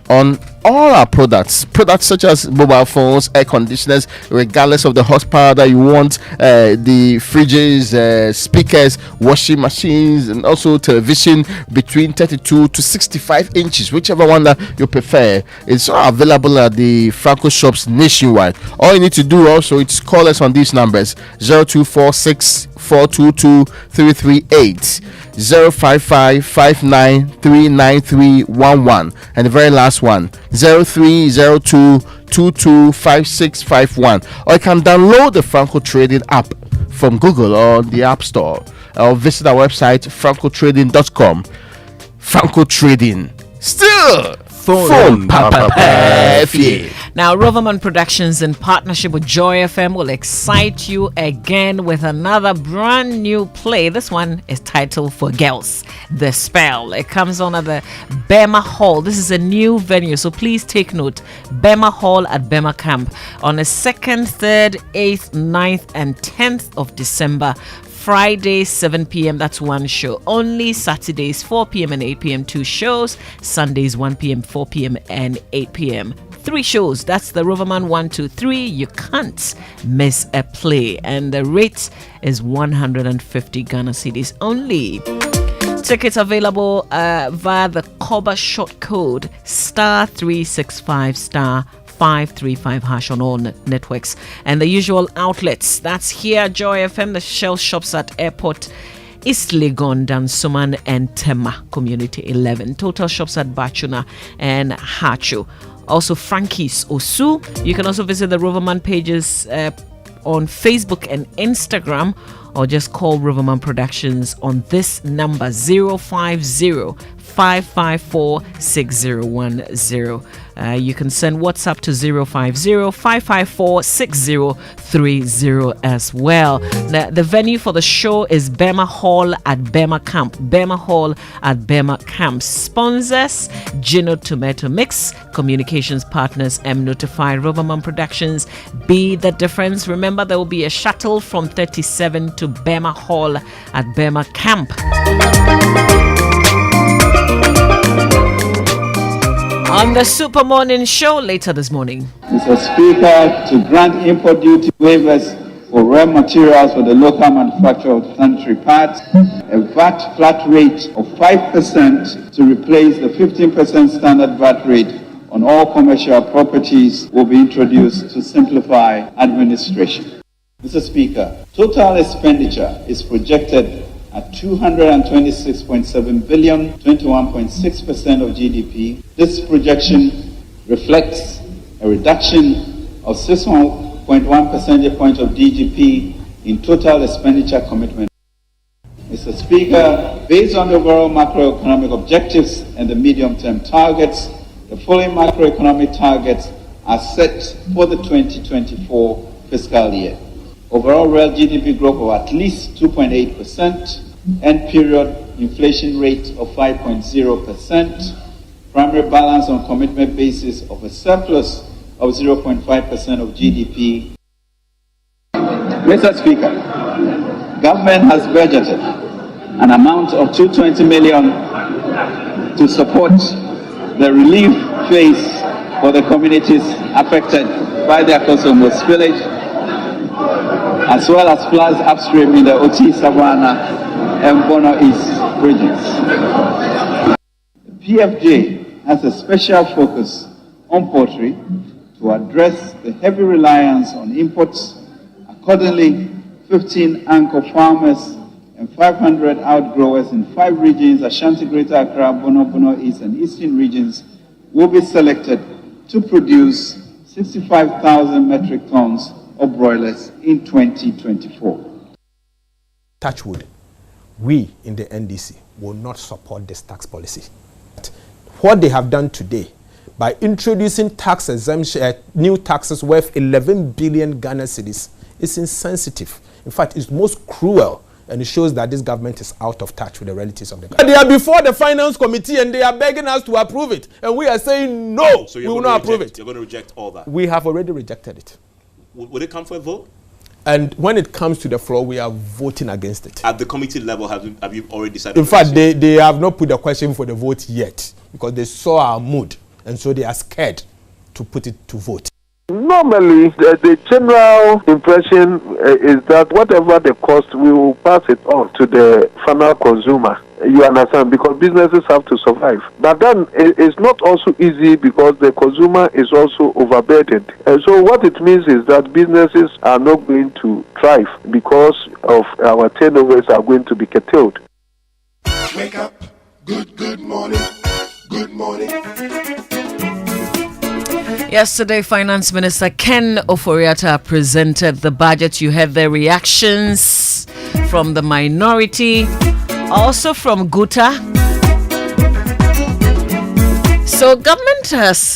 on all our products such as mobile phones, air conditioners, regardless of the horsepower that you want, the fridges, speakers, washing machines, and also television between 32 to 65 inches, whichever one that you prefer. It's all available at the Franco shops nationwide. All you need to do also is call us on these numbers: 0246 422 338, 055 59 39311, and the very last one, 0302 225651. Or you can download the Franco Trading app from Google or the App Store, or visit our website francotrading.com. Franco Trading, still phone papa. Now, Roverman Productions, in partnership with Joy FM, will excite you again with another brand new play. This one is titled For Girls, The Spell. It comes on at the Bema Hall. This is a new venue, so please take note. Bema Hall at Bema Camp on the 2nd, 3rd, 8th, 9th, and 10th of December. Friday 7 p.m. that's one show only. Saturdays 4 p.m. and 8 p.m. 2 shows. Sundays 1 p.m., 4 p.m. and 8 p.m. 3 shows. That's the Roverman 1, 2, 3. You can't miss a play, and the rate is 150 Ghana cedis only. Tickets available via the Koba short code *365 *535# on all networks and the usual outlets. That's here, Joy FM, the Shell shops at Airport, East Legon, Dansoman, and Tema Community 11. Total shops at Bachuna and Hachu. Also, Frankie's Osu. You can also visit the Roverman pages on Facebook and Instagram, or just call Roverman Productions on this number 050 554 6010. You can send WhatsApp to 050 554 6030 as well. The venue for the show is Bema Hall at Bema Camp. Bema Hall at Bema Camp. Sponsors: Gino Tomato Mix. Communications partners: M Notified, Roverman Productions. Be the difference. Remember, there will be a shuttle from 37 to Bema Hall at Bema Camp. On the Super Morning Show later this morning, Mr. Speaker, to grant import duty waivers for raw materials for the local manufacture of sanitary pads, a VAT flat rate of 5% to replace the 15% standard VAT rate on all commercial properties will be introduced to simplify administration. Mr. Speaker, total expenditure is projected at 226.7 billion, 21.6% of GDP. This projection reflects a reduction of 6.1 percentage points of GDP in total expenditure commitment. Mr. Speaker, based on the overall macroeconomic objectives and the medium-term targets, the following macroeconomic targets are set for the 2024 fiscal year. Overall real GDP growth of at least 2.8%, end period inflation rate of 5.0%, primary balance on commitment basis of a surplus of 0.5% of GDP. Mr. Speaker, government has budgeted an amount of 220 million to support the relief phase for the communities affected by the Akosombo spillage, as well as floods upstream in the Oti, Savannah, and Bono East regions. The PFJ has a special focus on poultry to address the heavy reliance on imports. Accordingly, 15 anchor farmers and 500 outgrowers in 5 regions, Ashanti, Greater Accra, Bono East, and Eastern regions, will be selected to produce 65,000 metric tons of broilers in 2024. Touch wood, we in the NDC will not support this tax policy. What they have done today by introducing tax exemption, new taxes worth 11 billion Ghana cedis is insensitive. In fact, it's most cruel, and it shows that this government is out of touch with the realities of the government. They are before the finance committee and they are begging us to approve it, and we are saying no, So we will not approve it. You're going to reject all that? We have already rejected it. Would it come for a vote? And when it comes to the floor, we are voting against it. At the committee level, have you already decided? In fact, they have not put the question for the vote yet because they saw our mood, and so they are scared to put it to vote. Normally, the general impression is that whatever the cost, we will pass it on to the final consumer. You understand? Because businesses have to survive. But then it's not also easy because the consumer is also overburdened. And so what it means is that businesses are not going to thrive because of our turnovers are going to be curtailed. Wake up. Good morning. Good morning. Yesterday, Finance Minister Ken Ofori-Atta presented the budget. You heard the reactions from the minority, also from Guta. So government has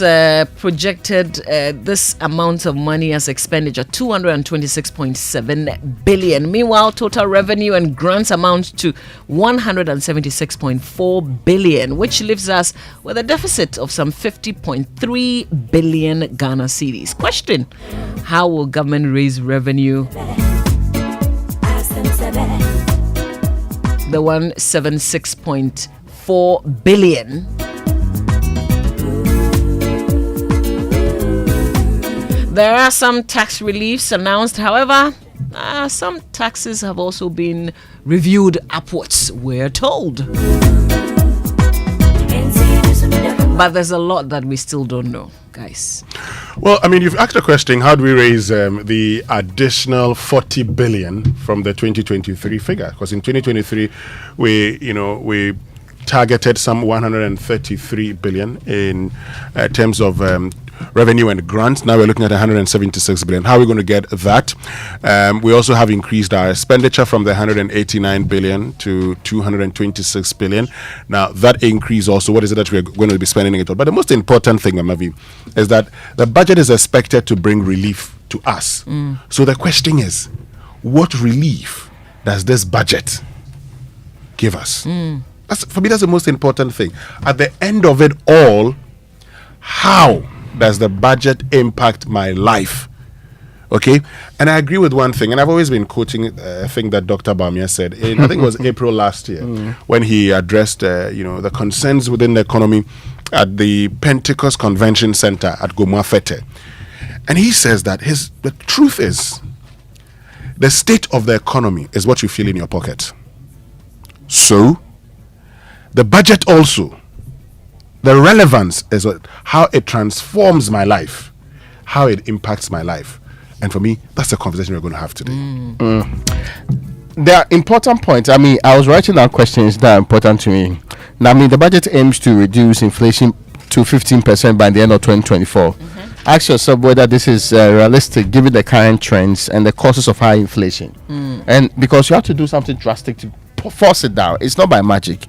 projected this amount of money as expenditure, 226.7 billion. Meanwhile, total revenue and grants amount to 176.4 billion, which leaves us with a deficit of some 50.3 billion Ghana cedis. Question: how will government raise revenue? The 176.4 billion. There are some tax reliefs announced. However, some taxes have also been reviewed upwards, we're told. But there's a lot that we still don't know, guys. Well, I mean, you've asked a question, how do we raise the additional 40 billion from the 2023 figure? Because in 2023, we targeted some 133 billion in terms of revenue and grants. Now we're looking at 176 billion. How are we going to get that? We also have increased our expenditure from the 189 billion to 226 billion. Now that increase also, what is it that we're going to be spending it on? But the most important thing, Amavi, is that the budget is expected to bring relief to us. So the question is, what relief does this budget give us? For me, that's the most important thing. At the end of it all, how does the budget impact my life? Okay, and I agree with one thing, and I've always been quoting a thing that Dr. Bamia said in, I think it was April last year, when he addressed the concerns within the economy at the Pentecost Convention Center at Gomwa Fete. And he says that the truth is, the state of the economy is what you feel in your pocket. So, the budget also, the relevance is how it transforms my life, how it impacts my life. And for me, that's the conversation we're going to have today. There are important points. I mean, I was writing down questions that are important to me. Now, I mean, the budget aims to reduce inflation to 15% by the end of 2024. Ask yourself whether this is realistic given the current trends and the causes of high inflation. And because you have to do something drastic to force it down. It's not by magic.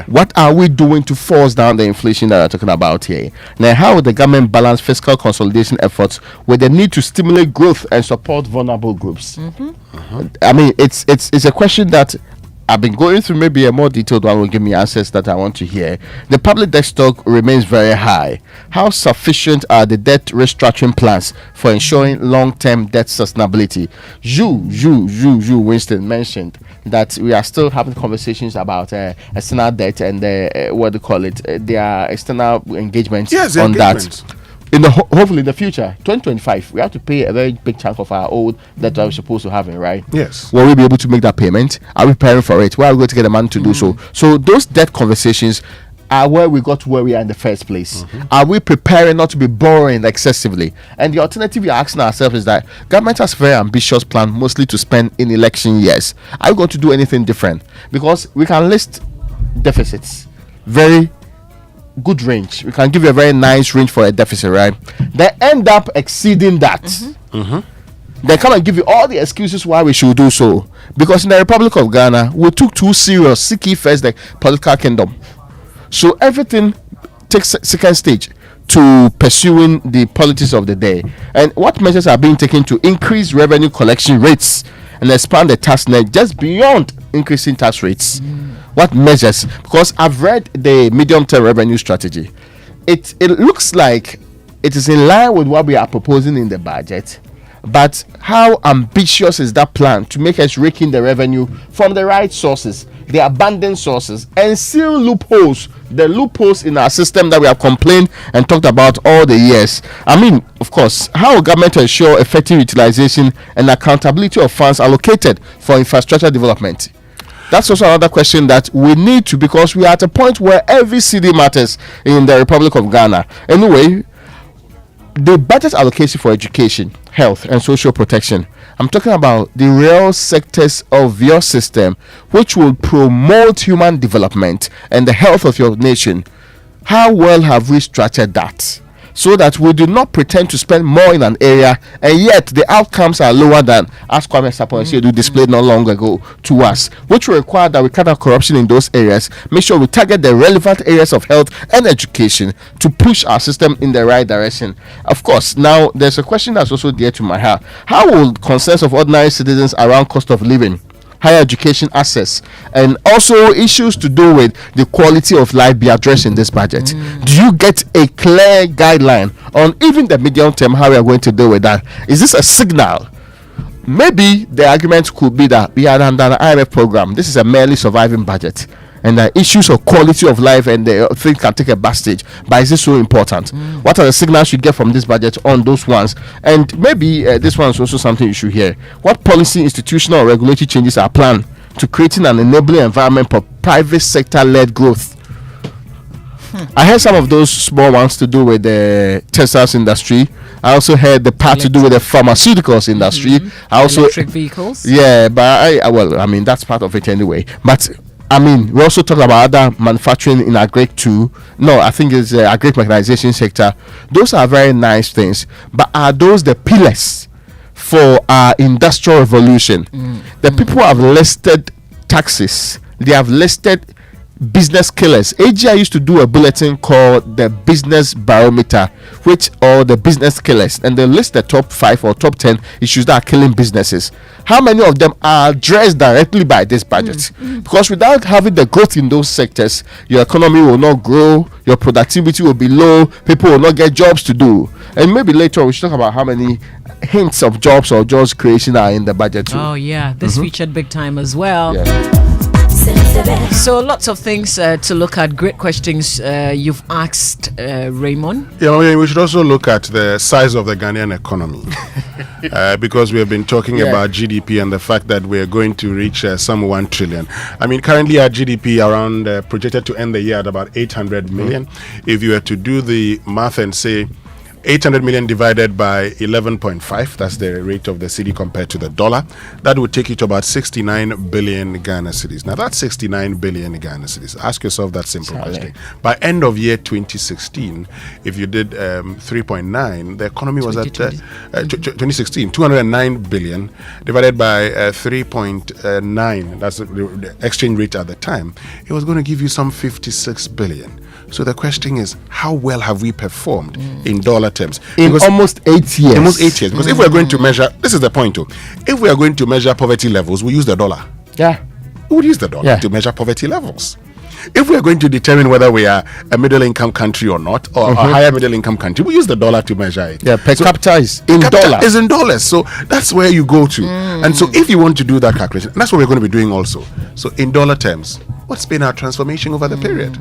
What are we doing to force down the inflation that we're talking about here? Now, how will the government balance fiscal consolidation efforts with the need to stimulate growth and support vulnerable groups? I mean, it's a question that I've been going through maybe a more detailed one will give me answers that I want to hear. The public debt stock remains very high. How sufficient are the debt restructuring plans for ensuring long-term debt sustainability? You, Winston, mentioned that we are still having conversations about external debt and what do you call it? Their external engagements on that. Hopefully in the future, 2025, we have to pay a very big chunk of our old that we're supposed to have, right? Yes. Will we be able to make that payment? Are we preparing for it? Where are we going to get the money to do so? So those debt conversations are where we got to where we are in the first place. Are we preparing not to be borrowing excessively? And the alternative we're asking ourselves is that government has a very ambitious plan, mostly to spend in election years. Are we going to do anything different? Because we can list deficits, very good range. We can give you a very nice range for a deficit, right? They end up exceeding that. They come and give you all the excuses why we should do so. Because in the Republic of Ghana, we took too serious, seeking first the political kingdom. So everything takes second stage to pursuing the politics of the day. And what measures are being taken to increase revenue collection rates and expand the tax net just beyond increasing tax rates? What measures? Because I've read the medium-term revenue strategy. It looks like it is in line with what we are proposing in the budget. But how ambitious is that plan to make us rake in the revenue from the right sources, the abundant sources, and seal loopholes, the loopholes in our system that we have complained and talked about all the years? I mean, of course, how will government ensure effective utilization and accountability of funds allocated for infrastructure development? That's also another question that we need to, because we are at a point where every city matters in the Republic of Ghana. Anyway, the budget allocation for education, health, and social protection, I'm talking about the real sectors of your system which will promote human development and the health of your nation. How well have we structured that, so that we do not pretend to spend more in an area and yet the outcomes are lower than, as Kwame Sapon displayed not long ago to us, which will require that we cut out corruption in those areas, make sure we target the relevant areas of health and education to push our system in the right direction. Of course, now there's a question that's also dear to my heart. How will concerns of ordinary citizens around cost of living, higher education access, and also issues to do with the quality of life be addressed in this budget? Do you get a clear guideline on even the medium term how we are going to deal with that? Is this a signal? Maybe the argument could be that we are under an IMF program. This is a merely surviving budget, and the issues of quality of life and the things can take a backstage. But is this so important? What are the signals you get from this budget on those ones? And maybe this one is also something you should hear. What policy, institutional, or regulatory changes are planned to creating an enabling environment for private sector-led growth? I heard some of those small ones to do with the textiles industry. I also heard the part to do with the pharmaceuticals industry. I also electric vehicles. Yeah, but I mean that's part of it anyway. But I mean, we also talk about other manufacturing in agric too. No, I think it's the agric mechanization sector. Those are very nice things, but are those the pillars for our industrial revolution? The people have listed taxes. They have listed business killers. AGI used to do a bulletin called the Business Barometer, or the business killers, and they list the top 5 or top 10 issues that are killing businesses. How many of them are addressed directly by this budget? Because without having the growth in those sectors, your economy will not grow, your productivity will be low, people will not get jobs to do. And maybe later on we should talk about how many hints of jobs or jobs creation are in the budget too. Oh yeah, this featured big time as well. So lots of things to look at. Great questions you've asked, Raymond. Yeah, I mean, we should also look at the size of the Ghanaian economy because we have been talking about GDP and the fact that we are going to reach some 1 trillion. I mean, currently our GDP around projected to end the year at about 800 million. If you were to do the math and say 800 million divided by 11.5, that's the rate of the cedi compared to the dollar, that would take you to about 69 billion Ghana cedis. Now that's 69 billion Ghana cedis. Ask yourself that simple question. By end of year 2016, if you did 3.9, the economy was at 2016, 209 billion divided by 3.9, that's the exchange rate at the time, it was going to give you some 56 billion. So the question is, how well have we performed in dollar terms? In almost 8 years. Almost 8 years. Because if we're going to measure, this is the point too, if we are going to measure poverty levels, we use the dollar. Yeah. We would use the dollar to measure poverty levels. If we're going to determine whether we are a middle-income country or not, or a higher middle-income country, we use the dollar to measure it. Yeah, per capita is in dollars. Is in dollars. So that's where you go to. And so if you want to do that calculation, and that's what we're going to be doing also. So in dollar terms, what's been our transformation over the period?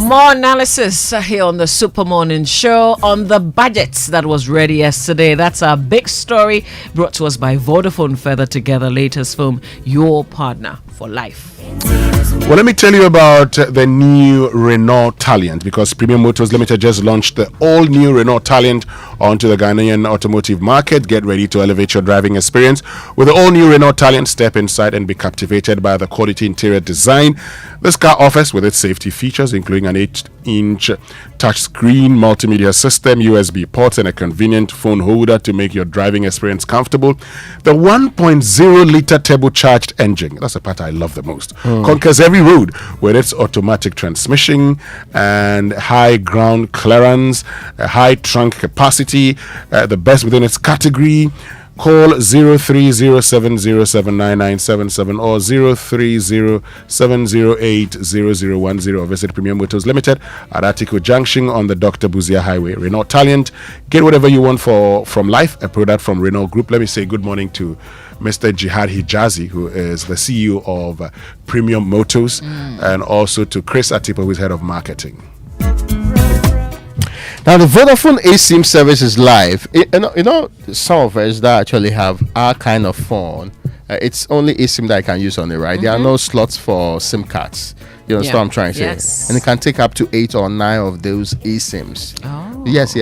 More analysis here on the Super Morning Show on the budget that was ready yesterday. That's our big story brought to us by Vodafone. Further together, latest film, Your Partner for Life. Well, let me tell you about the new Renault Taliant, because Premium Motors Limited just launched the all-new Renault Taliant onto the Ghanaian automotive market. Get ready to elevate your driving experience with the all-new Renault Taliant. Step inside and be captivated by the quality interior design this car offers, with its safety features, including an 8-inch touchscreen multimedia system, USB ports, and a convenient phone holder to make your driving experience comfortable. The 1.0-liter turbocharged engine, that's the part I love the most, conquers every road with its automatic transmission and high ground clearance, high trunk capacity, the best within its category. Call 0307079977 or 0307080010 or visit Premium Motors Limited at Atiko Junction on the Dr. Buzia Highway. Renault Taliant, get whatever you want from life, a product from Renault Group. Let me say good morning to Mr. Jihad Hijazi, who is the CEO of Premium Motors, and also to Chris Atipo, who is head of marketing. Now, the Vodafone eSIM service is live. You know, some of us that actually have our kind of phone, it's only eSIM that I can use on it, right? There are no slots for SIM cards. You know what I'm trying to say? And it can take up to 8 or 9 of those eSIMs. Oh. Yes.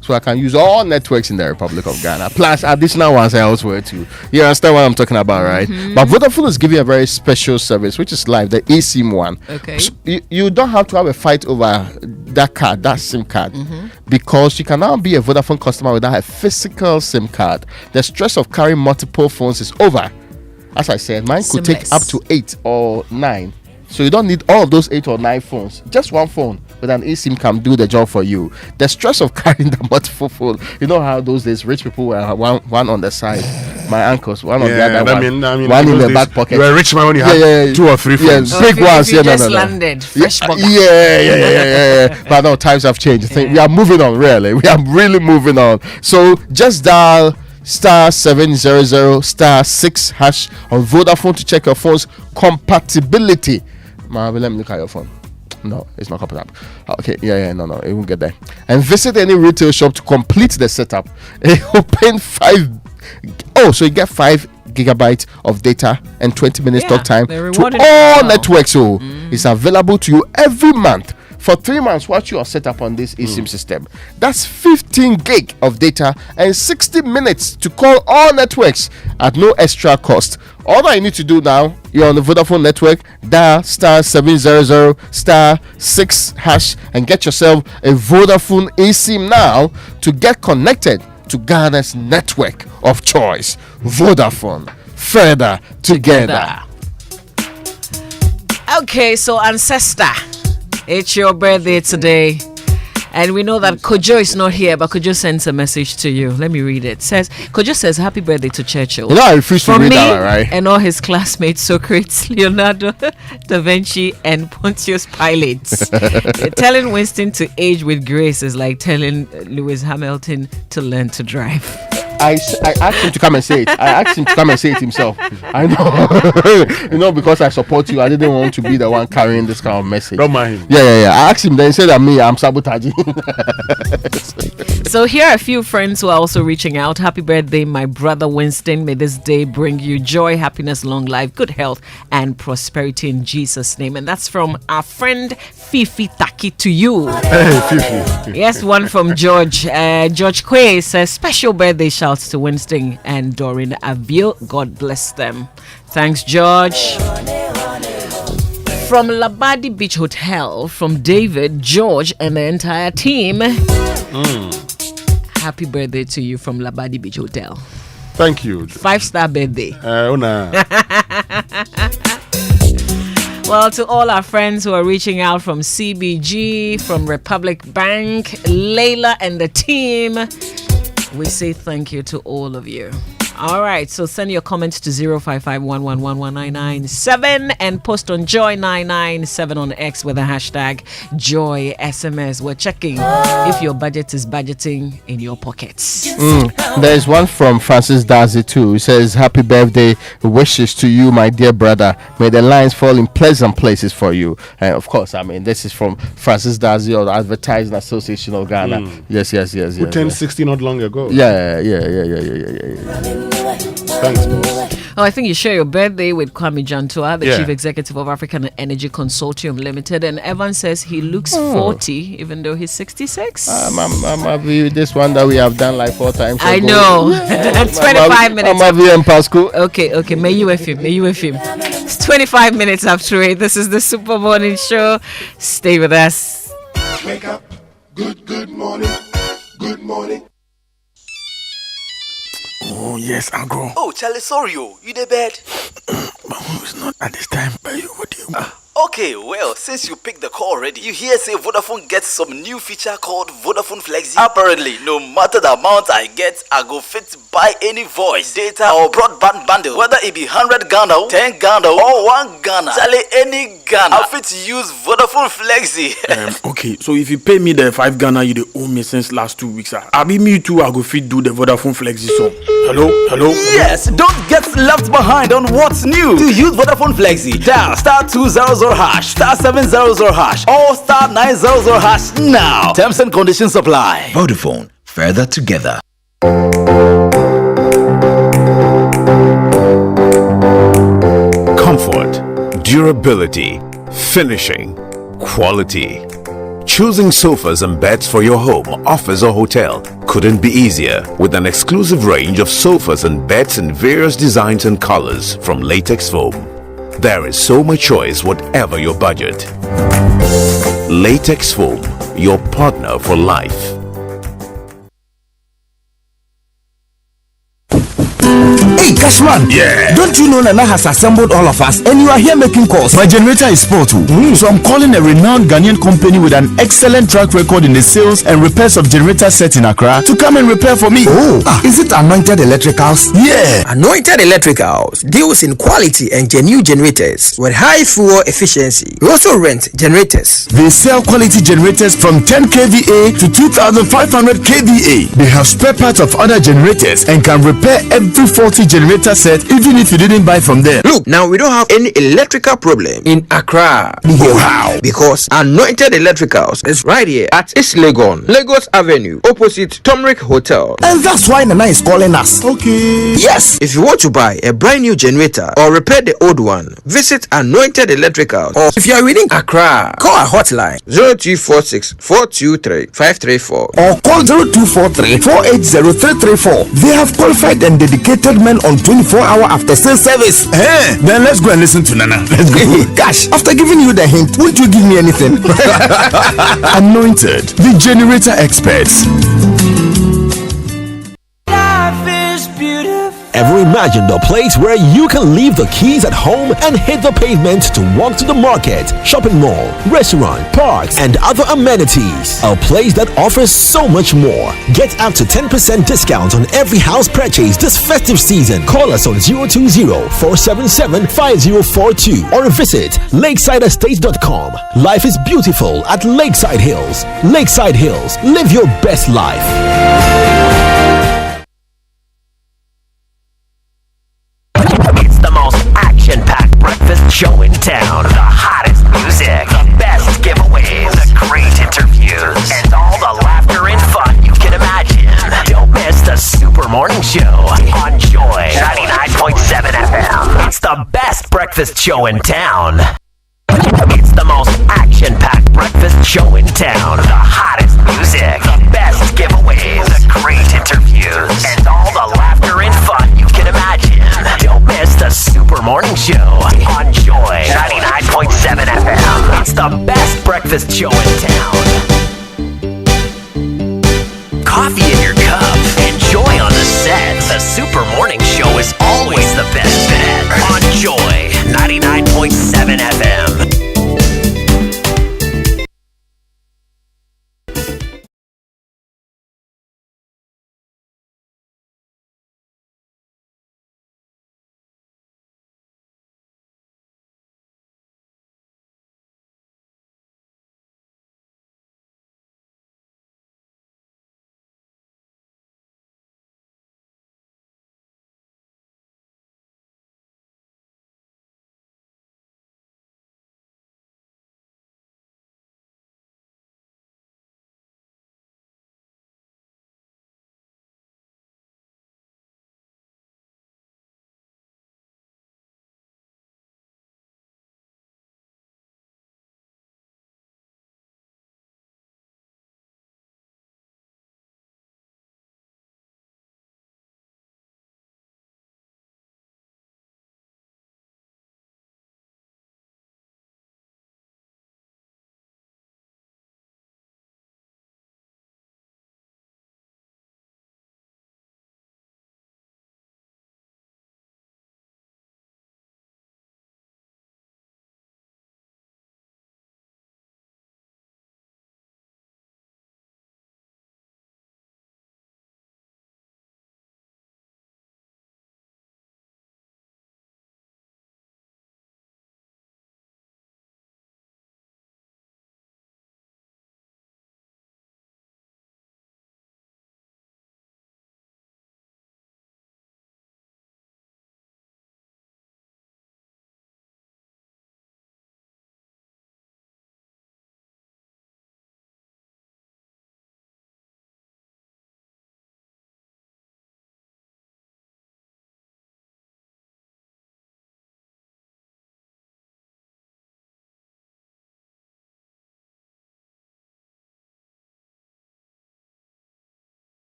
So I can use all networks in the Republic of Ghana, plus additional ones elsewhere too. You understand what I'm talking about, right? But Vodafone is giving a very special service, which is live, the eSIM one. Okay. So you don't have to have a fight over that card, that SIM card, because you can now be a Vodafone customer without a physical SIM card. The stress of carrying multiple phones is over. As I said, mine could take up to 8 or 9. So you don't need all of those 8 or 9 phones. Just one phone with an eSIM can do the job for you. The stress of carrying the multiple phone, you know how those days rich people were one on the side, my uncles, one on the other one in the back pocket. You were a rich man when you had 2 or 3 phones. Big ones. You just landed fresh pocket. Yeah. But no, times have changed. We are moving on, really. We are really moving on. So just dial *700*6# on Vodafone to check your phone's compatibility. Let me look at your phone. No, it's not compatible. Okay, no, it won't get there. And visit any retail shop to complete the setup. Open 5. So you get 5 gigabytes of data and 20 minutes talk time to all networks. So it's available to you every month. For 3 months, once you are set up on this eSIM system, that's 15 gig of data and 60 minutes to call all networks at no extra cost. All that you need to do now, you're on the Vodafone network, dial *700*6# and get yourself a Vodafone eSIM now to get connected to Ghana's network of choice. Vodafone, further together. Okay, so Ancestor, it's your birthday today. And we know that Kojo is not here, but Kojo sends a message to you. Let me read it. Kojo says, happy birthday to Churchill. You know, I refuse to read that one, right? And all his classmates, Socrates, Leonardo, Da Vinci, and Pontius Pilate. Telling Winston to age with grace is like telling Lewis Hamilton to learn to drive. I asked him to come and say it. I asked him to come and say it himself. I know. Because I support you, I didn't want to be the one carrying this kind of message. Don't mind him. Yeah. I asked him, then he said that I'm sabotaging. So here are a few friends who are also reaching out. Happy birthday, my brother Winston. May this day bring you joy, happiness, long life, good health, and prosperity in Jesus' name. And that's from our friend Fifi Taki to you. Hey, Fifi. Yes, one from George. George Quay says, special birthday shouts to Winston and Doreen Avil. God bless them. Thanks, George. From Labadi Beach Hotel, from David, George, and the entire team. Happy birthday to you from Labadi Beach Hotel. Thank you. 5-star birthday. Una. Well, to all our friends who are reaching out from CBG, from Republic Bank, Layla and the team, we say thank you to all of you. All right, so send your comments to 05511119997 and post on Joy997 on X with the hashtag JoySMS. We're checking if your budget is budgeting in your pockets. There's one from Francis Dazi too. He says, "Happy birthday wishes to you, my dear brother. May the lines fall in pleasant places for you." And of course, I mean, this is from Francis Dazi of the Advertising Association of Ghana. Yes. Who turned 60 not long ago. Yeah. Thanks, boss. Oh, I think you share your birthday with Kwame Jantua, the Yeah. Chief Executive of African Energy Consortium Limited, and Evan says he looks 40 even though he's 66. I'm happy with this one that we have done like 4 times. I know. 25 minutes. I'm happy in Pasco. Okay. May you with him. It's 25 minutes after 8. This is the Super Morning Show. Stay with us. Wake up. Good morning. Good morning. Oh, yes, Uncle. Oh, Charlie, sorry, you the bed. It's not at this time, but what do you want? Okay, well, since you picked the call already, you hear say Vodafone gets some new feature called Vodafone Flexi. Apparently, no matter the amount I get, I go fit buy any voice, data or broadband bundle, whether it be 100 Ghana, 10 Ghana or 1 Ghana. Charlie, any Ghana, I fit use Vodafone Flexi. Okay, so if you pay me the 5 Ghana you owe me since last 2 weeks, I be me too, I go fit do the Vodafone Flexi song. Hello? Yes, don't get left behind on what's new. To use Vodafone Flexi, dial *200# *700# or *900# now. Terms and conditions apply. Vodafone, further together. Comfort, durability, finishing, quality. Choosing sofas and beds for your home, office or hotel couldn't be easier with an exclusive range of sofas and beds in various designs and colors from Latex Foam. There is so much choice whatever your budget. Latex Foam, your partner for life. Hey, Cashman. Yeah. Don't you know Nana has assembled all of us and you are here making calls? My generator is sport too. So I'm calling a renowned Ghanaian company with an excellent track record in the sales and repairs of generator sets in Accra to come and repair for me. Is it Anointed Electricals? Yeah. Anointed Electricals deals in quality and genuine generators with high fuel efficiency. We also rent generators. They sell quality generators from 10 kVA to 2500 kVA. They have spare parts of other generators and can repair every faulty generator set even if you didn't buy from them. Look, now we don't have any electrical problem in Accra. How? Because Anointed Electricals is right here at East Legon, Lagos Avenue, opposite Tomric Hotel. And that's why Nana is calling us. Okay. Yes, if you want to buy a brand new generator or repair the old one, visit Anointed Electricals. Or if you are within Accra, call our hotline 0246 423 534 or call 0243 480 334. They have qualified and dedicated men on 24-hour after sales service. Then let's go and listen to Nana. Let's go. Gosh, after giving you the hint, won't you give me anything? Anointed, the generator experts. Ever imagined a place where you can leave the keys at home and hit the pavement to walk to the market, shopping mall, restaurant, parks, and other amenities? A place that offers so much more. Get up to 10% discount on every house purchase this festive season. Call us on 020-477-5042 or visit lakesideestates.com. Life is beautiful at Lakeside Hills. Lakeside Hills, live your best life. Action-packed breakfast show in town. The hottest music, the best giveaways, the great interviews, and all the laughter and fun you can imagine. Don't miss the Super Morning Show on Joy 99.7 FM. It's the best breakfast show in town. It's the most action-packed breakfast show in town. The hottest music, the best giveaways, the great interviews, and all the laughter and fun you can imagine. Don't miss the Super Morning Show on Joy 99.7 FM. It's the best breakfast show in town. Coffee in your cup. Enjoy on the set. The Super Morning Show is always the best bet on Joy 99.7 FM.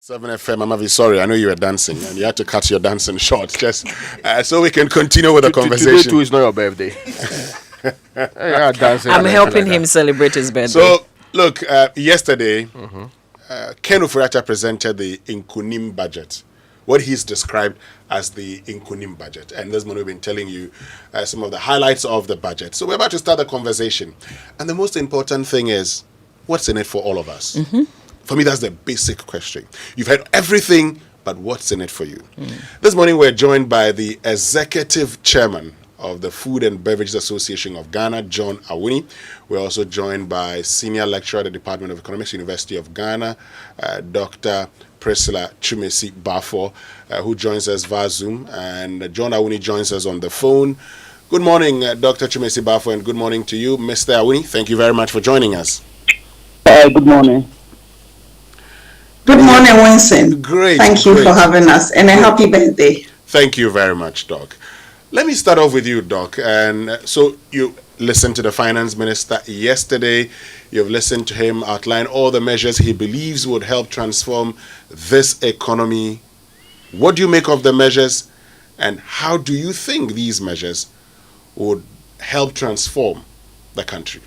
7 FM, I'm very sorry. I know you were dancing and you had to cut your dancing short just so we can continue with the conversation. Today too is not your birthday. I'm helping him celebrate his birthday. So, look, yesterday, Ken Ofori-Atta presented the Nkunim budget, what he's described as the Nkunim budget. And this morning we've been telling you some of the highlights of the budget. So we're about to start the conversation. And the most important thing is, what's in it for all of us? For me, that's the basic question. You've heard everything, but what's in it for you? This morning, we're joined by the executive chairman of the Food and Beverages Association of Ghana, John Awuni. We're also joined by senior lecturer at the Department of Economics, University of Ghana, Dr. Priscilla Twumasi Bafo, who joins us via Zoom. And John Awuni joins us on the phone. Good morning, Dr. Twumasi Bafo, and good morning to you, Mr. Awuni. Thank you very much for joining us. Good morning. Good morning, Winston. Great. Thank you for having us, and a happy birthday. Thank you very much, Doc. Let me start off with you, Doc. And so you listened to the finance minister yesterday. You've listened to him outline all the measures he believes would help transform this economy. What do you make of the measures, and how do you think these measures would help transform the country?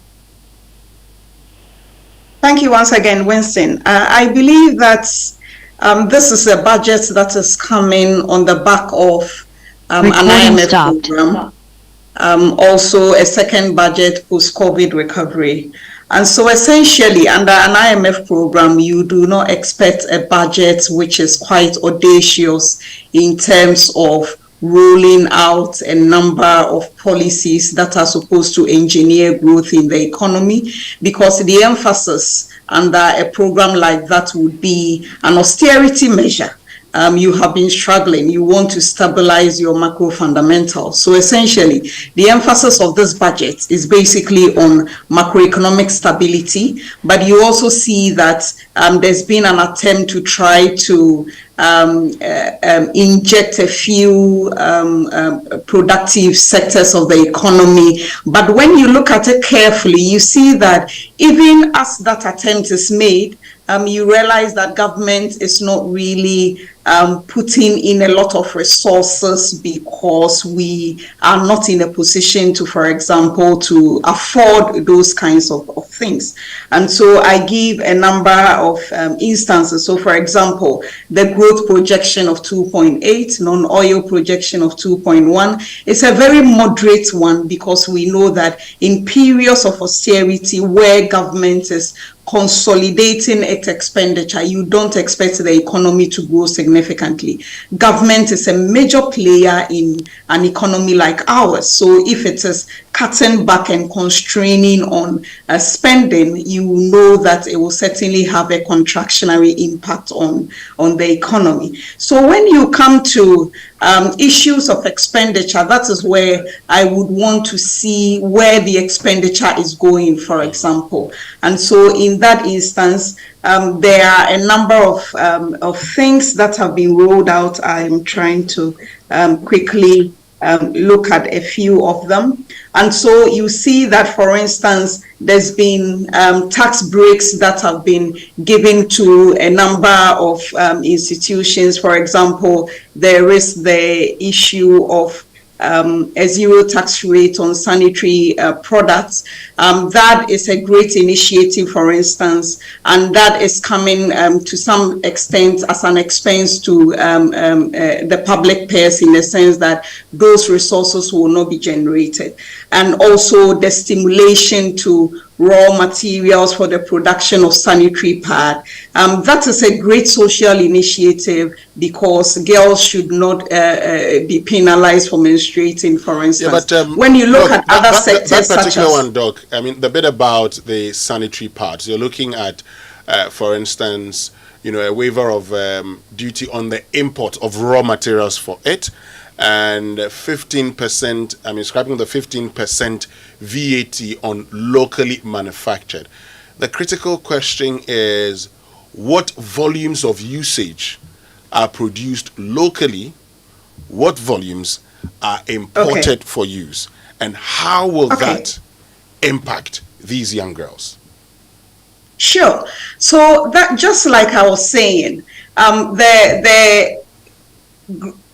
Thank you once again, Winston. I believe that this is a budget that is coming on the back of an IMF program, also a second budget post-COVID recovery. And so essentially, under an IMF program, you do not expect a budget which is quite audacious in terms of rolling out a number of policies that are supposed to engineer growth in the economy, because the emphasis under a program like that would be an austerity measure. You have been struggling, you want to stabilize your macro fundamentals. So essentially, the emphasis of this budget is basically on macroeconomic stability, but you also see that there's been an attempt to try to inject a few productive sectors of the economy. But when you look at it carefully, you see that even as that attempt is made, you realize that government is not really putting in a lot of resources, because we are not in a position to, for example, to afford those kinds of things. And so I give a number of instances. So for example, the growth projection of 2.8, non-oil projection of 2.1 is a very moderate one, because we know that in periods of austerity where government is consolidating its expenditure, you don't expect the economy to grow significantly. Government is a major player in an economy like ours. So if it is cutting back and constraining on spending, you know that it will certainly have a contractionary impact on the economy. So when you come to issues of expenditure, that is where I would want to see where the expenditure is going, for example. And so in that instance, there are a number of things that have been rolled out. I'm trying to quickly look at a few of them. And so you see that, for instance, there's been tax breaks that have been given to a number of institutions. For example, there is the issue of a zero tax rate on sanitary products. That is a great initiative, for instance, and that is coming to some extent as an expense to the public payers, in the sense that those resources will not be generated. And also the stimulation to raw materials for the production of sanitary pad. That is a great social initiative, because girls should not be penalized for menstruating, for instance. Yeah, but, when you look at other sectors, that particular such as one, Doc, I mean, the bit about the sanitary parts, you're looking at, for instance, a waiver of duty on the import of raw materials for it, and 15%, I mean, scrapping the 15% VAT on locally manufactured. The critical question is, what volumes of usage are produced locally, what volumes are imported for use, and how will that impact these young girls? Sure. So that, just like I was saying,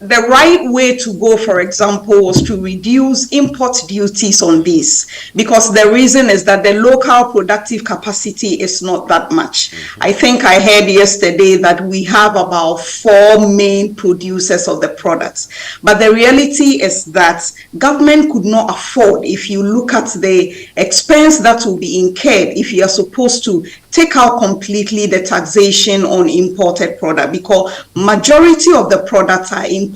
the right way to go, for example, was to reduce import duties on this, because the reason is that the local productive capacity is not that much. I think I heard yesterday that we have about 4 main producers of the products, but the reality is that government could not afford, if you look at the expense that will be incurred if you are supposed to take out completely the taxation on imported product, because majority of the products are imported.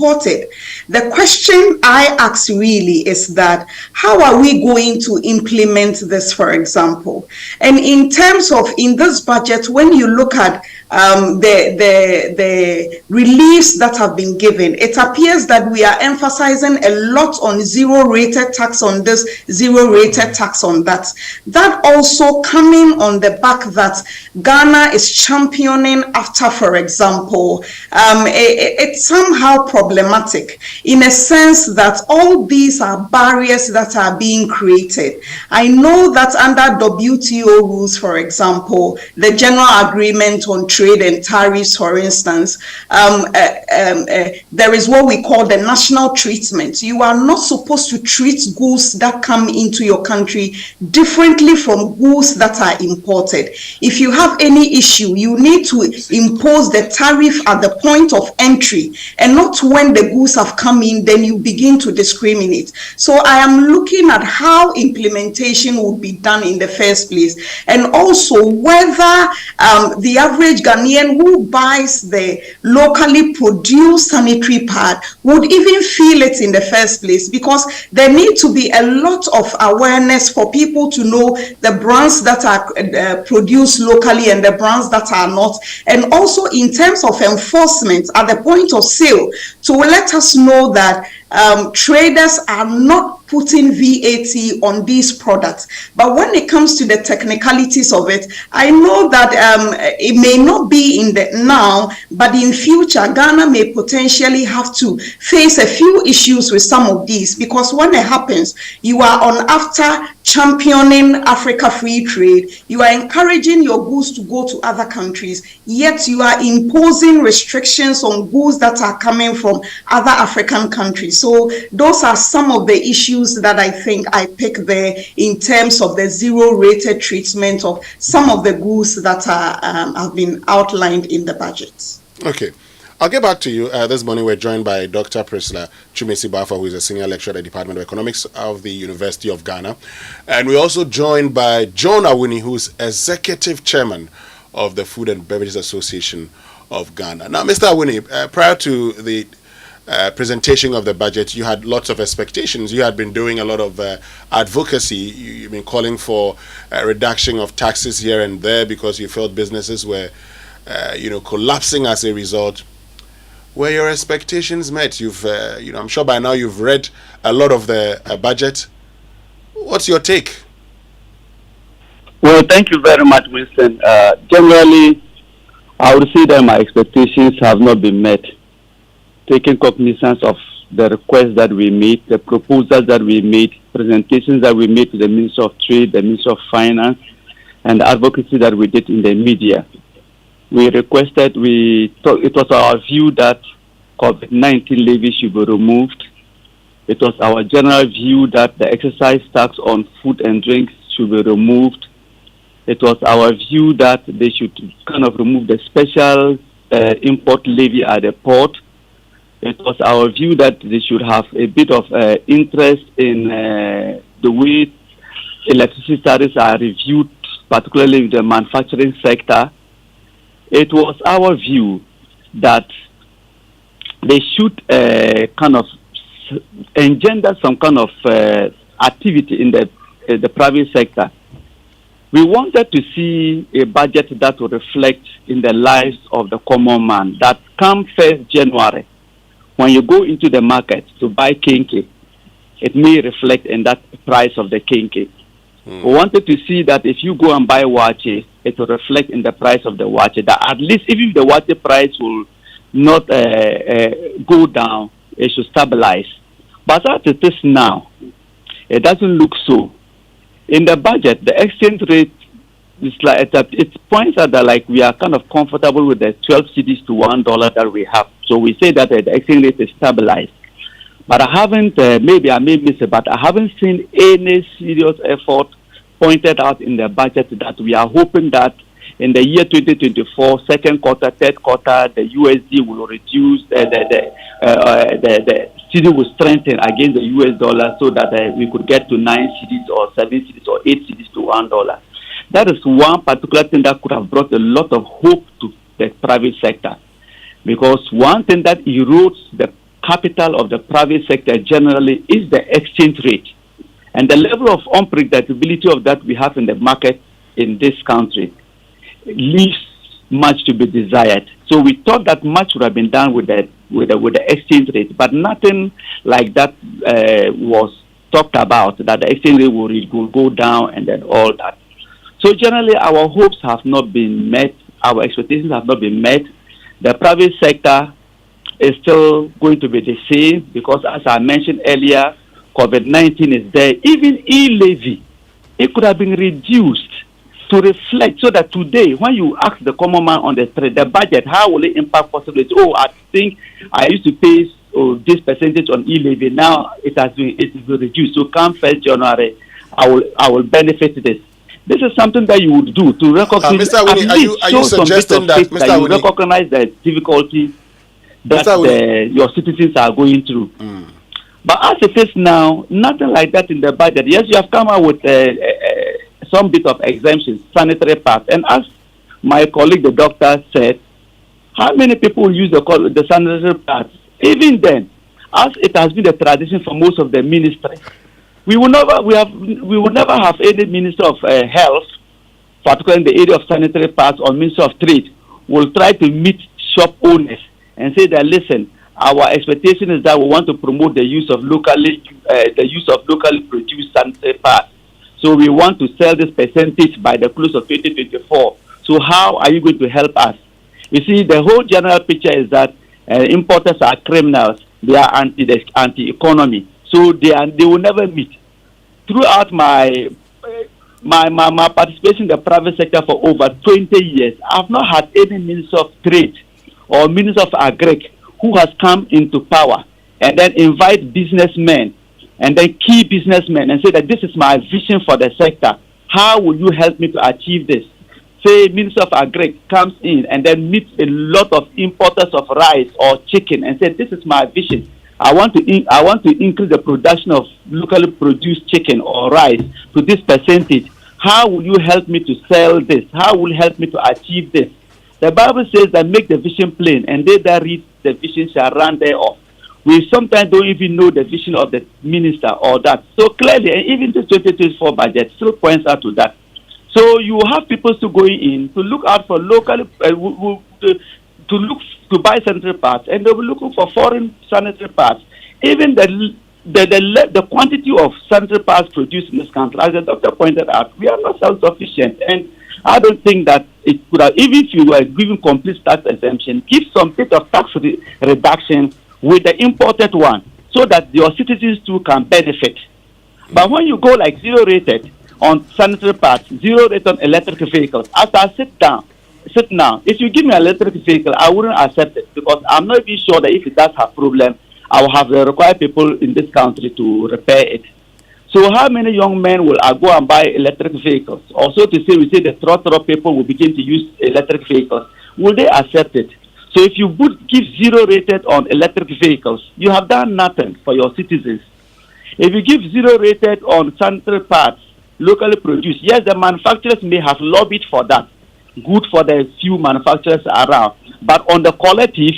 The question I ask really is that how are we going to implement this, for example? And in terms of, in this budget, when you look at the reliefs that have been given, it appears that we are emphasizing a lot on zero-rated tax on this, zero-rated tax on that. That also coming on the back that Ghana is championing after, for example, it's somehow problematic in a sense that all these are barriers that are being created. I know that under WTO rules, for example, the General Agreement on Trade and Tariffs, for instance, there is what we call the national treatment. You are not supposed to treat goods that come into your country differently from goods that are imported. If you have any issue, you need to impose the tariff at the point of entry and not when the goods have come in, then you begin to discriminate. So I am looking at how implementation would be done in the first place, and also whether the average Ghanaian who buys the locally produced sanitary pad would even feel it in the first place, because there need to be a lot of awareness for people to know the brands that are produced locally and the brands that are not, and also in terms of enforcement at the point of sale to let us know that traders are not putting VAT on these products. But when it comes to the technicalities of it, I know that it may not be in the now, but in future, Ghana may potentially have to face a few issues with some of these, because when it happens, you are on after championing Africa free trade, you are encouraging your goods to go to other countries, yet you are imposing restrictions on goods that are coming from other African countries. So those are some of the issues that I think I pick there in terms of the zero-rated treatment of some of the goods that are have been outlined in the budgets. Okay. I'll get back to you. This morning we're joined by Dr. Priscilla Chumesi-Bafa, who is a senior lecturer at the Department of Economics of the University of Ghana. And we're also joined by John Awuni, who's executive chairman of the Food and Beverages Association of Ghana. Now, Mr. Awuni, prior to the presentation of the budget, you had lots of expectations. You had been doing a lot of advocacy. You've been calling for a reduction of taxes here and there because you felt businesses were collapsing as a result. Were your expectations met? You've, I'm sure by now you've read a lot of the budget. What's your take? Well, thank you very much, Winston. Generally, I would say that my expectations have not been met. Taking cognizance of the requests that we made, the proposals that we made, presentations that we made to the Minister of Trade, the Minister of Finance, and the advocacy that we did in the media. We requested, it was our view that COVID-19 levy should be removed. It was our general view that the excise tax on food and drinks should be removed. It was our view that they should kind of remove the special import levy at the port. It was our view that they should have a bit of interest in the way electricity tariffs are reviewed, particularly in the manufacturing sector. It was our view that they should kind of engender some kind of activity in the private sector. We wanted to see a budget that would reflect in the lives of the common man, that come 1st January, when you go into the market to buy kinky, it may reflect in that price of the kinky. We wanted to see that if you go and buy wache, it will reflect in the price of the wache. That at least even if the wache price will not go down, it should stabilize. But as it is now, it doesn't look so. In the budget, the exchange rate it's like it points out that like we are kind of comfortable with the 12 cedis to $1 that we have. So we say that the exchange rate is stabilized. But I haven't, maybe I may miss it, but I haven't seen any serious effort pointed out in the budget that we are hoping that in the year 2024, second quarter, third quarter, the USD will reduce, the cedi will strengthen against the US dollar so that we could get to 9 cedis or 7 cedis or 8 cedis to $1. That is one particular thing that could have brought a lot of hope to the private sector. Because one thing that erodes the capital of the private sector generally is the exchange rate. And the level of unpredictability of that we have in the market in this country leaves much to be desired. So we thought that much would have been done with the exchange rate, but nothing like that was talked about, that the exchange rate will go down and then all that. So generally our hopes have not been met, our expectations have not been met. The private sector is still going to be the same because, as I mentioned earlier, COVID-19 is there. Even e-levy, it could have been reduced to reflect so that today, when you ask the common man on the street, the budget, how will it impact possibility? Oh, I think I used to pay this percentage on e-levy. Now it has been reduced. So come 1st January, I will benefit this. This is something that you would do to recognize. Mr. Winnie, are you suggesting that Mr. You recognize the difficulty that your citizens are going through? But as it is now, nothing like that in the budget. Yes, you have come out with some bit of exemptions, sanitary pads. And as my colleague, the doctor, said, how many people use the sanitary pads? Even then, as it has been the tradition for most of the ministry, we will never have any minister of health, particularly in the area of sanitary pads, or minister of trade, will try to meet shop owners and say that, listen, our expectation is that we want to promote the use of locally produced sanitary pads. So we want to sell this percentage by the close of 2024. So how are you going to help us? You see, the whole general picture is that importers are criminals. They are anti-economy. So they will never meet. Throughout my participation in the private sector for over 20 years, I have not had any minister of trade or minister of agric who has come into power and then invite businessmen and then key businessmen and say that this is my vision for the sector. How will you help me to achieve this? Say Minister of Agric comes in and then meets a lot of importers of rice or chicken and says, this is my vision. I want to increase the production of locally produced chicken or rice to this percentage. How will you help me to sell this? How will you help me to achieve this? The Bible says that make the vision plain, and they that read the vision shall run thereof. We sometimes don't even know the vision of the minister or that. So clearly, and even the 2024 budget still points out to that. So you have people still going in to look out for locally, to buy sanitary pads, and they will be looking for foreign sanitary pads. Even the quantity of sanitary pads produced in this country, as the doctor pointed out, we are not self-sufficient. And I don't think that it could have, even if you were giving complete tax exemption, give some bit of tax reduction with the imported one so that your citizens too can benefit. But when you go like zero rated on sanitary pads, zero rated on electric vehicles, as I sit now, if you give me an electric vehicle, I wouldn't accept it because I'm not even sure that if it does have problem, I will have the required people in this country to repair it. So how many young men will go and buy electric vehicles? Also to say, we say the throttle people will begin to use electric vehicles. Will they accept it? So if you would give zero rated on electric vehicles, you have done nothing for your citizens. If you give zero rated on sanitary pads, locally produced, yes, the manufacturers may have lobbied for that. Good for the few manufacturers around. But on the collective,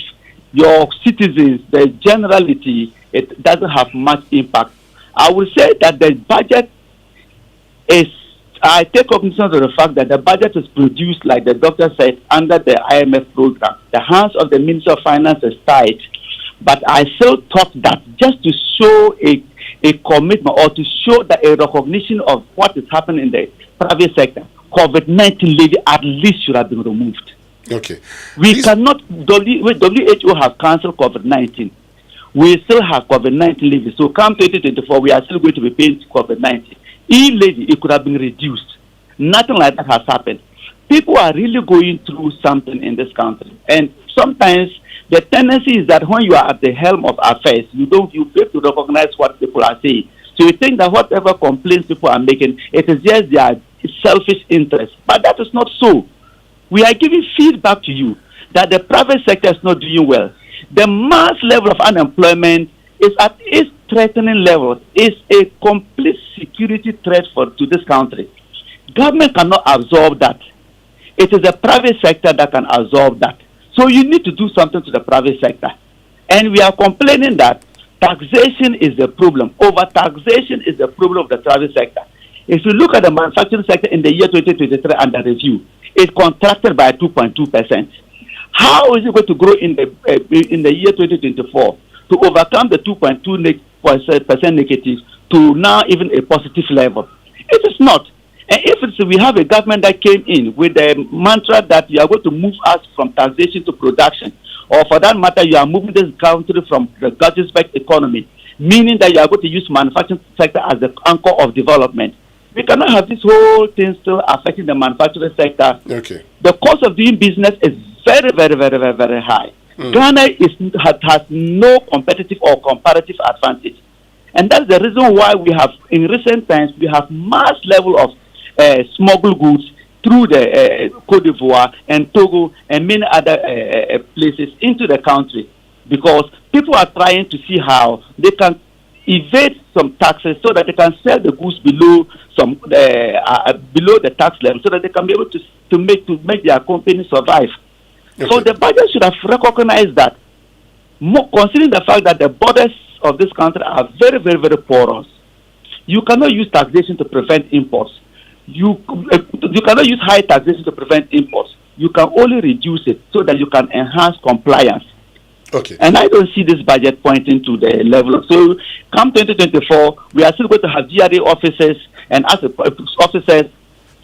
your citizens, the generality, it doesn't have much impact. I will say that the budget is, I take cognizance of the fact that the budget is produced, like the doctor said, under the IMF program. The hands of the Minister of Finance is tied. But I still thought that just to show a commitment or to show that a recognition of what is happening in the private sector, COVID-19 levy at least should have been removed. Okay. We cannot, WHO have cancelled COVID-19. We still have COVID-19 levy. So come 2024, we are still going to be paying COVID-19. E-levy, it could have been reduced. Nothing like that has happened. People are really going through something in this country. And sometimes the tendency is that when you are at the helm of affairs, you fail to recognize what people are saying. So you think that whatever complaints people are making, it is just their selfish interest. But that is not so. We are giving feedback to you that the private sector is not doing well. The mass level of unemployment is at its threatening level. It's a complete security threat to this country. Government cannot absorb that. It is the private sector that can absorb that. So you need to do something to the private sector. And we are complaining that taxation is the problem. Over-taxation is the problem of the private sector. If you look at the manufacturing sector in the year 2023 under review, it contracted by 2.2%. How is it going to grow in the year 2024 to overcome the 2.2% negative to now even a positive level? It is not. And if we have a government that came in with the mantra that you are going to move us from taxation to production, or for that matter, you are moving this country from the gadget-based economy, meaning that you are going to use manufacturing sector as the anchor of development. We cannot have this whole thing still affecting the manufacturing sector. Okay. The cost of doing business is very, very, very, very, very high. Ghana has no competitive or comparative advantage. And that's the reason why we have, in recent times, we have mass level of smuggled goods through the Cote d'Ivoire and Togo and many other places into the country, because people are trying to see how they can evade some taxes so that they can sell the goods below the tax level, so that they can be able to make their company survive. Okay. So the budget should have recognized that, considering the fact that the borders of this country are very, very, very porous. You cannot use taxation to prevent imports. You cannot use high taxation to prevent imports. You can only reduce it so that you can enhance compliance. Okay. And I don't see this budget pointing to the level. So come 2024, we are still going to have GRA officers and officers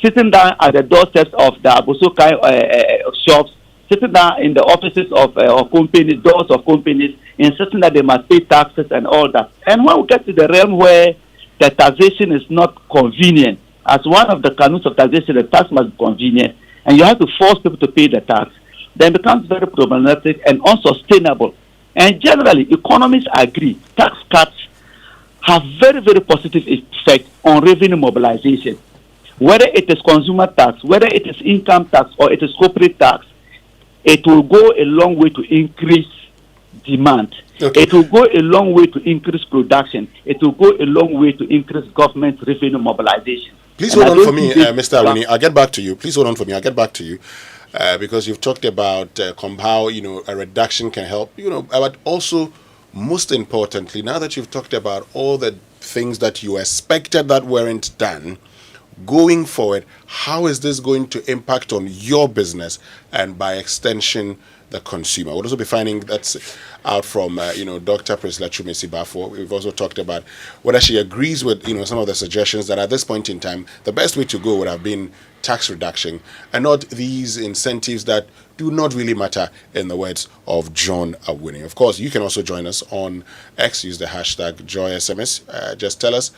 sitting down at the doorsteps of the Abosokai shops, sitting down in the offices of companies, doors of companies, insisting that they must pay taxes and all that. And when we get to the realm where the taxation is not convenient, as one of the canons of taxation, the tax must be convenient, and you have to force people to pay the tax, then it becomes very problematic and unsustainable. And generally, economists agree tax cuts have very, very positive effect on revenue mobilization. Whether it is consumer tax, whether it is income tax, or it is corporate tax, it will go a long way to increase demand. Okay. It will go a long way to increase production. It will go a long way to increase government revenue mobilization. Please hold on for me, Mr. Awuni. I'll get back to you. Please hold on for me. I'll get back to you. Because you've talked about how, a reduction can help, but also, most importantly, now that you've talked about all the things that you expected that weren't done, going forward, how is this going to impact on your business and by extension the consumer? We'll also be finding that's out from Dr. Priscilla Chumesi Bafo. We've also talked about whether she agrees with some of the suggestions that at this point in time the best way to go would have been tax reduction and not these incentives that do not really matter, in the words of John Awuni. Of course, you can also join us on X. Use the hashtag JoySMS. Just tell us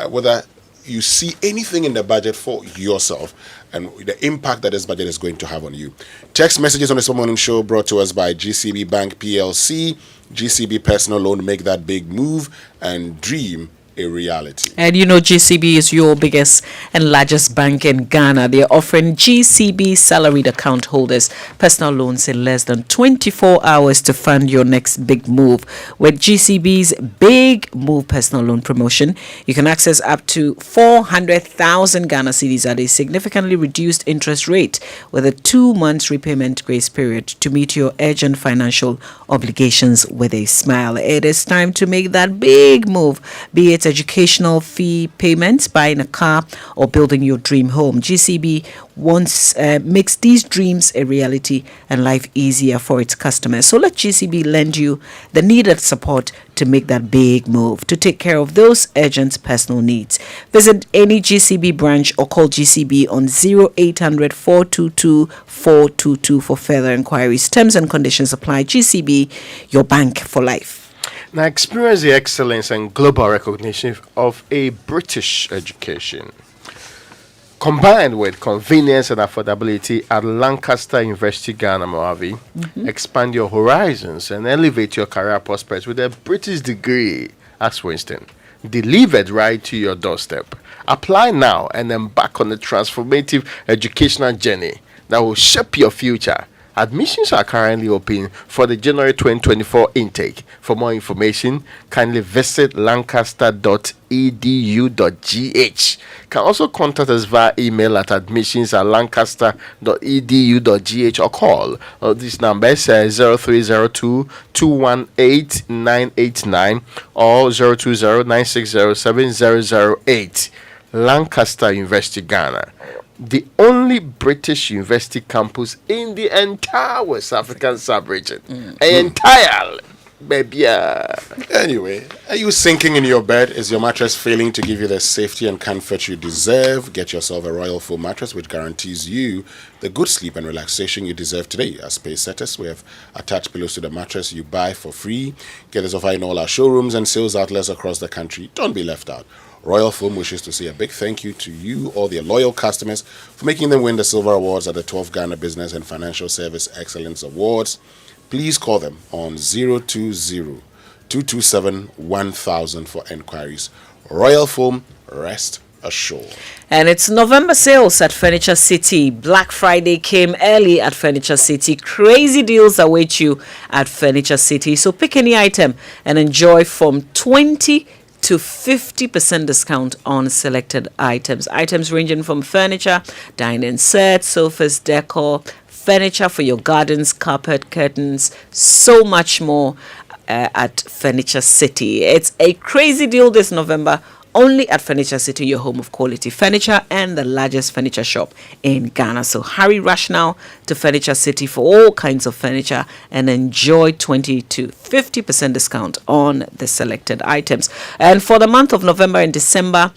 whether you see anything in the budget for yourself and the impact that this budget is going to have on you. Text messages on this morning show brought to us by GCB Bank PLC. GCB Personal Loan, make that big move and dream a reality. And GCB is your biggest and largest bank in Ghana. They're offering GCB salaried account holders personal loans in less than 24 hours to fund your next big move. With GCB's Big Move personal loan promotion, you can access up to 400,000 Ghana cedis at a significantly reduced interest rate with a 2-month repayment grace period to meet your urgent financial obligations with a smile. It is time to make that big move, be it educational fee payments, buying a car, or building your dream home. GCB makes these dreams a reality and life easier for its customers. So let GCB lend you the needed support to make that big move, to take care of those urgent personal needs. Visit any GCB branch or call GCB on 0800 422 422 for further inquiries. Terms and conditions apply. GCB, your bank for life. Now, experience the excellence and global recognition of a British education. Combined with convenience and affordability at Lancaster University, Ghana, Moavi, expand your horizons and elevate your career prospects with a British degree, as Winston, delivered right to your doorstep. Apply now and embark on a transformative educational journey that will shape your future. Admissions are currently open for the January 2024 intake. For more information, kindly visit lancaster.edu.gh. Can also contact us via email at admissions@lancaster.edu.gh or call. This number is 0302 218 989 or 020 960 7008. Lancaster University, Ghana. The only British university campus in the entire West African sub-region. Entire, baby. Anyway, are you sinking in your bed? Is your mattress failing to give you the safety and comfort you deserve? Get yourself a Royal Foam mattress, which guarantees you the good sleep and relaxation you deserve today. As Space Setters, we have attached pillows to the mattress you buy for free. Get this offer in all our showrooms and sales outlets across the country. Don't be left out. Royal Foam wishes to say a big thank you to you, all their loyal customers, for making them win the Silver Awards at the 12th Ghana Business and Financial Service Excellence Awards. Please call them on 020-227-1000 for enquiries. Royal Foam, rest assured. And it's November sales at Furniture City. Black Friday came early at Furniture City. Crazy deals await you at Furniture City. So pick any item and enjoy from 20 to 50% discount on selected items. Items ranging from furniture, dining sets, sofas, decor, furniture for your gardens, carpet, curtains, so much more at Furniture City. It's a crazy deal this November. Only at Furniture City, your home of quality furniture and the largest furniture shop in Ghana. So hurry, rush now to Furniture City for all kinds of furniture and enjoy 20 to 50% discount on the selected items. And for the month of November and December,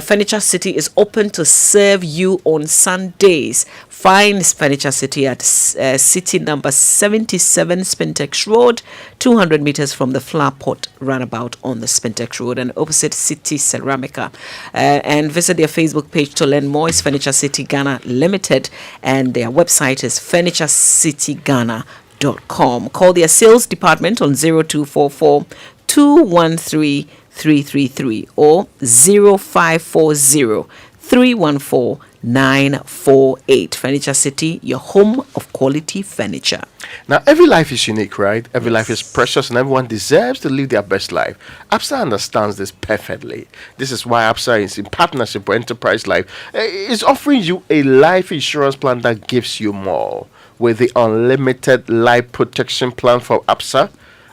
Furniture City is open to serve you on Sundays. Find Furniture City at city number 77 Spintex Road, 200 meters from the Flower Pot Runabout on the Spintex Road and opposite City Ceramica. And visit their Facebook page to learn more. It's Furniture City Ghana Limited, and their website is FurnitureCityGhana.com. Call their sales department on 0244 213 333 or 0540 314 948. Furniture City, your home of quality furniture. Now, every life is unique, right? Every life is precious and everyone deserves to live their best life. ABSA understands this perfectly. This is why ABSA is in partnership with Enterprise Life. It's offering you a life insurance plan that gives you more. With the unlimited life protection plan for ABSA,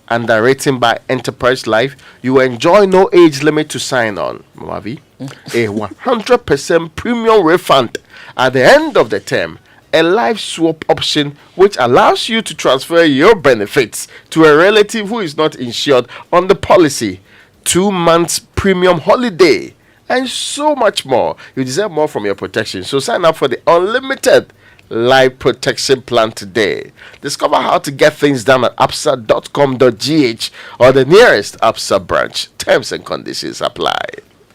underwritten by Enterprise Life, you enjoy no age limit to sign on. Mavi, a 100% premium refund at the end of the term, a life swap option which allows you to transfer your benefits to a relative who is not insured on the policy, 2 months premium holiday, and so much more. You deserve more from your protection, so sign up for the unlimited life protection plan today. Discover how to get things done at absa.com.gh or the nearest ABSA branch. Terms and conditions apply.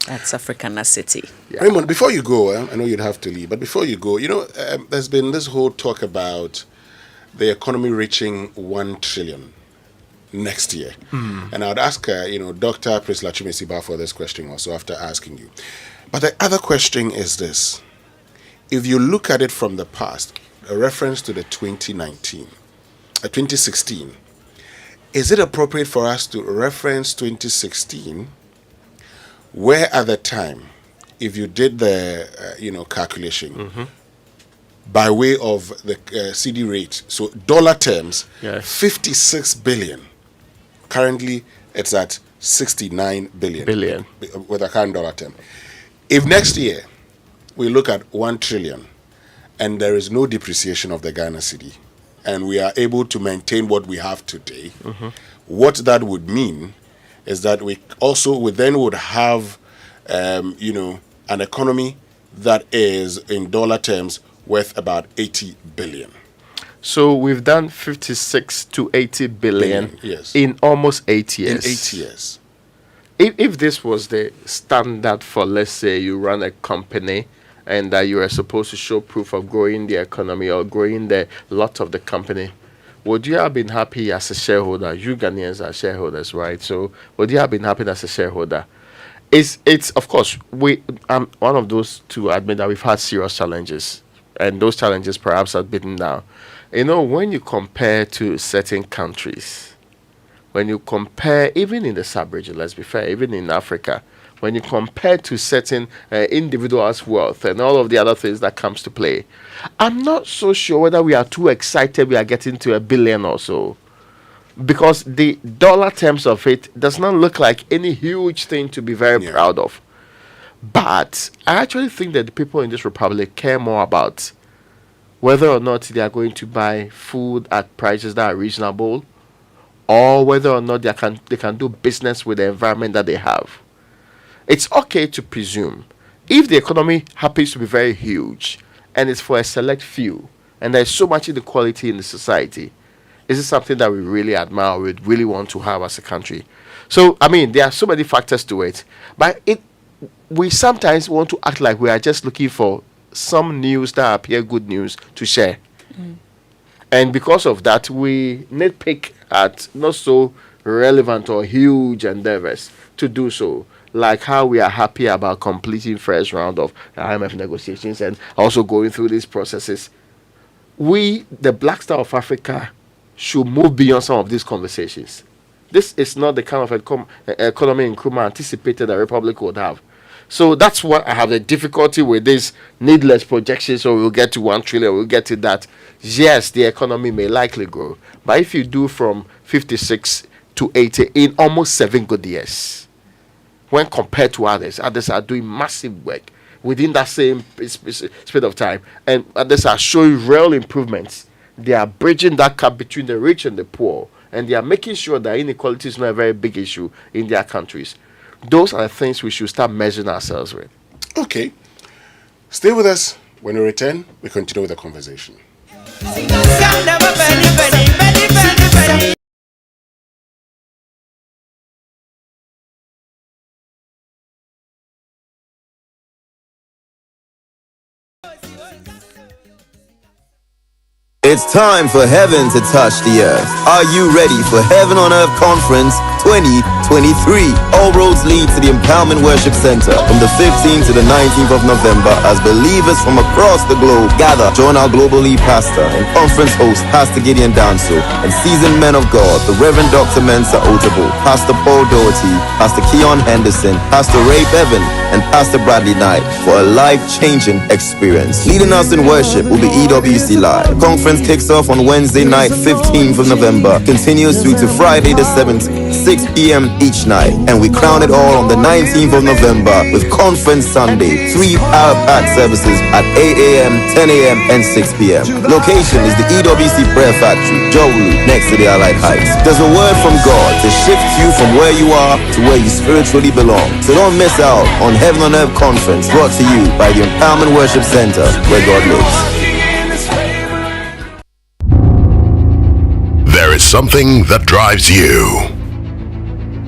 That's Africana City. Yeah. Raymond, before you go, I know you'd have to leave, but before you go, there's been this whole talk about the economy reaching 1 trillion next year. And I'd ask Dr. Priscilla Chimesiba for this question also after asking you. But the other question is this. If you look at it from the past, a reference to the 2016, is it appropriate for us to reference 2016, where at the time, if you did the calculation, by way of the CD rate, so dollar terms, 56 billion. Currently, it's at 69 billion. With a current dollar term. If next year, we look at 1 trillion and there is no depreciation of the Ghana cedi and we are able to maintain what we have today, what that would mean is that we then would have an economy that is in dollar terms worth about 80 billion. So we've done 56 to 80 billion in almost 8 years. In 8 years. If this was the standard for, let's say, you run a company and that you are supposed to show proof of growing the economy or growing the lot of the company, would you have been happy as a shareholder? You Ghanaians are shareholders, right? So would you have been happy as a shareholder? It's of course, I'm one of those to admit that we've had serious challenges, and those challenges perhaps are beaten down. You know, when you compare to certain countries, when you compare, even in the sub-region, let's be fair, even in Africa, when you compare to certain individuals' wealth and all of the other things that comes to play, I'm not so sure whether we are too excited we are getting to $1 billion or so, because the dollar terms of it does not look like any huge thing to be very proud of. But I actually think that the people in this republic care more about whether or not they are going to buy food at prices that are reasonable, or whether or not they can do business with the environment that they have. It's okay to presume, if the economy happens to be very huge and it's for a select few, and there's so much inequality in the society, is it something that we really admire, we really want to have as a country? So, I mean, there are so many factors to it, but we sometimes want to act like we are just looking for some news that appear good news to share. And because of that, we nitpick at not so relevant or huge endeavors to do so, like how we are happy about completing first round of IMF negotiations and also going through these processes. We, the Black Star of Africa, should move beyond some of these conversations. This is not the kind of economy improvement anticipated the Republic would have. So that's what I have the difficulty with these needless projections. So we'll get to 1 trillion, we'll get to that. Yes, the economy may likely grow, but if you do from 56 to 80 in almost 7 good years, when compared to others are doing massive work within that same speed of time, and others are showing real improvements. They are bridging that gap between the rich and the poor, and they are making sure that inequality is not a very big issue in their countries. Those are the things we should start measuring ourselves with. Okay. Stay with us. When we return, we continue with the conversation. It's time for heaven to touch the earth. Are you ready for Heaven on Earth Conference 2023? All roads lead to the Empowerment Worship Center from the 15th to the 19th of November as believers from across the globe gather. Join our global lead pastor and conference host, Pastor Gideon Danso, and seasoned men of God, the Reverend Dr. Mensa Otabo, Pastor Paul Doherty, Pastor Keon Henderson, Pastor Ray Bevan, and Pastor Bradley Knight for a life-changing experience. Leading us in worship will be EWC Live. Conference kicks off on Wednesday night, 15th of November, continues through to Friday the 17th, 6 p.m. each night, and we crown it all on the 19th of November with Conference Sunday, 3 power-packed services at 8 a.m., 10 a.m., and 6 p.m. Location is the EWC Prayer Factory, Jowlu, next to the Allied Heights. There's a word from God to shift you from where you are to where you spiritually belong. So don't miss out on Heaven on Earth Conference, brought to you by the Empowerment Worship Center, where God lives. There is something that drives you.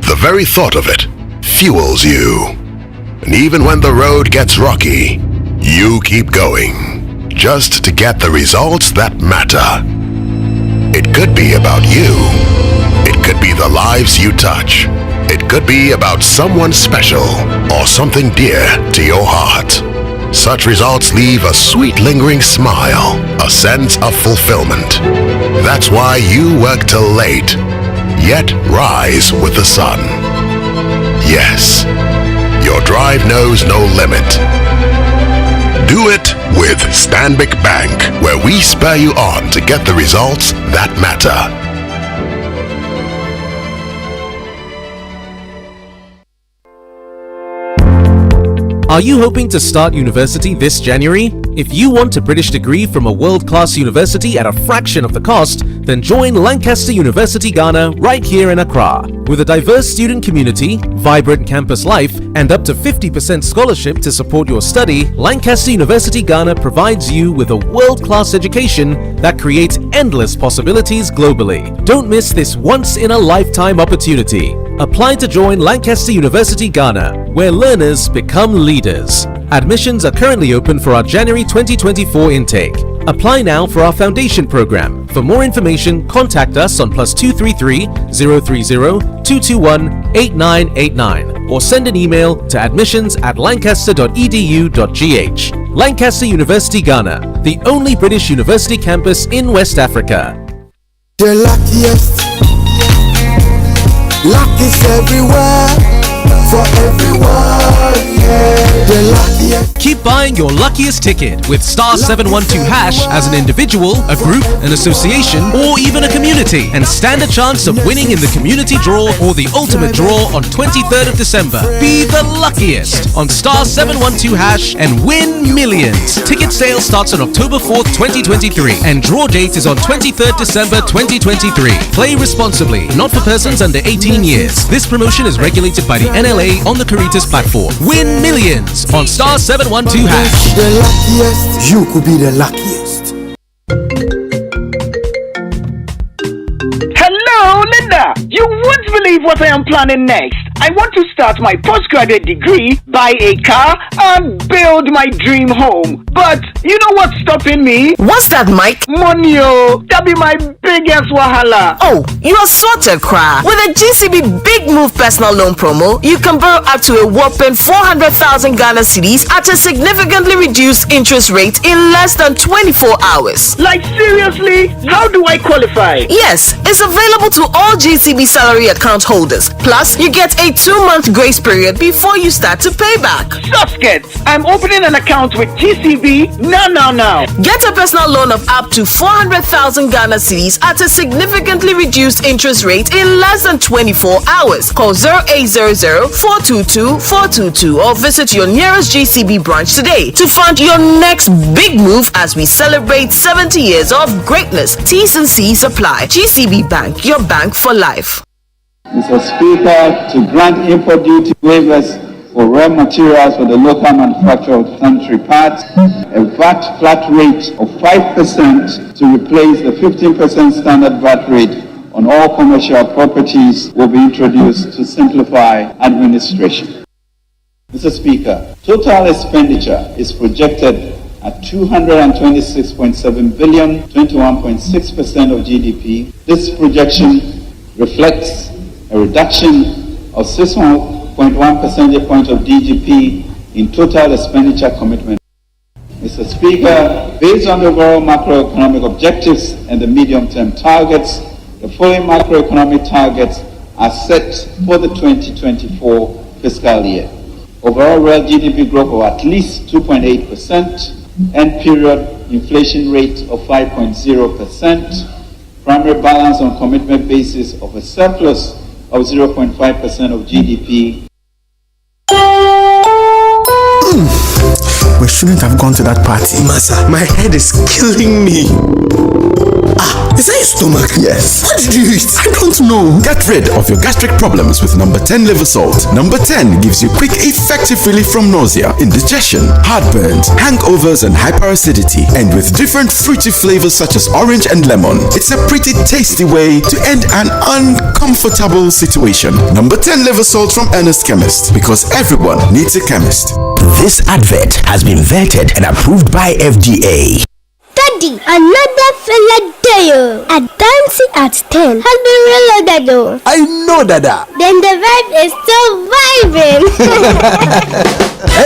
The very thought of it fuels you. And even when the road gets rocky, you keep going, just to get the results that matter. It could be about you. It could be the lives you touch. It could be about someone special or something dear to your heart. Such results leave a sweet lingering smile, a sense of fulfillment. That's why you work till late, yet rise with the sun. Yes, your drive knows no limit. Do it with Stanbic Bank, where we spur you on to get the results that matter. Are you hoping to start university this January? If you want a British degree from a world-class university at a fraction of the cost, then join Lancaster University Ghana right here in Accra. With a diverse student community, vibrant campus life, and up to 50% scholarship to support your study, Lancaster University Ghana provides you with a world-class education that creates endless possibilities globally. Don't miss this once-in-a-lifetime opportunity. Apply to join Lancaster University Ghana, where learners become leaders. Admissions are currently open for our January 2024 intake. Apply now for our foundation program. For more information, contact us on +233 030 221 8989 or send an email to admissions@lancaster.edu.gh. Lancaster University Ghana, the only British university campus in West Africa. The luckiest. Luck is everywhere, for everyone, yeah. The luckiest. Keep buying your luckiest ticket with star 712 hash as an individual, a group, an association, or even a community, and stand a chance of winning in the community draw or the ultimate draw on 23rd of December. Be the luckiest on star 712 hash and win millions. Ticket sale starts on October 4th, 2023, and draw date is on 23rd December 2023. Play responsibly, not for persons under 18 years. This promotion is regulated by the NLA on the Caritas platform. Win millions on star 712 hash. The luckiest. You could be the luckiest. Hello, Linda. You won't believe what I am planning next. I want to start my postgraduate degree, buy a car, and build my dream home. But you know what's stopping me? What's that, Mike? Money, oh. That be my biggest wahala. Oh, you are sorted, Kra. With a GCB Big Move personal loan promo, you can borrow up to a whopping 400,000 Ghana cedis at a significantly reduced interest rate in less than 24 hours. Like seriously? How do I qualify? Yes, it's available to all GCB salary account holders. Plus, you get a 2-month grace period before you start to pay back. Suskets! I'm opening an account with GCB now. Get a personal loan of up to 400,000 Ghana cedis at a significantly reduced interest rate in less than 24 hours. Call 0800-422-422 or visit your nearest GCB branch today to fund your next big move as we celebrate 70 years of greatness. T's and C's apply. GCB Bank, your bank for life. Mr. Speaker, to grant import duty waivers for raw materials for the local manufacture of sanitary pads, a VAT flat rate of 5% to replace the 15% standard VAT rate on all commercial properties will be introduced to simplify administration. Mr. Speaker, total expenditure is projected at 226.7 billion, 21.6% of GDP. This projection reflects a reduction of 6.1 percentage points of GDP in total expenditure commitment. Mr. Speaker, based on the overall macroeconomic objectives and the medium-term targets, the following macroeconomic targets are set for the 2024 fiscal year. Overall real GDP growth of at least 2.8%, end period inflation rate of 5.0%, primary balance on commitment basis of a surplus of 0.5% of GDP. We shouldn't have gone to that party. Masa, my head is killing me. Is that your stomach? Yes. What did you eat? I don't know. Get rid of your gastric problems with number 10 liver salt. Number 10 gives you quick, effective relief from nausea, indigestion, heartburns, hangovers, and hyperacidity. And with different fruity flavors such as orange and lemon, it's a pretty tasty way to end an uncomfortable situation. Number 10 liver salt from Ernest Chemist, because everyone needs a chemist. This advert has been vetted and approved by FDA. Daddy, another fella day at dancing at 10 has been reloaded though. I know, Dada. Then the vibe is still vibing.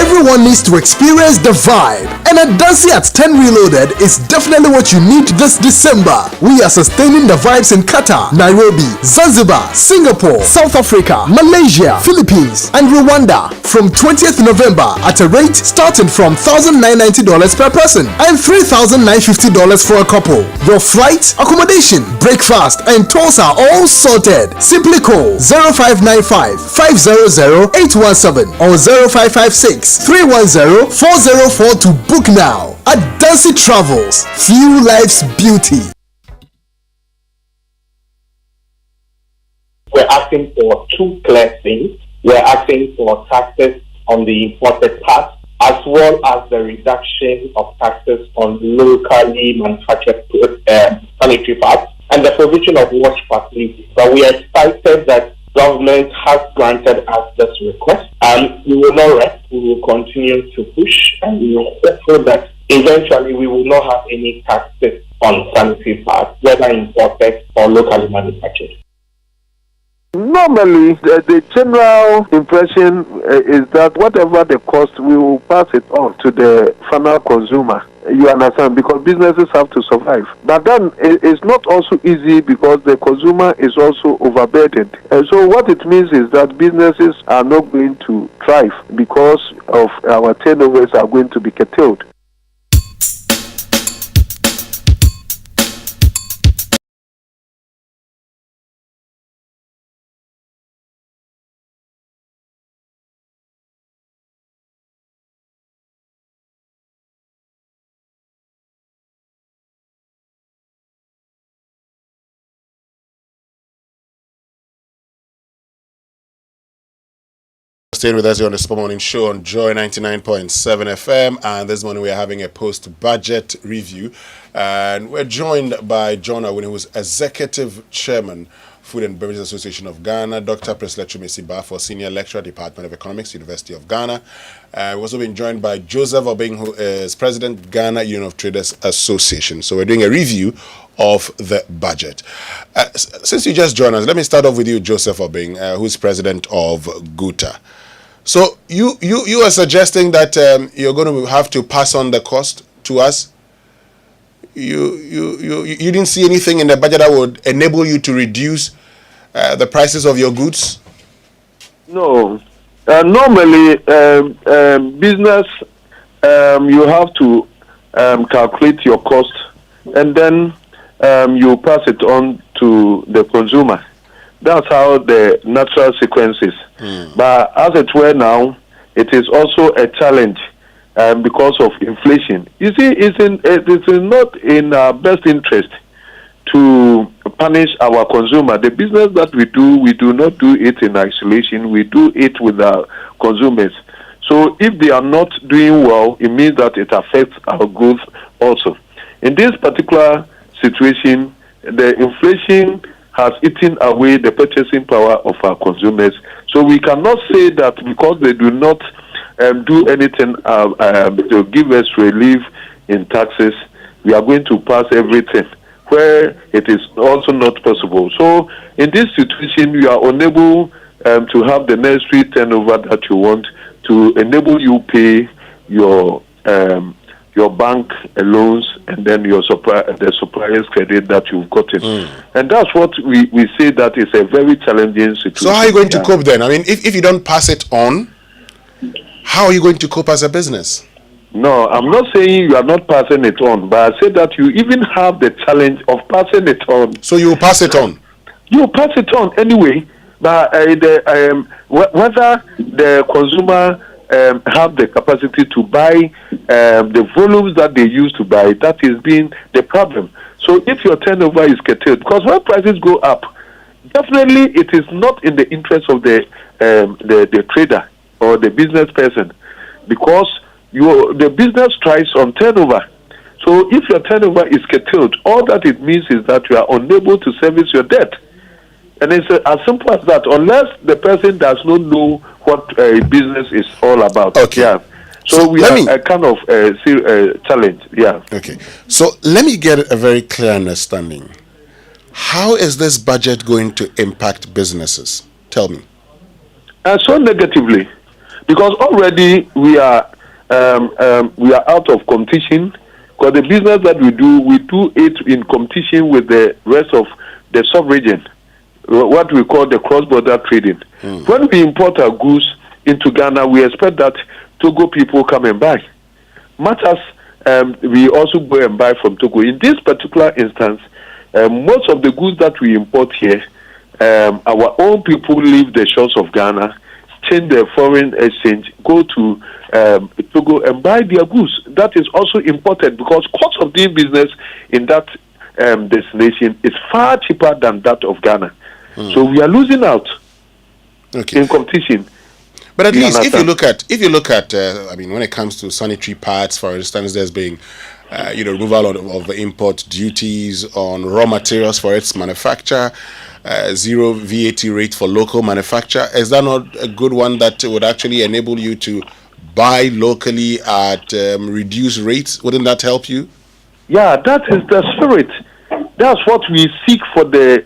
Everyone needs to experience the vibe. And at Dancing at 10 Reloaded is definitely what you need this December. We are sustaining the vibes in Qatar, Nairobi, Zanzibar, Singapore, South Africa, Malaysia, Philippines, and Rwanda from 20th November at a rate starting from $1,990 per person and $3,950 for a couple. Your flight, accommodation, breakfast, and tours are all sorted. Simply call 0595 500 817 or 0556 310 404 to book now. At Dancy Travels, fuel life's beauty. We're asking for two clear things. We're asking for taxes on the imported parts, as well as the reduction of taxes on locally manufactured sanitary pads and the provision of wash facilities. But we are excited that government has granted us this request, and we will not rest. We will continue to push, and we will hope that eventually we will not have any taxes on sanitary pads, whether imported or locally manufactured. Normally, the general impression is that whatever the cost, we will pass it on to the final consumer. You understand? Because businesses have to survive. But then it's not also easy because the consumer is also overburdened. And so what it means is that businesses are not going to thrive because of our turnovers are going to be curtailed. Staying with us here on the Super Morning Show on Joy 99.7 FM, and this morning we are having a post-budget review, and we're joined by John Awuni, who is Executive Chairman, Food and Beverage Association of Ghana, Dr. Presletchu Mesiba, for Senior Lecturer, Department of Economics, University of Ghana. We've also been joined by Joseph Obeng, who is President, Ghana Union of Traders Association. So we're doing a review of the budget. Since you just joined us, let me start off with you, Joseph Obeng, who's President of GUTA. So you are suggesting that you're going to have to pass on the cost to us. You didn't see anything in the budget that would enable you to reduce the prices of your goods? No. Normally, business, you have to calculate your cost and then you pass it on to the consumer. That's how the natural sequence is. But as it were now, it is also a challenge because of inflation. You see, it is not in our best interest to punish our consumer. The business that we do not do it in isolation. We do it with our consumers. So if they are not doing well, it means that it affects our growth also. In this particular situation, the inflation has eaten away the purchasing power of our consumers. So we cannot say that because they do not do anything to give us relief in taxes, we are going to pass everything, where it is also not possible. So in this situation, you are unable to have the necessary turnover that you want to enable you pay your bank loans and then the supplier's credit that you've gotten. And that's what we say that is a very challenging situation. So how are you going to cope then? I mean, if you don't pass it on, how are you going to cope as a business? No, I'm not saying you are not passing it on, but I say that you even have the challenge of passing it on. So you will pass it on? You pass it on anyway, but whether the consumer have the capacity to buy the volumes that they used to buy, that is being the problem. So if your turnover is curtailed, because when prices go up, definitely it is not in the interest of the trader or the business person, because the business thrives on turnover. So if your turnover is curtailed, all that it means is that you are unable to service your debt. And it's as simple as that, unless the person does not know what business is all about. Okay. Yeah. So we have a kind of challenge. Yeah. Okay. So let me get a very clear understanding. How is this budget going to impact businesses? Tell me. So negatively, because already we are out of competition. Because the business that we do it in competition with the rest of the sub-region, what we call the cross-border trading. When we import our goods into Ghana, we expect that Togo people come and buy. Matters, we also go and buy from Togo. In this particular instance, most of the goods that we import here, our own people leave the shores of Ghana, change their foreign exchange, go to Togo and buy their goods. That is also imported because cost of doing business in that destination is far cheaper than that of Ghana. So we are losing out in competition. But at least if you look at, I mean, when it comes to sanitary pads, for instance, there's been removal of import duties on raw materials for its manufacture, zero VAT rate for local manufacture. Is that not a good one that would actually enable you to buy locally at reduced rates? Wouldn't that help you? Yeah, that is the spirit. That's what we seek for the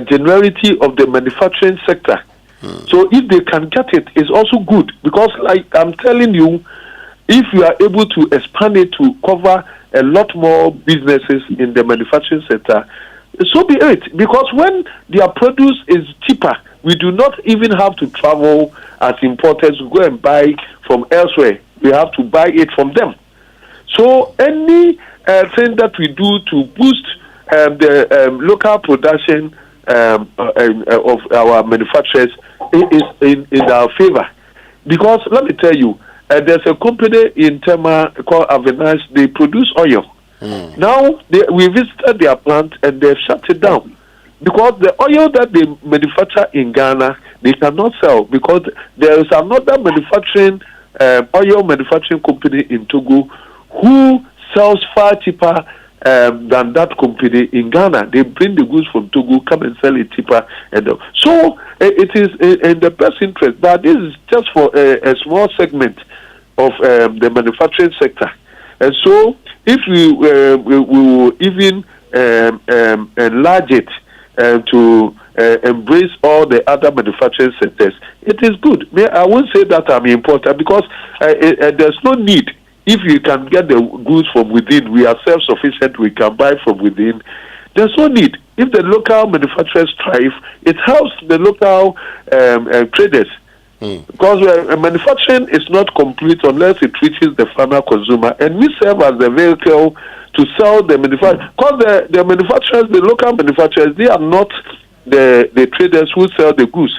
generality of the manufacturing sector. So if they can get it, it's also good, because like I'm telling you, if you are able to expand it to cover a lot more businesses in the manufacturing sector, so be it. Because when their produce is cheaper, we do not even have to travel as importers to go and buy from elsewhere. We have to buy it from them. So any thing that we do to boost the local production of our manufacturers is in our favor. Because let me tell you, there's a company in Tema called Avenash. They produce oil. Now we visited their plant and they've shut it down because the oil that they manufacture in Ghana they cannot sell, because there is another manufacturing oil manufacturing company in Togo who sells far cheaper than that company in Ghana. They bring the goods from Togo, come and sell it cheaper, and so it is in the best interest. But this is just for a small segment of the manufacturing sector, and so if we will even enlarge it to embrace all the other manufacturing sectors, it is good. I won't say that I'm important, because there's no need. If you can get the goods from within, we are self-sufficient, we can buy from within. There's no need. If the local manufacturers thrive, it helps the local traders. Because manufacturing is not complete unless it reaches the final consumer, and we serve as the vehicle to sell the manufacturers. Because the manufacturers, the local manufacturers, they are not the traders who sell the goods.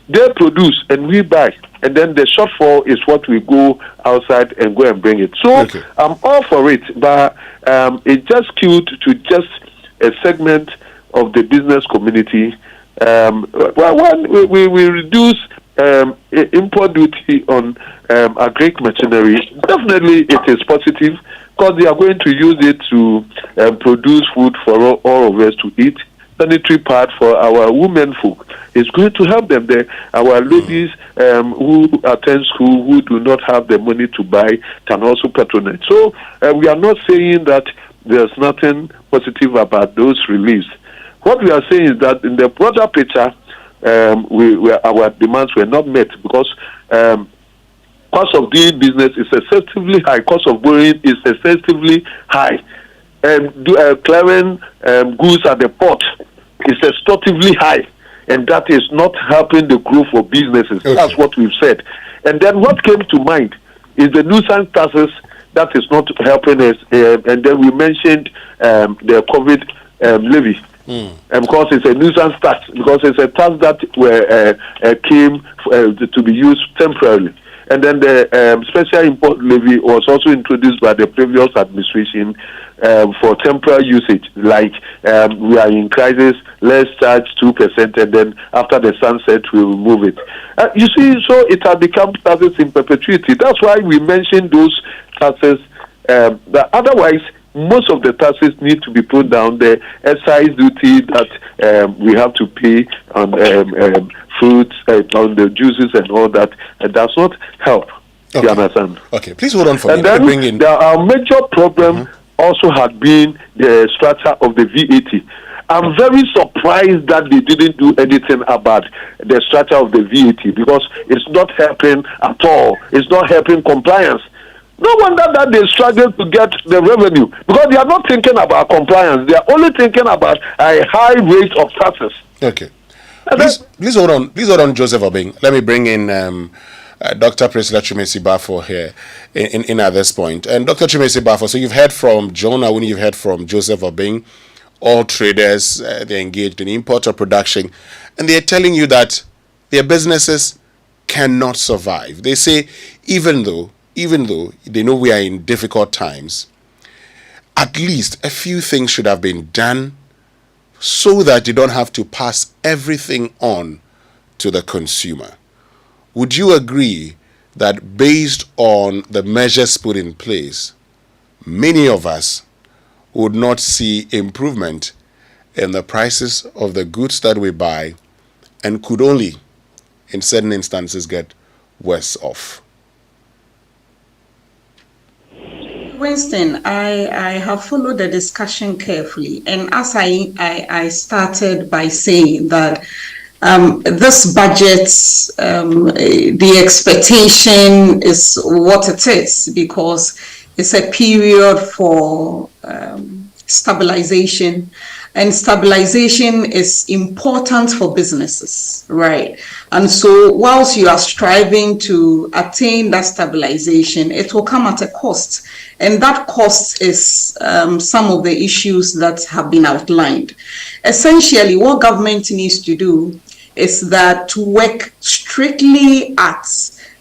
They produce and we buy, and then the shortfall is what we go outside and go and bring it. So I'm all for it, but it's just skewed to just a segment of the business community. When we reduce import duty on agric machinery, definitely it is positive, because they are going to use it to produce food for all of us to eat. Sanitary part for our women folk is going to help them. Our ladies who attend school, who do not have the money to buy, can also patronize. So we are not saying that there's nothing positive about those reliefs. What we are saying is that in the broader picture, our demands were not met, because cost of doing business is excessively high, cost of borrowing is excessively high, and clearing goods at the port is extorsively high, and that is not helping the growth of businesses. That's what we've said. And then what came to mind is the nuisance taxes that is not helping us, and then we mentioned the COVID levy. Because it's a nuisance tax, because it's a tax that came to be used temporarily. And then the special import levy was also introduced by the previous administration for temporary usage. Like we are in crisis, let's charge 2%, and then after the sunset, we will remove it. You see, so it has become taxes in perpetuity. That's why we mentioned those taxes. That otherwise, most of the taxes need to be put down. The excise duty that we have to pay on fruits, on the juices and all that, does not help. Okay. You understand? Okay, please hold on for and me. Let me then bring in. Our major problem also had been the structure of the VAT. I'm very surprised that they didn't do anything about the structure of the VAT, because it's not helping at all. It's not helping compliance. No wonder that they struggle to get the revenue, because they are not thinking about compliance. They are only thinking about a high rate of taxes. Okay. Please hold on. Please hold on, Joseph Obeng. Let me bring in Dr. Priscilla Chumesi Bafo here in at this point. And Dr. Chumesi Bafo, so you've heard from John Awuni, you've heard from Joseph Obeng. All traders, they're engaged in import or production, and they're telling you that their businesses cannot survive. They say even though they know we are in difficult times, at least a few things should have been done so that they don't have to pass everything on to the consumer. Would you agree that based on the measures put in place, many of us would not see improvement in the prices of the goods that we buy and could only, in certain instances, get worse off. Winston, I have followed the discussion carefully, and as I started by saying that this budget, the expectation is what it is, because it's a period for stabilization, and stabilization is important for businesses, right? And so whilst you are striving to attain that stabilization, it will come at a cost. And that cost is some of the issues that have been outlined. Essentially, what government needs to do is that to work strictly at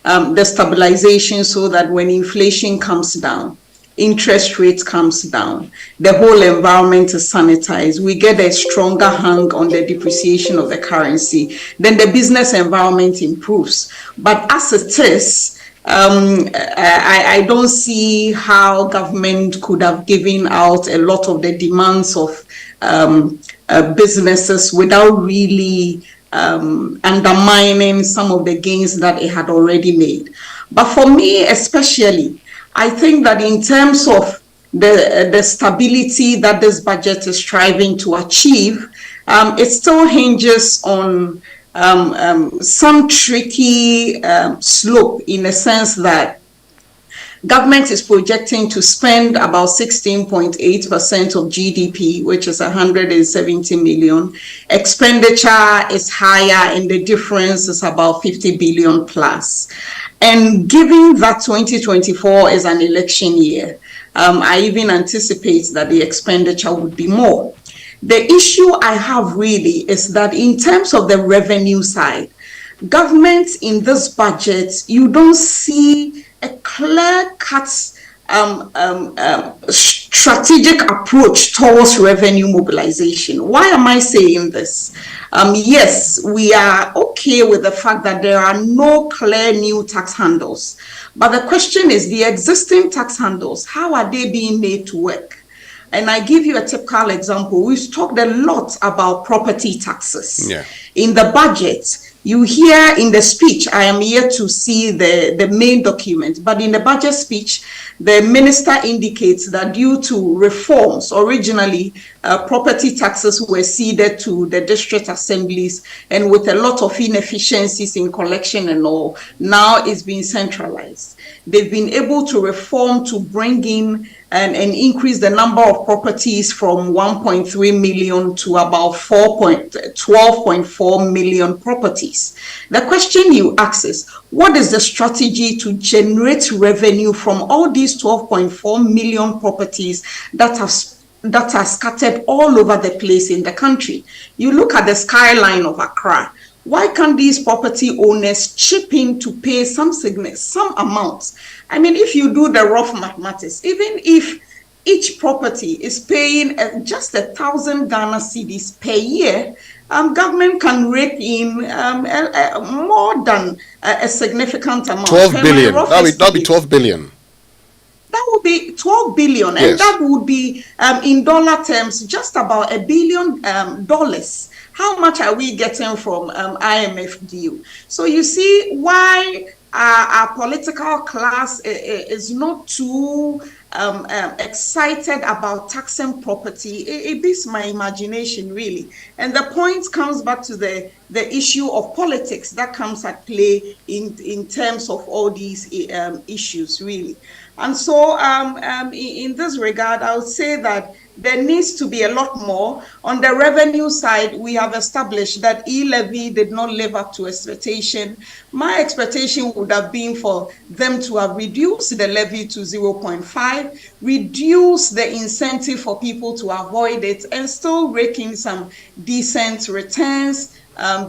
the stabilization, so that when inflation comes down, interest rates comes down, the whole environment is sanitized, we get a stronger hang on the depreciation of the currency, then the business environment improves. But as it is, I don't see how government could have given out a lot of the demands of businesses without really undermining some of the gains that it had already made. But for me especially, I think that in terms of the stability that this budget is striving to achieve, it still hinges on some tricky slope, in a sense that government is projecting to spend about 16.8% of GDP, which is 170 million. Expenditure is higher, and the difference is about 50 billion plus. And given that 2024 is an election year, I even anticipate that the expenditure would be more. The issue I have really is that in terms of the revenue side, government in this budget, you don't see a clear-cut strategic approach towards revenue mobilization. Why am I saying this? Yes, we are okay with the fact that there are no clear new tax handles. But the question is, the existing tax handles, how are they being made to work? And I give you a typical example. We've talked a lot about property taxes. Yeah. In the budget, you hear in the speech, I am here to see the main document, but in the budget speech, the minister indicates that due to reforms, originally property taxes were ceded to the district assemblies, and with a lot of inefficiencies in collection and all, now it's being centralized. They've been able to reform to bring in and increase the number of properties from 1.3 million to about 12.4 million properties. The question you ask is, what is the strategy to generate revenue from all these 12.4 million properties that are scattered all over the place in the country? You look at the skyline of Accra. Why can't these property owners chip in to pay some amount? I mean, if you do the rough mathematics, even if each property is paying just 1,000 Ghana cedis per year, government can rake in more than a significant amount. 12 billion. That'll be 12 billion. That would be 12 billion, yes. And that would be, in dollar terms, just about $1 billion. How much are we getting from IMF deal? So you see why our political class is not too excited about taxing property. It beats my imagination, really. And the point comes back to the issue of politics that comes at play in terms of all these issues, really. And so in this regard, I would say that there needs to be a lot more. On the revenue side, we have established that e-levy did not live up to expectation. My expectation would have been for them to have reduced the levy to 0.5, reduce the incentive for people to avoid it, and still rake in some decent returns,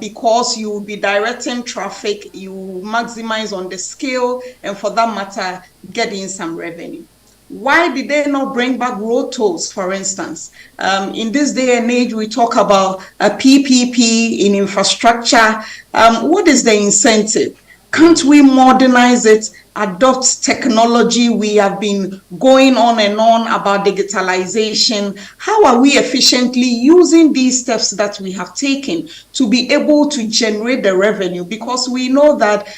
because you will be directing traffic, you maximize on the scale, and for that matter, get in some revenue. Why did they not bring back road tolls, for instance? In this day and age, we talk about a PPP in infrastructure. What is the incentive? Can't we modernize it, adopt technology? We have been going on and on about digitalization. How are we efficiently using these steps that we have taken to be able to generate the revenue? Because we know that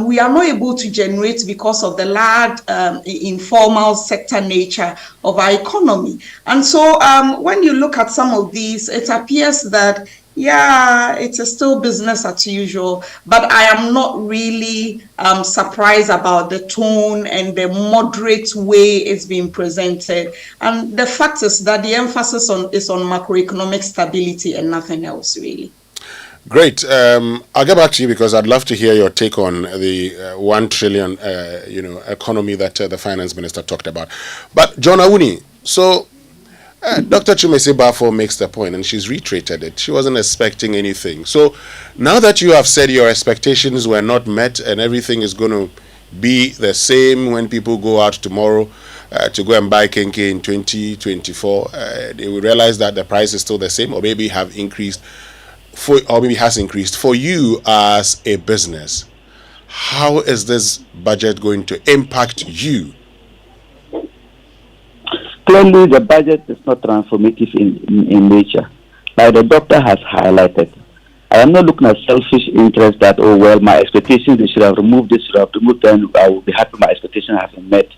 we are not able to generate because of the large informal sector nature of our economy. And so when you look at some of these, it appears that yeah, it's still business as usual, but I am not really surprised about the tone and the moderate way it's being presented. And the fact is that the emphasis is on macroeconomic stability and nothing else, really. Great. I'll get back to you because I'd love to hear your take on the 1 trillion, economy that the finance minister talked about. But John Awuni, so Dr. Chumesi Bafo makes the point, and she's reiterated it. She wasn't expecting anything. So now that you have said your expectations were not met and everything is going to be the same when people go out tomorrow to go and buy Kenke in 2024, they will realize that the price is still the same, or maybe have increased, or maybe has increased. For you as a business, how is this budget going to impact you? Clearly, the budget is not transformative in nature, like the doctor has highlighted. I am not looking at selfish interest that, oh, well, my expectations, they should have removed this, should have removed that, and I will be happy my expectations have been met.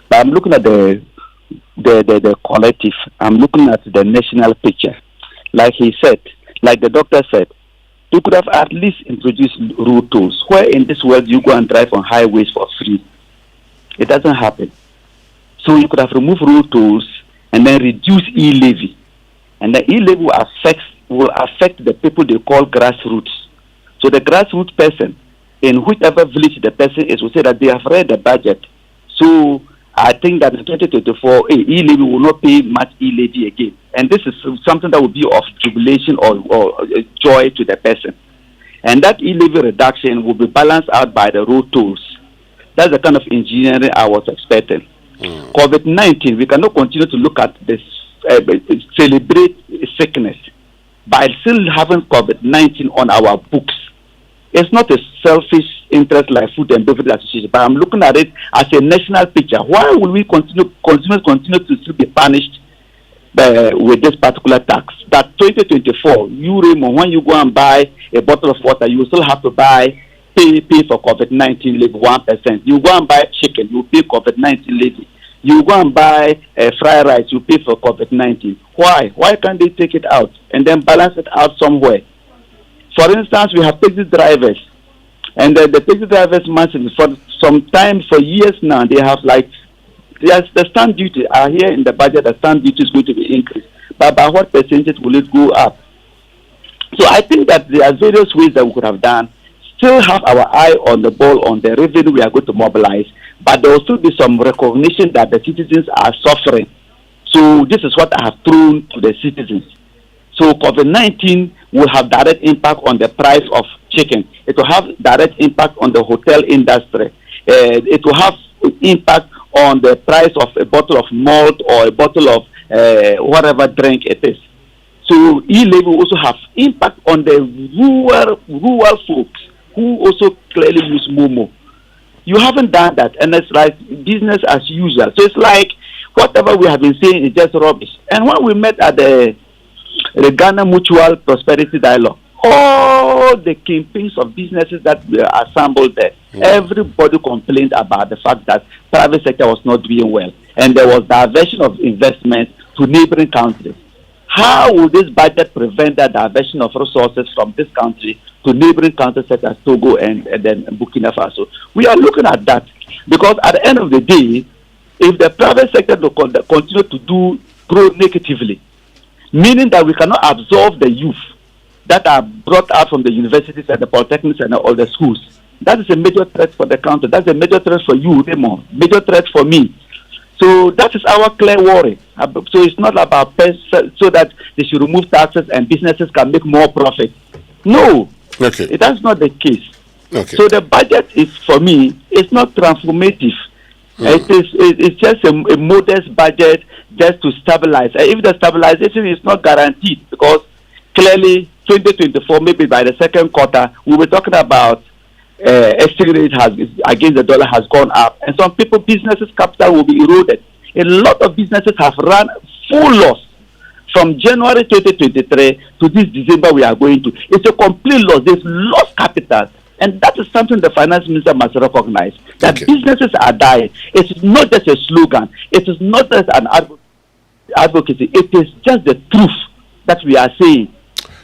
But I'm looking at the collective. I'm looking at the national picture. Like he said, like the doctor said, you could have at least introduced road tolls. Where in this world you go and drive on highways for free? It doesn't happen. So you could have removed road tolls and then reduce e-levy. And the e-levy will affect the people they call grassroots. So the grassroots person, in whichever village the person is, will say that they have read the budget. So I think that in 2024, e-levy will not pay much e-levy again. And this is something that will be of jubilation or joy to the person. And that e-levy reduction will be balanced out by the road tolls. That's the kind of engineering I was expecting. COVID-19, we cannot continue to look at this, celebrate sickness by still having COVID-19 on our books. It's not a selfish interest like Food and Beverage Association, but I'm looking at it as a national picture. Why will we continue to still be punished with this particular tax? That 2024, you, Raymond, when you go and buy a bottle of water, you will still have to pay for COVID-19 levy 1%. You go and buy chicken, you pay COVID-19 levy. You go and buy fried rice, you pay for COVID-19. Why? Why can't they take it out and then balance it out somewhere? For instance, we have taxi drivers, and the taxi drivers massively for some time, for years now, they have the stamp duty. I hear in the budget the stamp duty is going to be increased, but by what percentage will it go up? So I think that there are various ways that we could have done. Still have our eye on the ball on the revenue we are going to mobilize, but there will still be some recognition that the citizens are suffering. So this is what I have thrown to the citizens. So COVID-19 will have direct impact on the price of chicken. It will have direct impact on the hotel industry. It will have impact on the price of a bottle of malt or a bottle of whatever drink it is. So e-levy will also have impact on the rural folks who also clearly use Momo. You haven't done that, and it's like business as usual. So it's like whatever we have been saying is just rubbish. And when we met at the Ghana Mutual Prosperity Dialogue, all the kingpins of businesses that were assembled there, everybody complained about the fact that private sector was not doing well, and there was diversion of investment to neighboring countries. How will this budget prevent that diversion of resources from this country to neighboring countries such as Togo and then Burkina Faso? We are looking at that because at the end of the day, if the private sector will continue to grow negatively, meaning that we cannot absorb the youth that are brought out from the universities and the polytechnics and all the schools, that is a major threat for the country. That's a major threat for you, Raymond. Major threat for me. So that is our clear worry. So it's not about so that they should remove taxes and businesses can make more profit. No, that's not the case. So the budget is, for me, it's not transformative. It's just a modest budget just to stabilize. If the stabilization is not guaranteed, because clearly 2024, maybe by the second quarter, we were talking about exchange rate has against the dollar has gone up, and some people businesses capital will be eroded. A lot of businesses have run full loss from January 2023 to this December we are going to. It's a complete loss. They've lost capital. And that is something the finance minister must recognize, that businesses are dying. It is not just a slogan. It is not just an advocacy. It is just the truth that we are saying.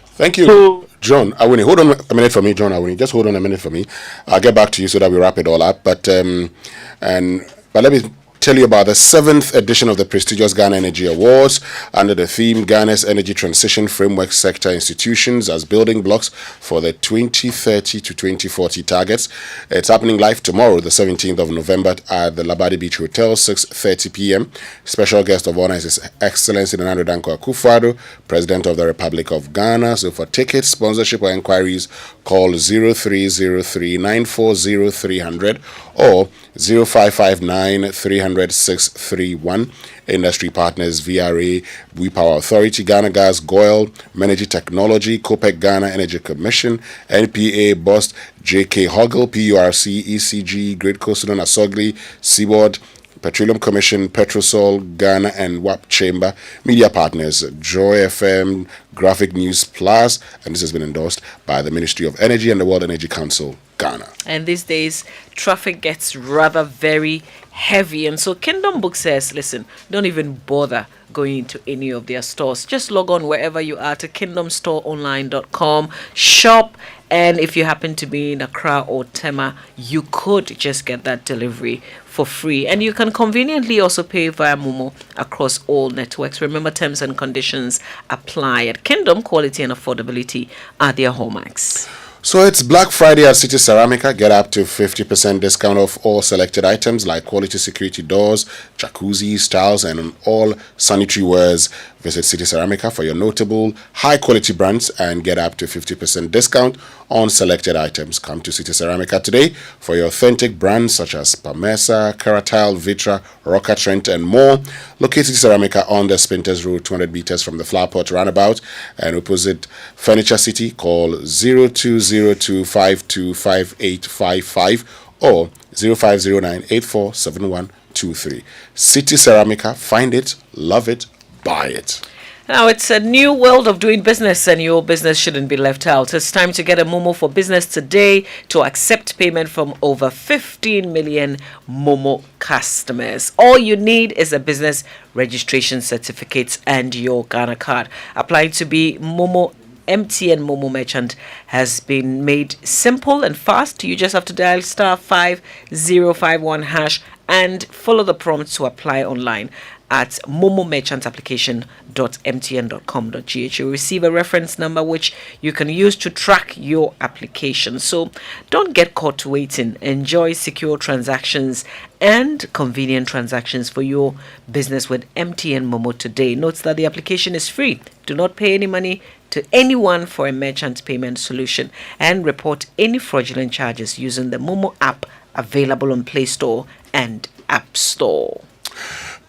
Thank you. So, John Awuni, hold on a minute for me, John Awuni. Just hold on a minute for me. I'll get back to you so that we wrap it all up. But let me tell you about the 7th edition of the prestigious Ghana Energy Awards under the theme Ghana's Energy Transition Framework Sector Institutions as Building Blocks for the 2030 to 2040 targets. It's happening live tomorrow, the 17th of November at the Labadi Beach Hotel, 6:30 p.m. Special guest of honor is His Excellency Nana Danko Akufo-Addo, President of the Republic of Ghana. So for tickets, sponsorship or inquiries, call 0303 940 300 or 0559 300 631. Industry partners VRA, We Power Authority, Ghana Gas, GOIL, Menergy Technology, COPEC Ghana Energy Commission, NPA, BOST, JK Hoggle, PURC, ECG, Great Coastal Asogli, Seaboard, Petroleum Commission, Petrosol, Ghana, and WAP Chamber. Media partners, Joy FM, Graphic News Plus, and this has been endorsed by the Ministry of Energy and the World Energy Council, Ghana. And these days, traffic gets rather very heavy. And so Kingdom Book says, listen, don't even bother going into any of their stores. Just log on wherever you are to kingdomstoreonline.com, shop, and if you happen to be in Accra or Tema, you could just get that delivery for free. And you can conveniently also pay via Momo across all networks. Remember, terms and conditions apply. At Kingdom, quality and affordability are their hallmarks. So it's Black Friday at City Ceramica. Get up to 50% discount off all selected items like quality security doors, jacuzzis, tiles, and on all sanitary wares. Visit City Ceramica for your notable high-quality brands and get up to 50% discount on selected items. Come to City Ceramica today for your authentic brands such as Parmesa, Caratile, Vitra, Roca Trent, and more. Locate City Ceramica on the Spinters Road, 200 meters from the Flower Pot roundabout and opposite Furniture City. Call 0202525855 or 0509847123. City Ceramica. Find it, love it, buy it. Now, it's a new world of doing business, and your business shouldn't be left out. It's time to get a Momo for Business today to accept payment from over 15 million Momo customers. All you need is a business registration certificate and your Ghana card. Applying to be Momo MTN Momo merchant has been made simple and fast. You just have to dial *5051# and follow the prompts to apply online at momomerchantapplication.mtn.com.gh. You receive a reference number which you can use to track your application. So don't get caught waiting. Enjoy secure transactions and convenient transactions for your business with MTN Momo today. Note that the application is free. Do not pay any money to anyone for a merchant payment solution and report any fraudulent charges using the Momo app available on Play Store and App Store.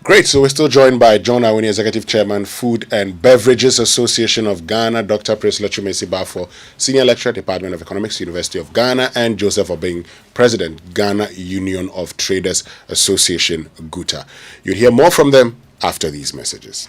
Great. So we're still joined by John Awuni, Executive Chairman, Food and Beverages Association of Ghana, Dr. Priscilla Chumesi Bafo, Senior Lecturer, Department of Economics, University of Ghana, and Joseph Obeng, President, Ghana Union of Traders Association, GUTA. You'll hear more from them after these messages.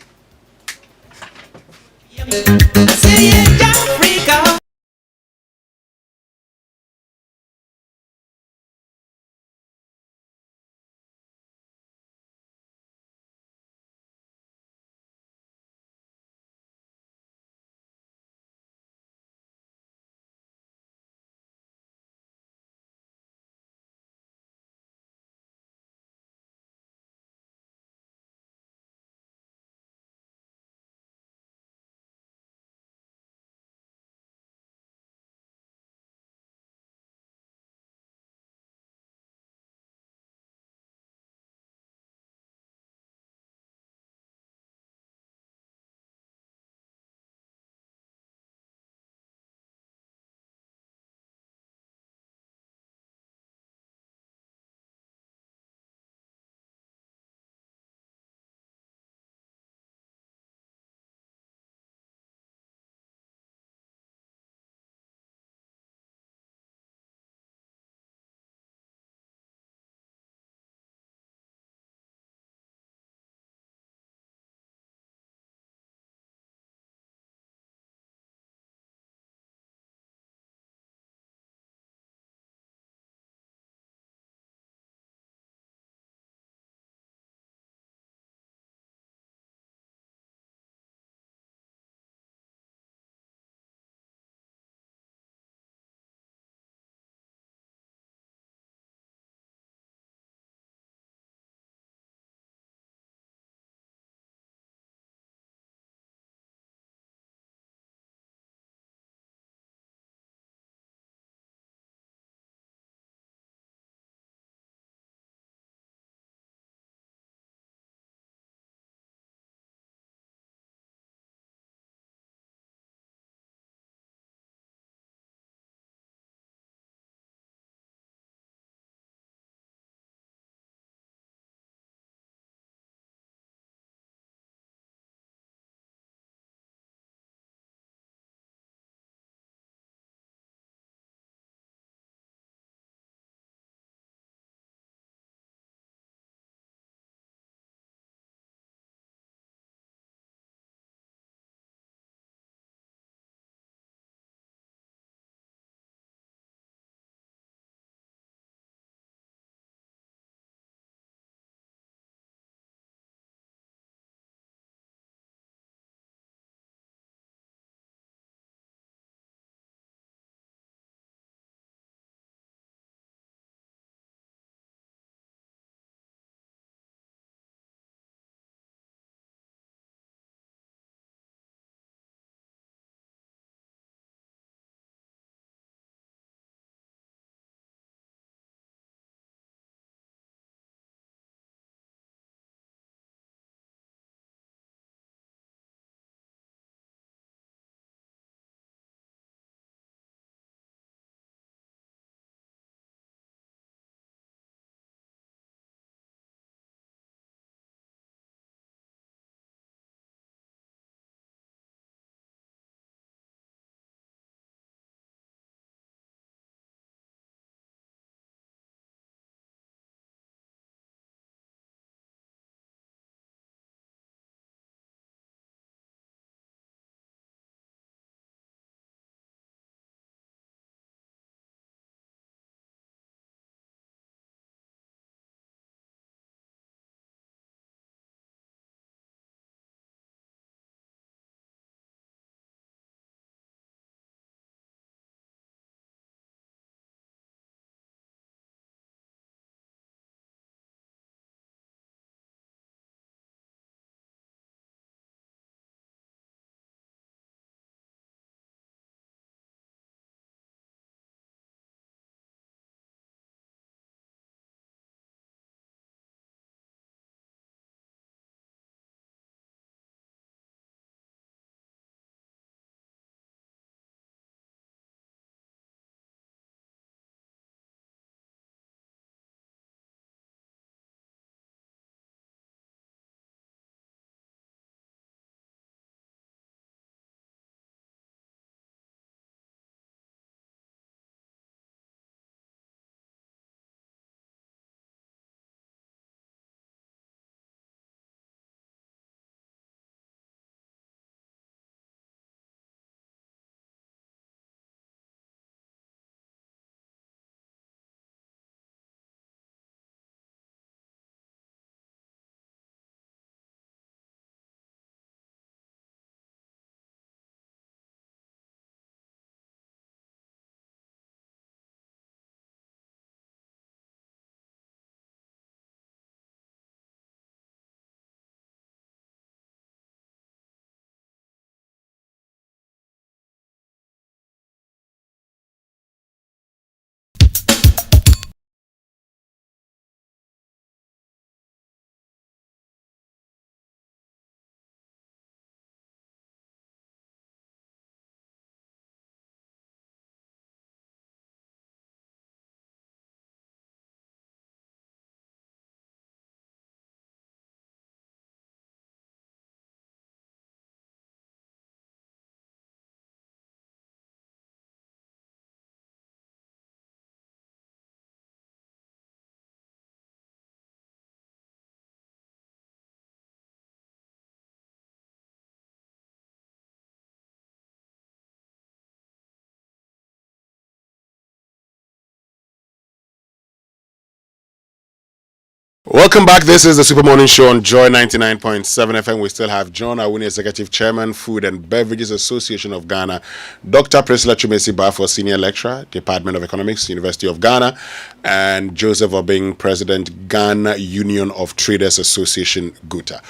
Welcome back. This is the Super Morning Show on Joy 99.7 FM. We still have John Awuni, Executive Chairman, Food and Beverages Association of Ghana, Dr. Priscilla Chumesi Bafo, Senior Lecturer, Department of Economics, University of Ghana, and Joseph Obing, President, Ghana Union of Traders Association, GUTA.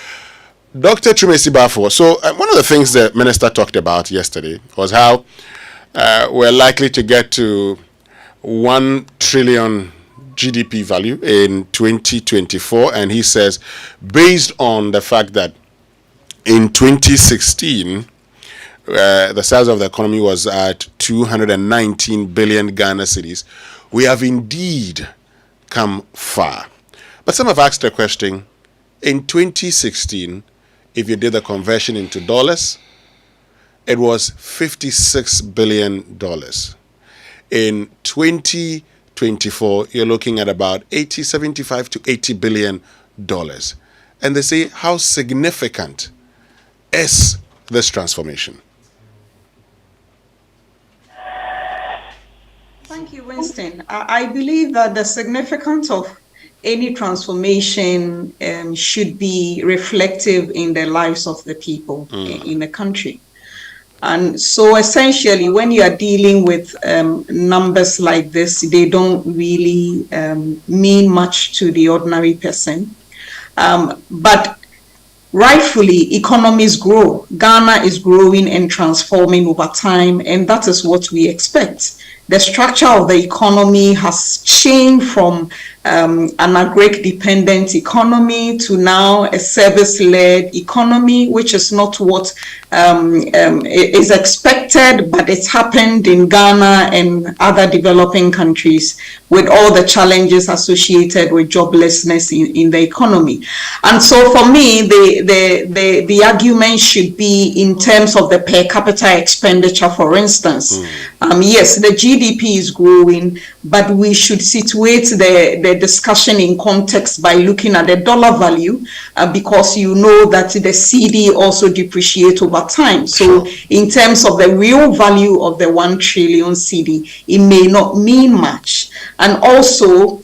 Dr. Chumesi Bafo, so one of the things the Minister talked about yesterday was how we're likely to get to 1 trillion GDP value in 2024, and he says based on the fact that in 2016 the size of the economy was at 219 billion Ghana cedis, we have indeed come far. But some have asked the question, in 2016, if you did the conversion into dollars, it was $56 billion. In 2024, you're looking at about 75 to 80 billion dollars. And they say, how significant is this transformation? Thank you, Winston. I believe that the significance of any transformation should be reflective in the lives of the people in the country. And so essentially, when you are dealing with numbers like this, they don't really mean much to the ordinary person. But rightfully, economies grow. Ghana is growing and transforming over time, and that is what we expect. The structure of the economy has changed from an agri-dependent economy to now a service-led economy, which is not what is expected, but it's happened in Ghana and other developing countries with all the challenges associated with joblessness in the economy. And so for me, the argument should be in terms of the per capita expenditure, for instance. Yes, the GDP is growing, but we should situate the discussion in context by looking at the dollar value, because you know that the CD also depreciates over time. So in terms of the real value of the 1 trillion CD, it may not mean much. And also,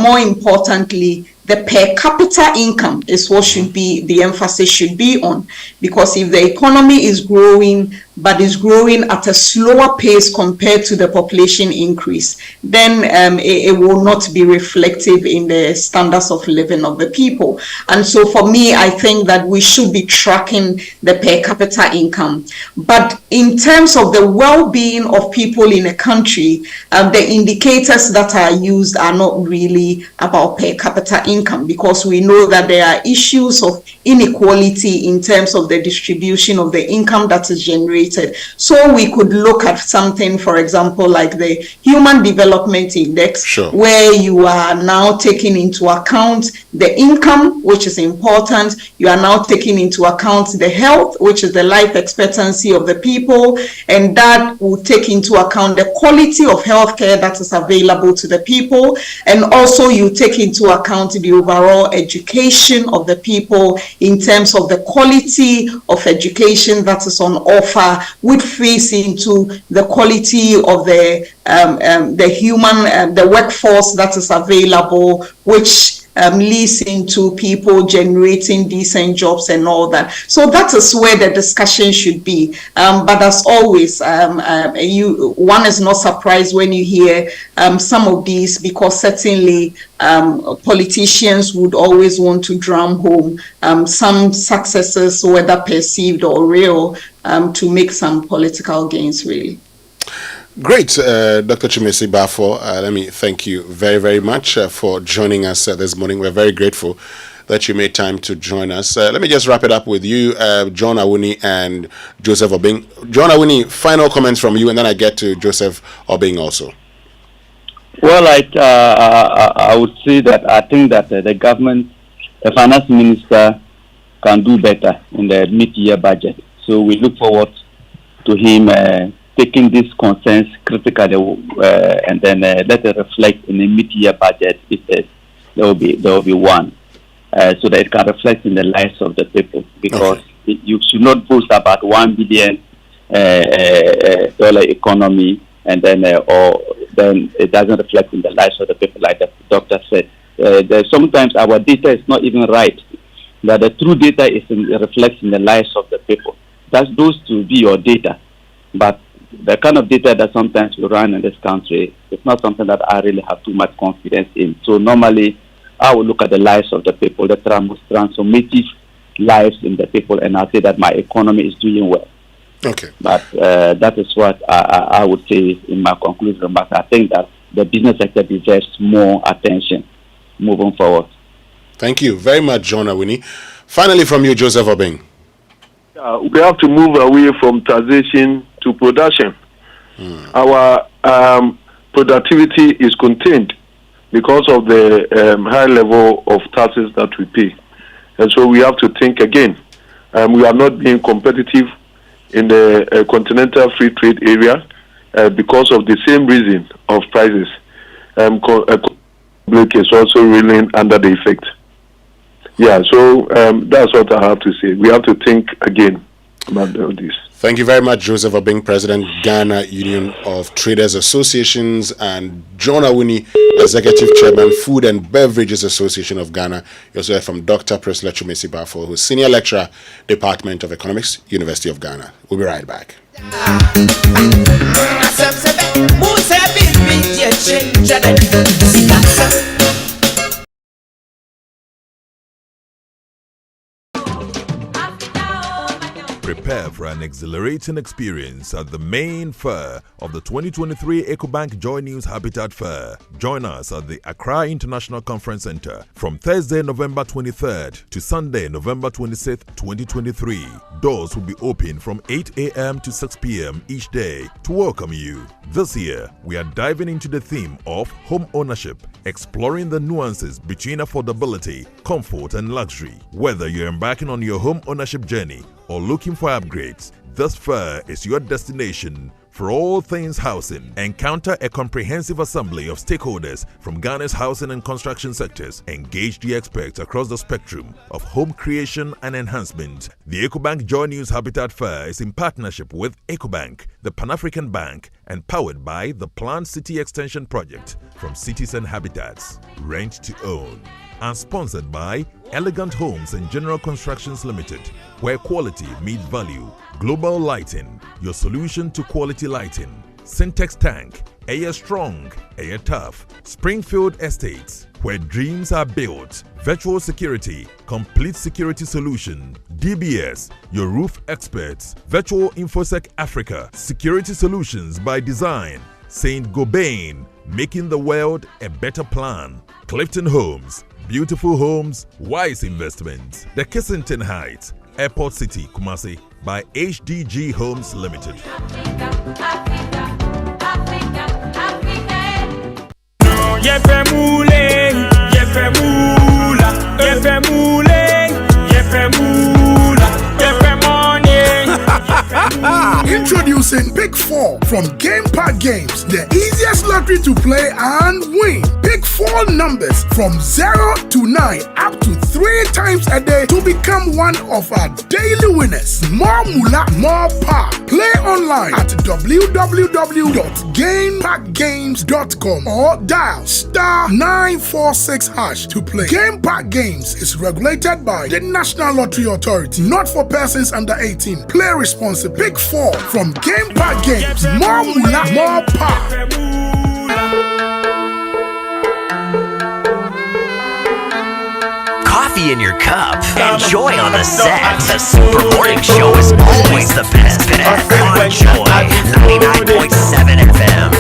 more importantly, the per capita income is what should be the emphasis should be on, because if the economy is growing but is growing at a slower pace compared to the population increase, then it will not be reflective in the standards of living of the people. And so for me, I think that we should be tracking the per capita income. But in terms of the well-being of people in a country, the indicators that are used are not really about per capita income, because we know that there are issues of inequality in terms of the distribution of the income that is generated. So we could look at something, for example, like the Human Development Index, where you are now taking into account the income, which is important. You are now taking into account the health, which is the life expectancy of the people, and that will take into account the quality of healthcare that is available to the people, and also you take into account the overall education of the people in terms of the quality of education that is on offer, would face into the quality of the workforce that is available, which leads into people generating decent jobs and all that. So that is where the discussion should be. But as always, one is not surprised when you hear some of these, because certainly politicians would always want to drum home some successes, whether perceived or real, to make some political gains, really. Great, Dr. Chumesi Bafo. Let me thank you very, very much for joining us this morning. We're very grateful that you made time to join us. Let me just wrap it up with you, John Awuni and Joseph Obing. John Awuni, final comments from you, and then I get to Joseph Obing also. Well, I would say that I think that the government, the finance minister, can do better in the mid-year budget. So we look forward to him taking these concerns critically and then let it reflect in the mid-year budget. If there will be one, so that it can reflect in the lives of the people. Because you should not boast about $1 billion economy and then then it doesn't reflect in the lives of the people, like the doctor said. sometimes our data is not even right. That the true data reflects in the lives of the people. That's those to be your data. But the kind of data that sometimes we run in this country is not something that I really have too much confidence in. So normally, I will look at the lives of the people, the transformative lives in the people, and I'll say that my economy is doing well. Okay. But that is what I would say in my conclusion. But I think that the business sector deserves more attention moving forward. Thank you very much, John Awini. Finally, from you, Joseph Obeng. We have to move away from taxation to production. Our productivity is contained because of the high level of taxes that we pay. And so we have to think again. We are not being competitive in the continental free trade area because of the same reason of prices. Public is also reeling under the effect. Yeah, so that's what I have to say. We have to think again about all this. Thank you very much, Joseph Obeng, President, Ghana Union of Traders Associations, and John Awuni, Executive Chairman, Food and Beverages Association of Ghana. You also heard from Dr. Priscilla Chumesi Bafo, who's Senior Lecturer, Department of Economics, University of Ghana. We'll be right back. Prepare for an exhilarating experience at the main fair of the 2023 EcoBank Joy News Habitat Fair. Join us at the Accra International Conference Center from Thursday, November 23rd to Sunday, November 26th, 2023. Doors will be open from 8 a.m. to 6 p.m. each day to welcome you. This year, we are diving into the theme of home ownership, exploring the nuances between affordability, comfort, and luxury. Whether you're embarking on your home ownership journey or looking for upgrades, this fair is your destination for all things housing. Encounter a comprehensive assembly of stakeholders from Ghana's housing and construction sectors. Engage the experts across the spectrum of home creation and enhancement. The EcoBank Joy News Habitat Fair is in partnership with EcoBank, the Pan-African Bank, and powered by the Planned City Extension Project from Cities and Habitats. Rent to own. And sponsored by Elegant Homes and General Constructions Limited, where quality meets value. Global Lighting, your solution to quality lighting. Syntex Tank, Air Strong, Air Tough. Springfield Estates, where dreams are built. Virtual Security, complete security solution. DBS, your roof experts. Virtual InfoSec Africa, security solutions by design. Saint Gobain, making the world a better plan. Clifton Homes, beautiful homes, wise investments. The Kissington Heights, Airport City, Kumasi, by HDG Homes Limited. Introducing Pick 4 from Game Park Games, the easiest lottery to play and win. Pick 4 numbers from 0 to 9 up to 3 times a day to become one of our daily winners. More moolah, more power. Play online at www.gameparkgames.com or dial *946# to play. Game Park Games is regulated by the National Lottery Authority, not for persons under 18. Play responsibly. Pick 4 from Game Park Games. More moolah, more power. Coffee in your cup. Enjoy on the set. The Super Morning Show is always the best. On Joy 99.7 FM.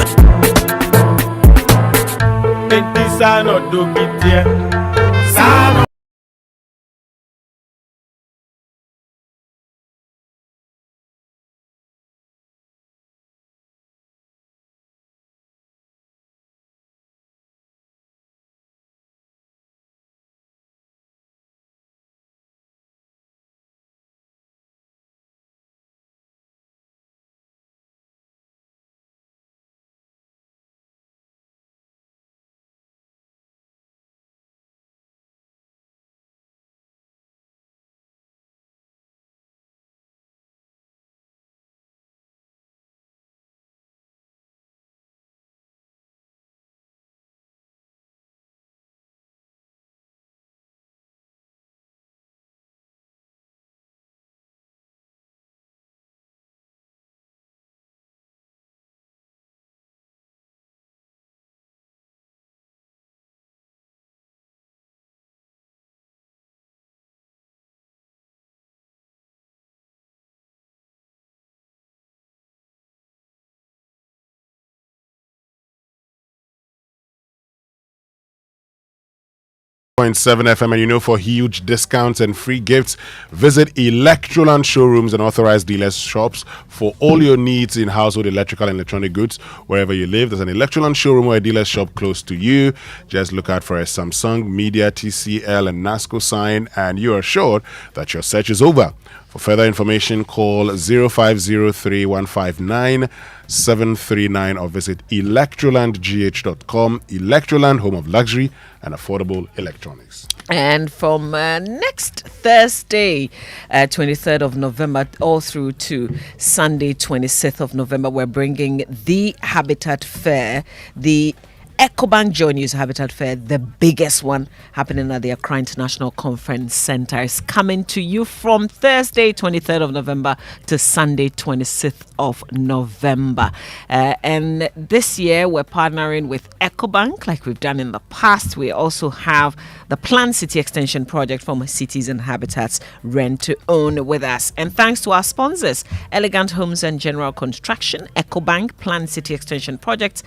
0.7 FM, and you know, for huge discounts and free gifts, visit Electroland showrooms and authorized dealers shops for all your needs in household electrical and electronic goods. Wherever you live, there's an Electroland showroom or a dealer shop close to you. Just look out for a Samsung, Media, TCL, and NASCO sign, and you are assured that your search is over. For further information, call 0503-159-739 or visit electrolandgh.com. Electroland, home of luxury and affordable electronics. And from next Thursday, 23rd of November, all through to Sunday, 26th of November, we're bringing the Habitat Fair, the EcoBank Joy News Habitat Fair, the biggest one happening at the Accra International Conference Center, is coming to you from Thursday, 23rd of November to Sunday, 26th of November. And this year, we're partnering with EcoBank like we've done in the past. We also have the Plan City Extension Project from Cities and Habitats Rent to Own with us. And thanks to our sponsors, Elegant Homes and General Construction, EcoBank, Plan City Extension Project,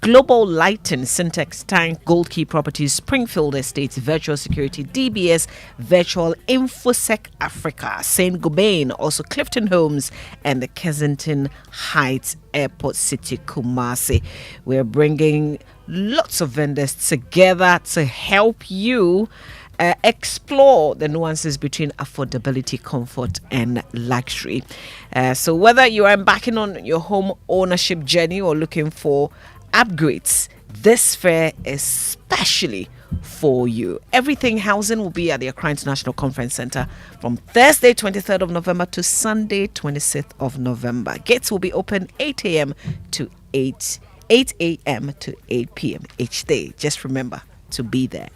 Global Lighting, Syntex Tank, Gold Key Properties, Springfield Estates, Virtual Security, DBS, Virtual Infosec Africa, Saint Gobain, also Clifton Homes, and the Kensington Heights Airport City, Kumasi. We're bringing lots of vendors together to help you explore the nuances between affordability, comfort, and luxury. So whether you are embarking on your home ownership journey or looking for upgrades, this fair is specially for you. Everything housing will be at the Accra International Conference Center from Thursday 23rd of November to Sunday 26th of November. Gates will be open 8 a.m. to 8 a.m. to 8 p.m. each day. Just remember to be there.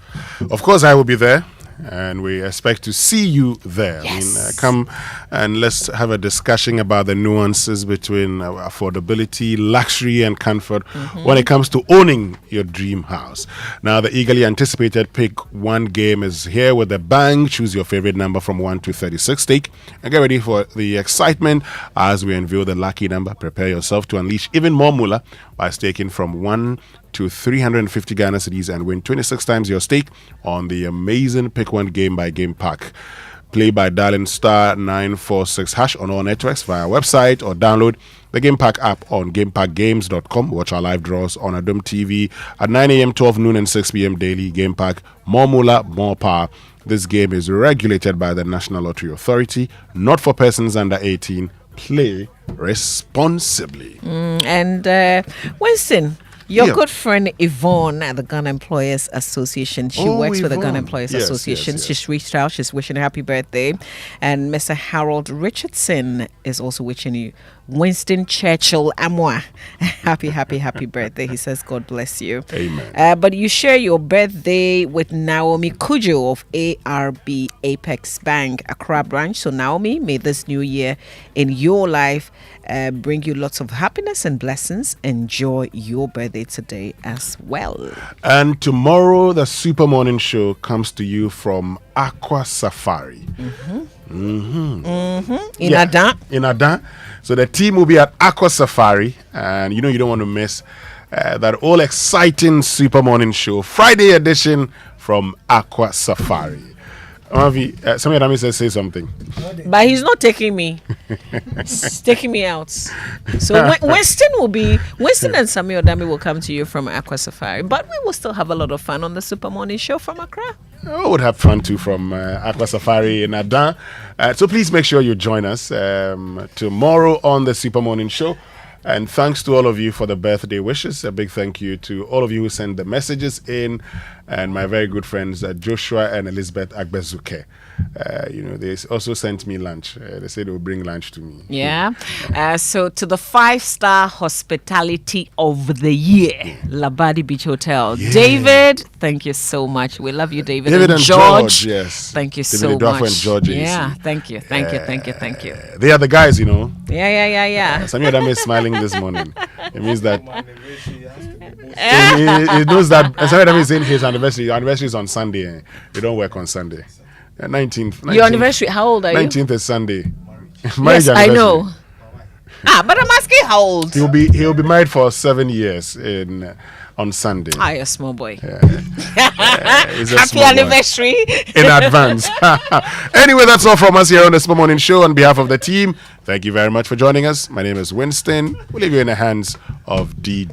Of course, I will be there, and we expect to see you there. Yes. I mean, come and let's have a discussion about the nuances between affordability, luxury, and comfort when it comes to owning your dream house. Now, the eagerly anticipated Pick One game is here with the bang. Choose your favorite number from 1 to 36 stake and get ready for the excitement as we unveil the lucky number. Prepare yourself to unleash even more moolah by staking from 1 to 350 Ghana cedis and win 26 times your stake on the amazing Pick One game by Game Pack. Play by dialing *946# on all networks via website or download the Game Pack app on GamePackGames.com. Watch our live draws on Adom TV at 9 a.m., 12 noon, and 6 p.m. daily. Game Pack, more moolah, more power. This game is regulated by the National Lottery Authority, not for persons under 18. Play responsibly. And Winston, your good friend Yvonne at the Ghana Employers Association. She works with the Ghana Employers Association. Yes. She's reached out. She's wishing a happy birthday. And Mr. Harold Richardson is also wishing you, Winston Churchill Amwa, happy birthday. He says, God bless you. Amen. But you share your birthday with Naomi Kujo of ARB Apex Bank, Accra branch. So Naomi, may this new year in your life bring you lots of happiness and blessings. Enjoy your birthday today as well. And tomorrow, the Super Morning Show comes to you from Aqua Safari. In Adan. In Adan. So the team will be at Aqua Safari, and you know you don't want to miss that all exciting Super Morning Show, Friday edition from Aqua Safari. Somebody at me says say something. But he's not taking me. He's taking me out. So Winston and Samuel Dami will come to you from Aqua Safari. But we will still have a lot of fun on the Super Morning Show from Accra. I would have fun too from Aqua Safari in Adan. So please make sure you join us tomorrow on the Super Morning Show. And thanks to all of you for the birthday wishes. A big thank you to all of you who sent the messages in, and my very good friends Joshua and Elizabeth Agbezuke. They also sent me lunch. They said they would bring lunch to me. Yeah. So to the 5-star hospitality of the year, Labadi Beach Hotel. Yeah. David, thank you so much. We love you, David. David and George, yes. Thank you David so Edwafo much. And George, yeah, thank you. Thank you. They are the guys, you know. Yeah. Samuel Dame is smiling this morning. It means that he knows that Samuel Dame is saying his anniversary. Your anniversary is on Sunday. You don't work on Sunday. 19th. Your anniversary, how old are you? 19th is Sunday. Yes, I know. But I'm asking how old. He'll be married for 7 years on Sunday. Hi, a small boy. He's a Happy small boy. anniversary. In advance. Anyway, that's all from us here on the Small Morning Show. On behalf of the team, thank you very much for joining us. My name is Winston. We'll leave you in the hands of DJ.